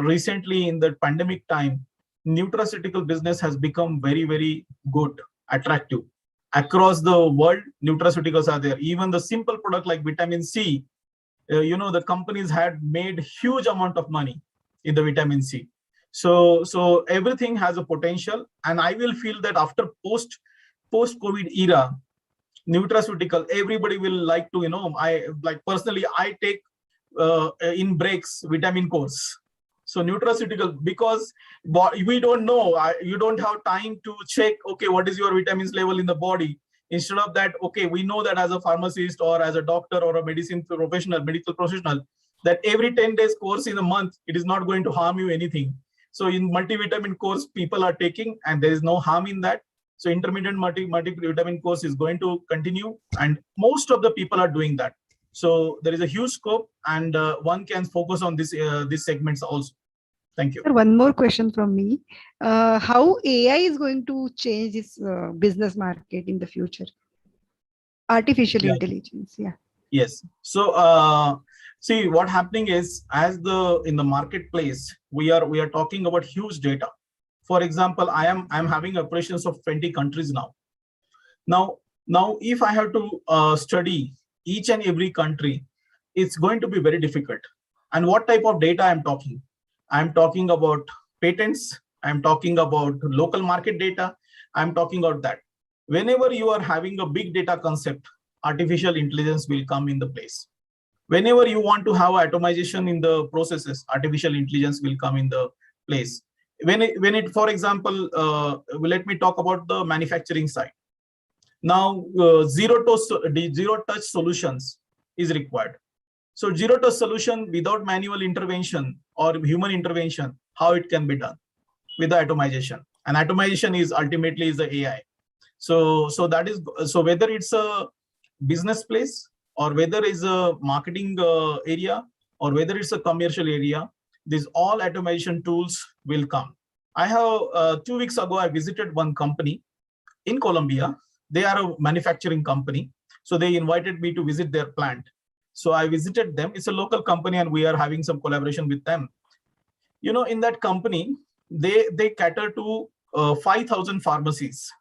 recently in the pandemic time, nutraceutical business has become very, very good, attractive. Across the world, nutraceuticals are there. Even the simple product like vitamin C, the companies had made huge amount of money in the vitamin C. So everything has a potential, and I will feel that after post-COVID era, nutraceutical, everybody will like to, I like personally, I take in breaks vitamin course. So nutraceutical, because we don't know, you don't have time to check, okay, what is your vitamins level in the body. Instead of that, okay, we know that as a pharmacist or as a doctor or a medical professional, that every 10 days course in a month, it is not going to harm you anything. So in multivitamin course, people are taking, and there is no harm in that. So intermittent multivitamin course is going to continue, and most of the people are doing that. So there is a huge scope, and one can focus on these segments also. Thank you. Sir, one more question from me. How AI is going to change this business market in the future? Artificial intelligence, yeah. Yes. So see, what happening is, in the marketplace, we are talking about huge data. For example, I'm having operations of 20 countries now. Now, if I have to study each and every country, it's going to be very difficult. And what type of data I'm talking? I'm talking about patents. I'm talking about local market data. I'm talking about that. Whenever you are having a big data concept, artificial intelligence will come in the place. Whenever you want to have atomization in the processes, artificial intelligence will come in the place. For example, let me talk about the manufacturing side. Now, zero touch solutions is required. So zero touch solution without manual intervention or human intervention, how it can be done with the atomization? And atomization is ultimately the AI. So whether it's a business place, or whether it's a marketing area, or whether it's a commercial area, these all automation tools will come. I have 2 weeks ago, I visited one company in Colombia. They are a manufacturing company. So they invited me to visit their plant. So I visited them. It's a local company, and we are having some collaboration with them. In that company, they cater to 5,000 pharmacies.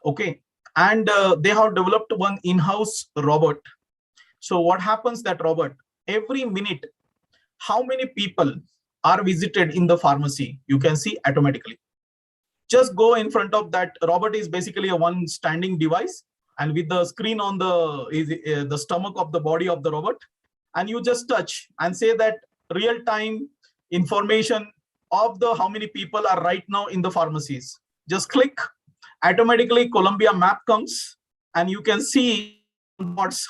Okay. And they have developed one in-house robot. So what happens, that robot, every minute, how many people are visited in the pharmacy, you can see automatically. Just go in front of that robot. Is basically a one standing device, and with the screen on the stomach of the body of the robot, and you just touch and say that real-time information of the how many people are right now in the pharmacies. Just click, automatically Colombia map comes, and you can see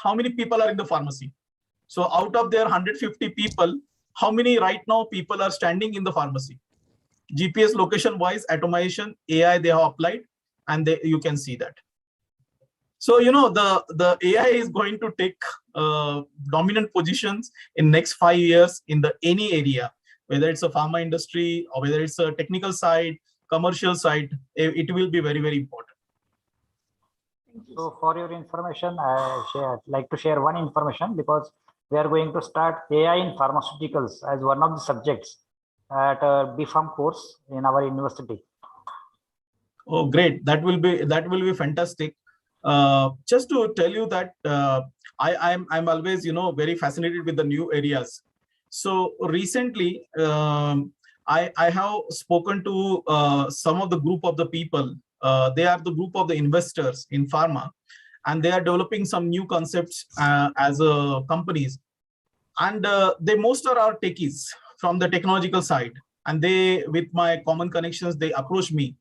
how many people are in the pharmacy. So out of their 150 people, how many right now people are standing in the pharmacy? GPS location wise, automation, AI they have applied, and you can see that. So the AI is going to take dominant positions in next 5 years in any area, whether it's a pharma industry or whether it's a technical side, commercial side. It will be very, very important. So for your information, I'd like to share one information, because we are going to start AI in pharmaceuticals as one of the subjects at a BPharm course in our university. Oh, great! That will be fantastic. Just to tell you that I'm always very fascinated with the new areas. So recently, I have spoken to some of the group of the people. They are the group of the investors in pharma, and they are developing some new concepts as companies. And they most are techies from the technological side. And they, with my common connections, they approached me.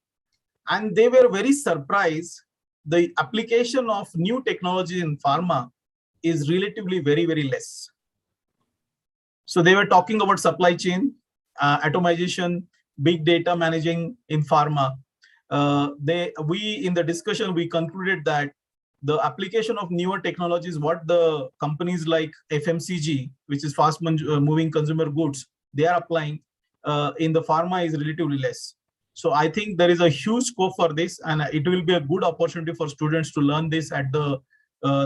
And they were very surprised. The application of new technology in pharma is relatively very, very less. So they were talking about supply chain, atomization, big data managing in pharma. In the discussion, we concluded that the application of newer technologies, what the companies like FMCG, which is fast moving consumer goods, they are applying in the pharma is relatively less. So I think there is a huge scope for this, and it will be a good opportunity for students to learn this at the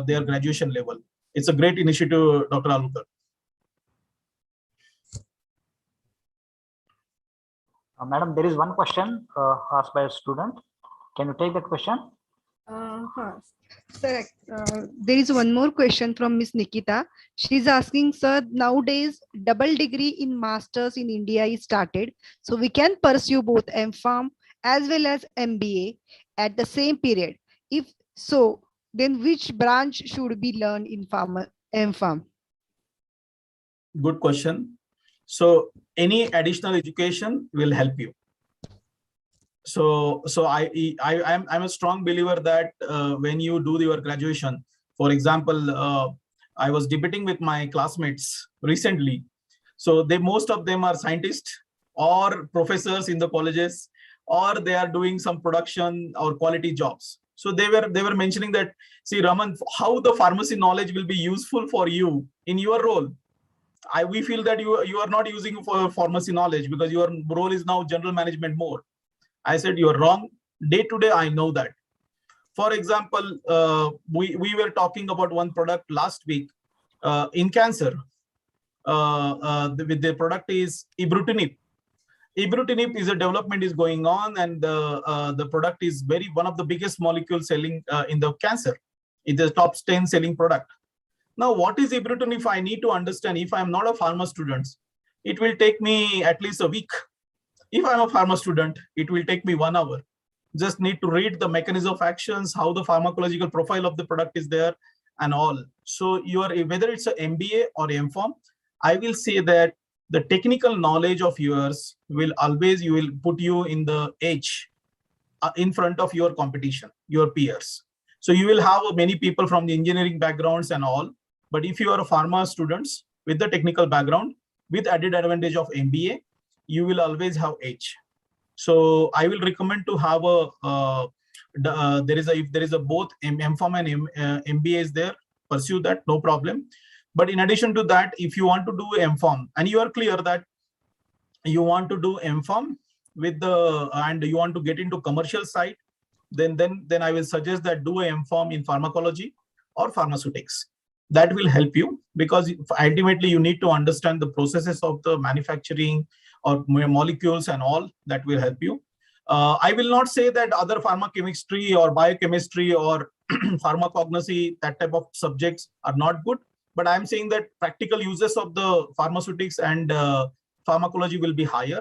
their graduation level. It's a great initiative, Dr. Alukar. Madam, there is one question asked by a student. Can you take that question? Sir, there is one more question from Miss Nikita. She's asking, sir, nowadays double degree in masters in India is started, so we can pursue both M.Pharm as well as MBA at the same period. If so, then which branch should be learned in M.Pharm? Good question. So any additional education will help you. So I'm a strong believer that when you do your graduation, for example, I was debating with my classmates recently. So most of them are scientists or professors in the colleges, or they are doing some production or quality jobs. So they were mentioning that, see, Raman, how the pharmacy knowledge will be useful for you in your role. We feel that you are not using for pharmacy knowledge because your role is now general management more. I said, you are wrong. Day to day, I know that. For example, we were talking about one product last week in cancer. The product is ibrutinib. Ibrutinib is a development is going on, and the product is one of the biggest molecules selling in the cancer. It's the top 10 selling product. Now, what is ibrutinib? If I need to understand, if I'm not a pharma student, it will take me at least a week. If I'm a pharma student, it will take me 1 hour. Just need to read the mechanism of actions, how the pharmacological profile of the product is there, and all. So whether it's an MBA or M.Pharm, I will say that the technical knowledge of yours will put you in the edge in front of your competition, your peers. So you will have many people from the engineering backgrounds and all. But if you are a pharma students with the technical background, with added advantage of MBA, you will always have edge. So I will recommend to have if there is a both M.Pharm and MBA is there, pursue that, no problem. But in addition to that, if you want to do M.Pharm and you are clear that you want to do M.Pharm and you want to get into commercial side, then I will suggest that do a M.Pharm in pharmacology or pharmaceutics. That will help you, because ultimately you need to understand the processes of the manufacturing or molecules and all. That will help you. I will not say that other pharmacochemistry or biochemistry or pharmacognosy, that type of subjects are not good. But I'm saying that practical uses of the pharmaceutics and pharmacology will be higher.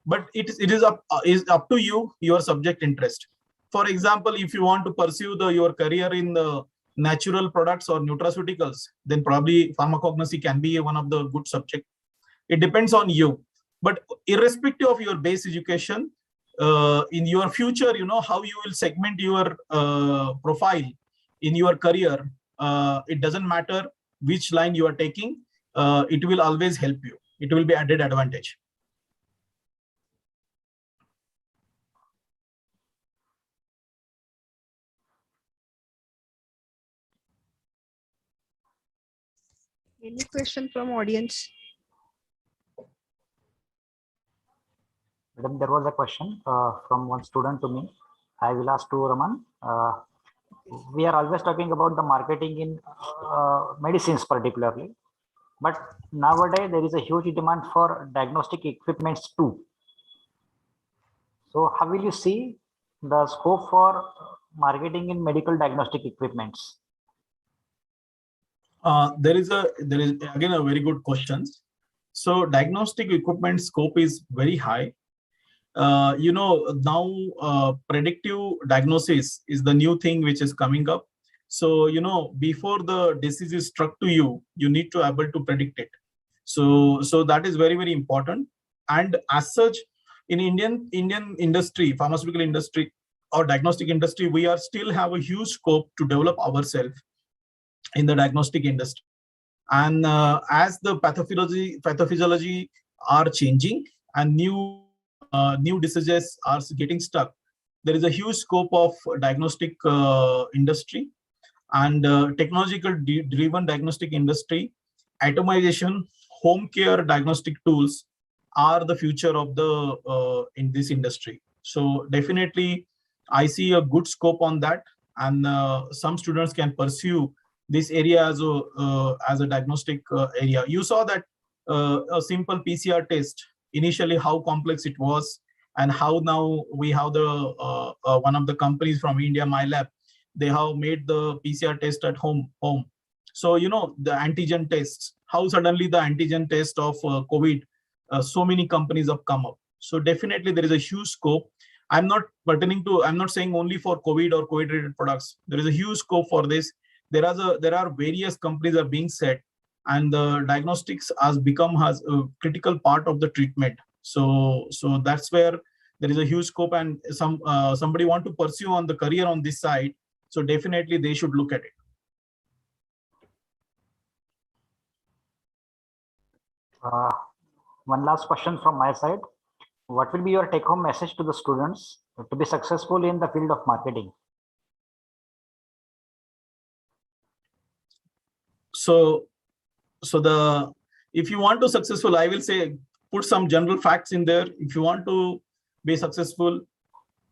But it is up to you, your subject interest. For example, if you want to pursue your career in the natural products or nutraceuticals, then probably pharmacognosy can be one of the good subject. It depends on you. But irrespective of your base education, in your future, how you will segment your profile in your career. It doesn't matter which line you are taking. It will always help you. It will be added advantage. Any question from audience? Madam, there was a question from one student to me. I will ask to Raman. We are always talking about the marketing in medicines particularly, but nowadays there is a huge demand for diagnostic equipments too. So how will you see the scope for marketing in medical diagnostic equipments? There is again a very good question. So diagnostic equipment scope is very high. Now predictive diagnosis is the new thing which is coming up. So before the disease is struck to you, you need to be able to predict it. So that is very, very important. And as such, in Indian industry, pharmaceutical industry or diagnostic industry, we are still have a huge scope to develop ourselves in the diagnostic industry. And as the pathophysiology are changing and new diseases are getting stuck, there is a huge scope of diagnostic industry. and technological driven diagnostic industry, atomization, home care diagnostic tools are the future of the in this industry. So definitely I see a good scope on that, and some students can pursue this area as a diagnostic area. You saw that a simple PCR test initially how complex it was, and how now we have the one of the companies from India, MyLab, they have made the PCR test at home. So you know the antigen tests, how suddenly the antigen test of COVID, so many companies have come up. So definitely there is a huge scope. I'm not saying only for COVID or COVID related products. There is a huge scope for this. There are various companies are being set, and the diagnostics has a critical part of the treatment. So that's where there is a huge scope, and somebody want to pursue on the career on this side. So definitely they should look at it. One last question from my side. What will be your take-home message to the students to be successful in the field of marketing? So if you want to successful, I will say put some general facts in there. If you want to be successful,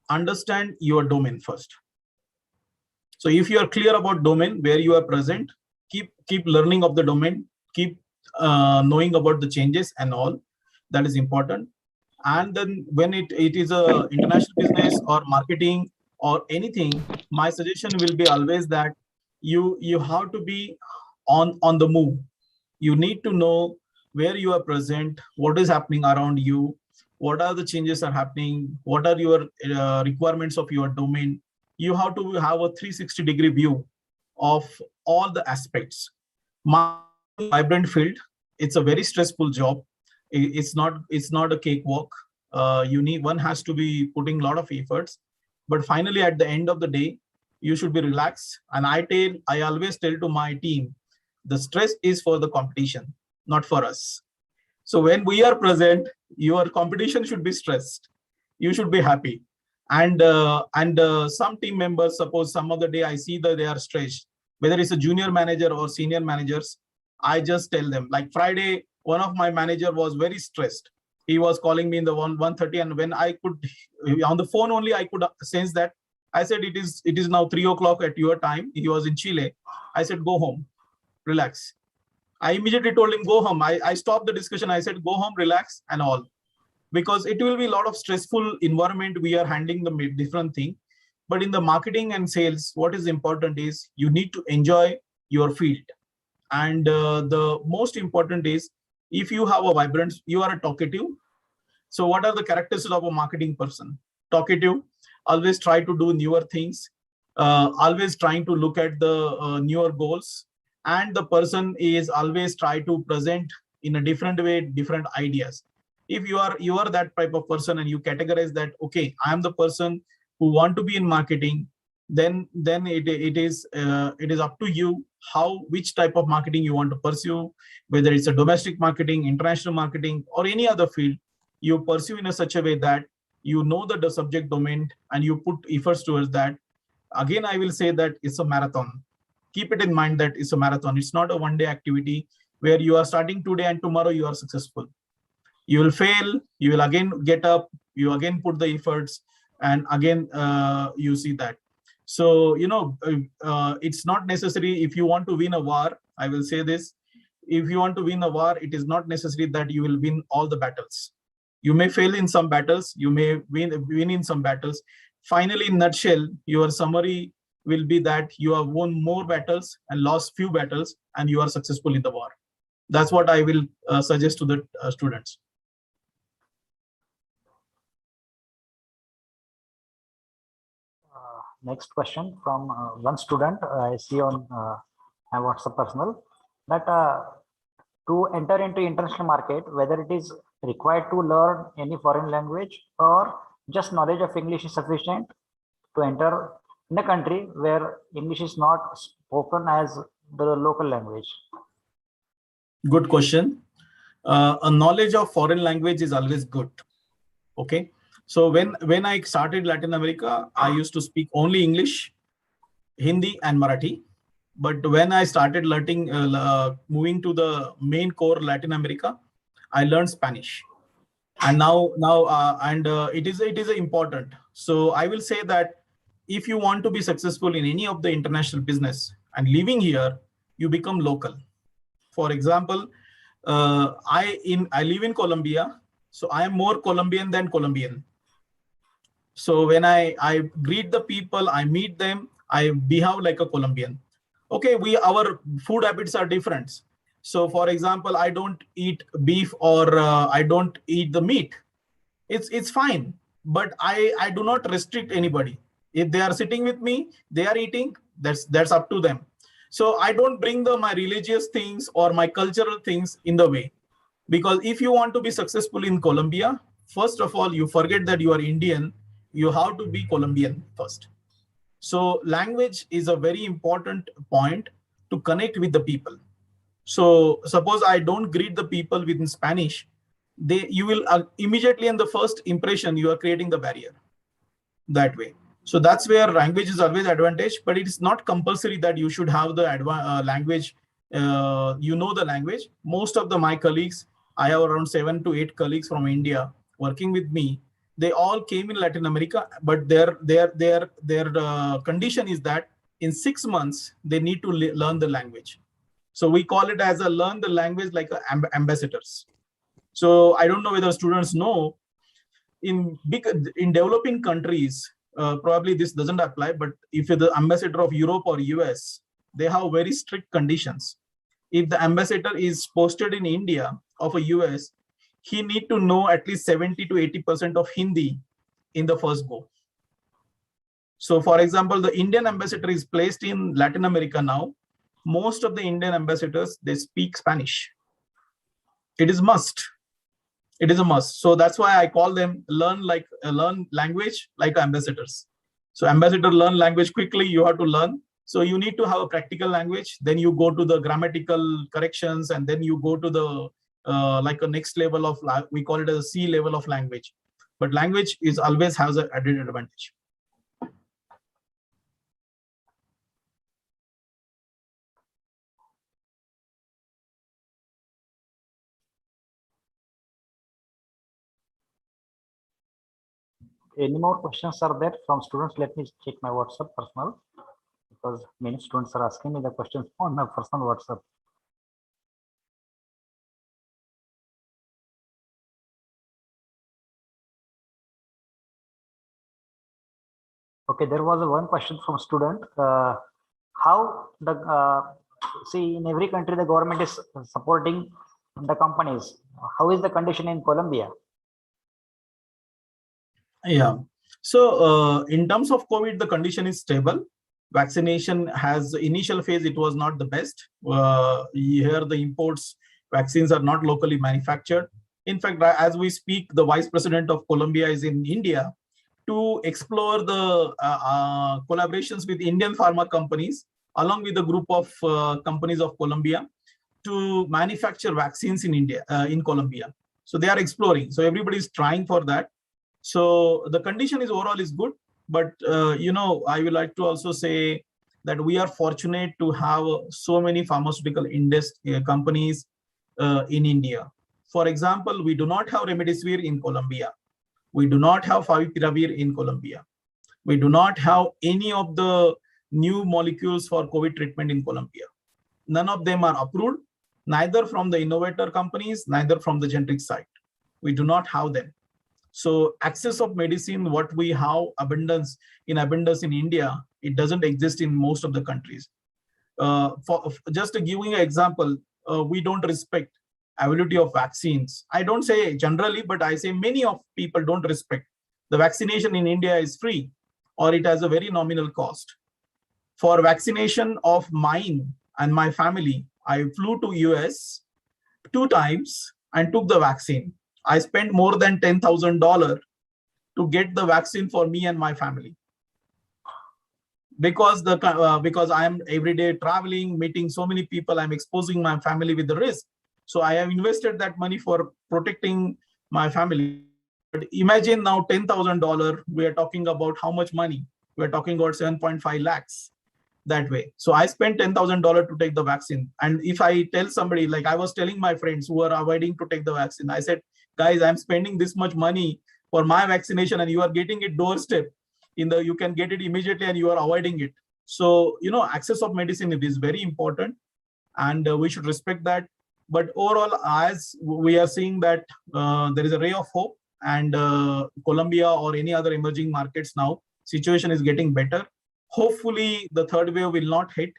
understand your domain first. So if you are clear about domain where you are present, keep learning of the domain, keep knowing about the changes and all. That is important. And then when it is a international business or marketing or anything, my suggestion will be always that you have to be on the move. You need to know where you are present, what is happening around you, what are the changes are happening, what are your requirements of your domain. You have to have a 360-degree view of all the aspects. My vibrant field, it's a very stressful job. It's not a cakewalk. One has to be putting a lot of efforts, but finally at the end of the day, you should be relaxed. And I always tell to my team, the stress is for the competition, not for us. So when we are present, your competition should be stressed. You should be happy. And some team members, suppose some of the day I see that they are stressed, whether it's a junior manager or senior managers, I just tell them. Like Friday, one of my manager was very stressed. He was calling me in the 1:30, and when I could on the phone only, I could sense that. I said, it is now 3 o'clock at your time. He was in Chile. I said, go home, relax. I immediately told him, go home. I stopped the discussion. I said, go home, relax and all, because it will be a lot of stressful environment. We are handling the different thing. But in the marketing and sales, what is important is you need to enjoy your field. And the most important is, if you have a vibrant, you are a talkative. So what are the characteristics of a marketing person? Talkative, always try to do newer things, always trying to look at the newer goals. And the person is always try to present in a different way, different ideas. If you are that type of person and you categorize that, okay, I am the person who want to be in marketing, then it is up to you which type of marketing you want to pursue, whether it's a domestic marketing, international marketing, or any other field. You pursue in a such a way that you know the subject domain and you put efforts towards that. Again, I will say that it's a marathon. Keep it in mind that it's a marathon. It's not a one-day activity where you are starting today and tomorrow you are successful. You will fail, you will again get up, you again put the efforts, and again you see that. So it's not necessary. If you want to win a war, I will say this, if you want to win a war, it is not necessary that you will win all the battles. You may fail in some battles, you may win in some battles. Finally, in nutshell, your summary will be that you have won more battles and lost few battles, and you are successful in the war. That's what I will suggest to the students. Next question from one student I see on my WhatsApp personal, that to enter into international market, whether it is required to learn any foreign language or just knowledge of English is sufficient to enter in a country where English is not spoken as the local language. Good question. A knowledge of foreign language is always good. Okay. So when I started Latin America, I used to speak only English, Hindi and Marathi. But when I started learning, moving to the main core Latin America, I learned Spanish. And it is important. So I will say that if you want to be successful in any of the international business and living here, you become local. For example, I live in Colombia, so I am more Colombian than Colombian. So when I greet the people, I meet them, I behave like a Colombian. Okay, our food habits are different. So for example, I don't eat beef, or I don't eat the meat. It's fine, but I do not restrict anybody. If they are sitting with me, they are eating, that's up to them. So I don't bring my religious things or my cultural things in the way. Because if you want to be successful in Colombia, first of all, you forget that you are Indian, you have to be Colombian first. So language is a very important point to connect with the people. So suppose I don't greet the people within Spanish, you will immediately, in the first impression, you are creating the barrier that way. So that's where language is always advantage, but it is not compulsory that you should have the language. The language. Most of my colleagues, I have around 7 to 8 colleagues from India working with me. They all came in Latin America, but their condition is that in 6 months they need to learn the language. So we call it as learn the language like ambassadors. So I don't know whether students know, in developing countries, probably this doesn't apply, but if you're the ambassador of Europe or US, they have very strict conditions. If the ambassador is posted in India of a US, he need to know at least 70 to 80% of Hindi in the first go. So for example, the Indian ambassador is placed in Latin America now. Most of the Indian ambassadors, they speak Spanish. It is must. It is a must. So that's why I call them learn language like ambassadors. So ambassador learn language quickly, you have to learn. So you need to have a practical language, then you go to the grammatical corrections, and then you go to the like a next level of, we call it a C level of language. But language is always has an added advantage. Any more questions are there from students? Let me check my WhatsApp personal, because many students are asking me the questions on my personal WhatsApp. Okay, there was one question from student. How see, in every country the government is supporting the companies. How is the condition in Colombia? Yeah. So in terms of COVID, the condition is stable. Vaccination has initial phase, it was not the best. Here the imports vaccines are not locally manufactured. In fact, as we speak, the Vice President of Colombia is in India to explore the collaborations with Indian pharma companies along with a group of companies of Colombia to manufacture vaccines in India, in Colombia. So they are exploring. So everybody is trying for that. So the condition is overall is good, but I would like to also say that we are fortunate to have so many pharmaceutical companies in India. For example, we do not have remdesivir in Colombia. We do not have favipiravir in Colombia. We do not have any of the new molecules for COVID treatment in Colombia. None of them are approved, neither from the innovator companies, neither from the generic side. We do not have them. So access of medicine, what we have abundance in India, it doesn't exist in most of the countries. For just giving an example, we don't respect availability of vaccines. I don't say generally, but I say many of people don't respect. The vaccination in India is free, or it has a very nominal cost. For vaccination of mine and my family, I flew to US 2 times and took the vaccine. I spent more than $10,000 to get the vaccine for me and my family. Because I am every day traveling, meeting so many people, I'm exposing my family with the risk. So I have invested that money for protecting my family. But imagine now $10,000, we are talking about how much money? We're talking about 7.5 lakhs. that way. So I spent $10,000 to take the vaccine. And if I tell somebody, like I was telling my friends who are avoiding to take the vaccine, I said, guys, I'm spending this much money for my vaccination and you are getting it doorstep. You can get it immediately and you are avoiding it. So, access of medicine, it is very important and we should respect that. But overall, as we are seeing that there is a ray of hope, and Colombia or any other emerging markets now, situation is getting better. Hopefully the third wave will not hit,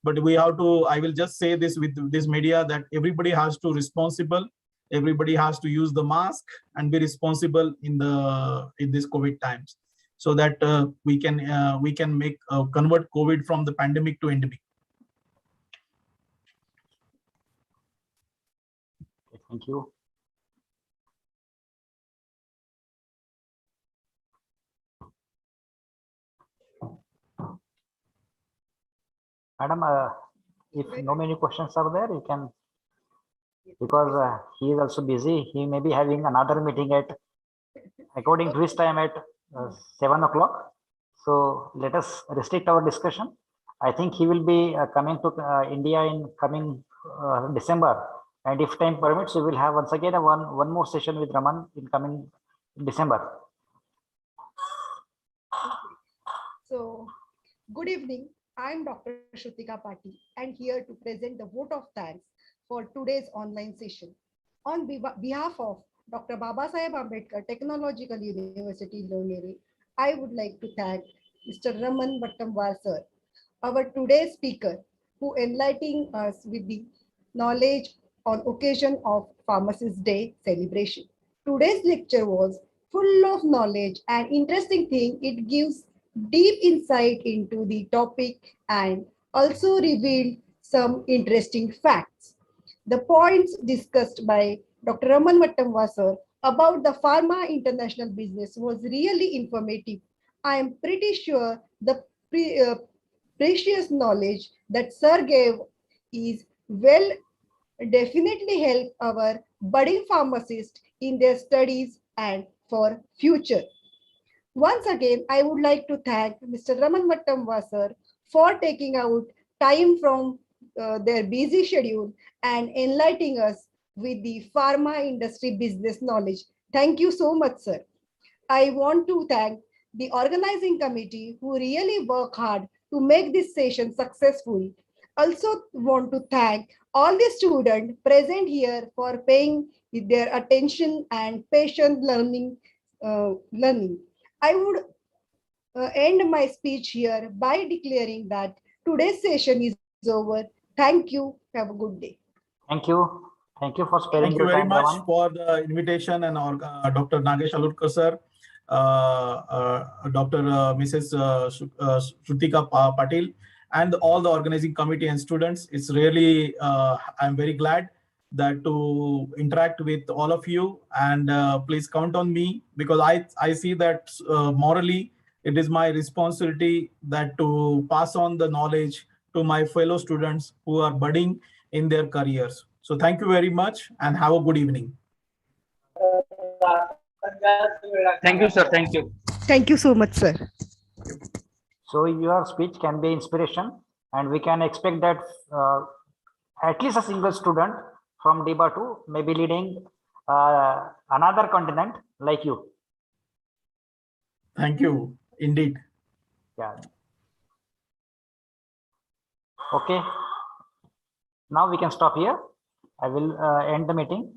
but we have to, I will just say this with this media, that everybody has to responsible, everybody has to use the mask and be responsible in this COVID times, so that we can make convert COVID from the pandemic to endemic. Thank you. Madam, if no many questions are there, you can, because he is also busy. He may be having another meeting according to his time at 7 o'clock. So let us restrict our discussion. I think he will be coming to India in coming December. And if time permits, we will have once again one more session with Raman in coming December. So, good evening. I'm Dr. Shrutika Patil and here to present the vote of thanks for today's online session. On behalf of Dr. Babasaheb Ambedkar Technological University, Lonere, I would like to thank Mr. Raman Vattamwar sir, our today's speaker, who enlightening us with the knowledge on occasion of Pharmacist Day celebration. Today's lecture was full of knowledge and interesting thing. It gives deep insight into the topic and also revealed some interesting facts. The points discussed by Dr. Raman Vattamwar sir about the pharma international business was really informative. I am pretty sure the precious knowledge that sir gave is will definitely help our budding pharmacists in their studies and for future. Once again, I would like to thank Mr. Raman Vattamwar sir for taking out time from their busy schedule and enlightening us with the pharma industry business knowledge. Thank you so much, sir. I want to thank the organizing committee who really work hard to make this session successful. Also want to thank all the students present here for paying their attention and patient learning. I would end my speech here by declaring that today's session is over. Thank you. Have a good day. Thank you. Thank you for sparing Thank you your very time, much Raman. for the invitation, and Dr. Nagesh Alurkar sir, Dr. Mrs. Shrutika Patil, and all the organizing committee and students. It's really, I'm very glad that to interact with all of you, and please count on me, because I see that morally it is my responsibility that to pass on the knowledge to my fellow students who are budding in their careers. So thank you very much and have a good evening. Thank you, sir. Thank you. Thank you so much, sir. So your speech can be inspiration, and we can expect that at least a single student from DIBA 2 may be leading another continent like you. Thank you, indeed. Yeah. Okay. Now we can stop here. I will end the meeting.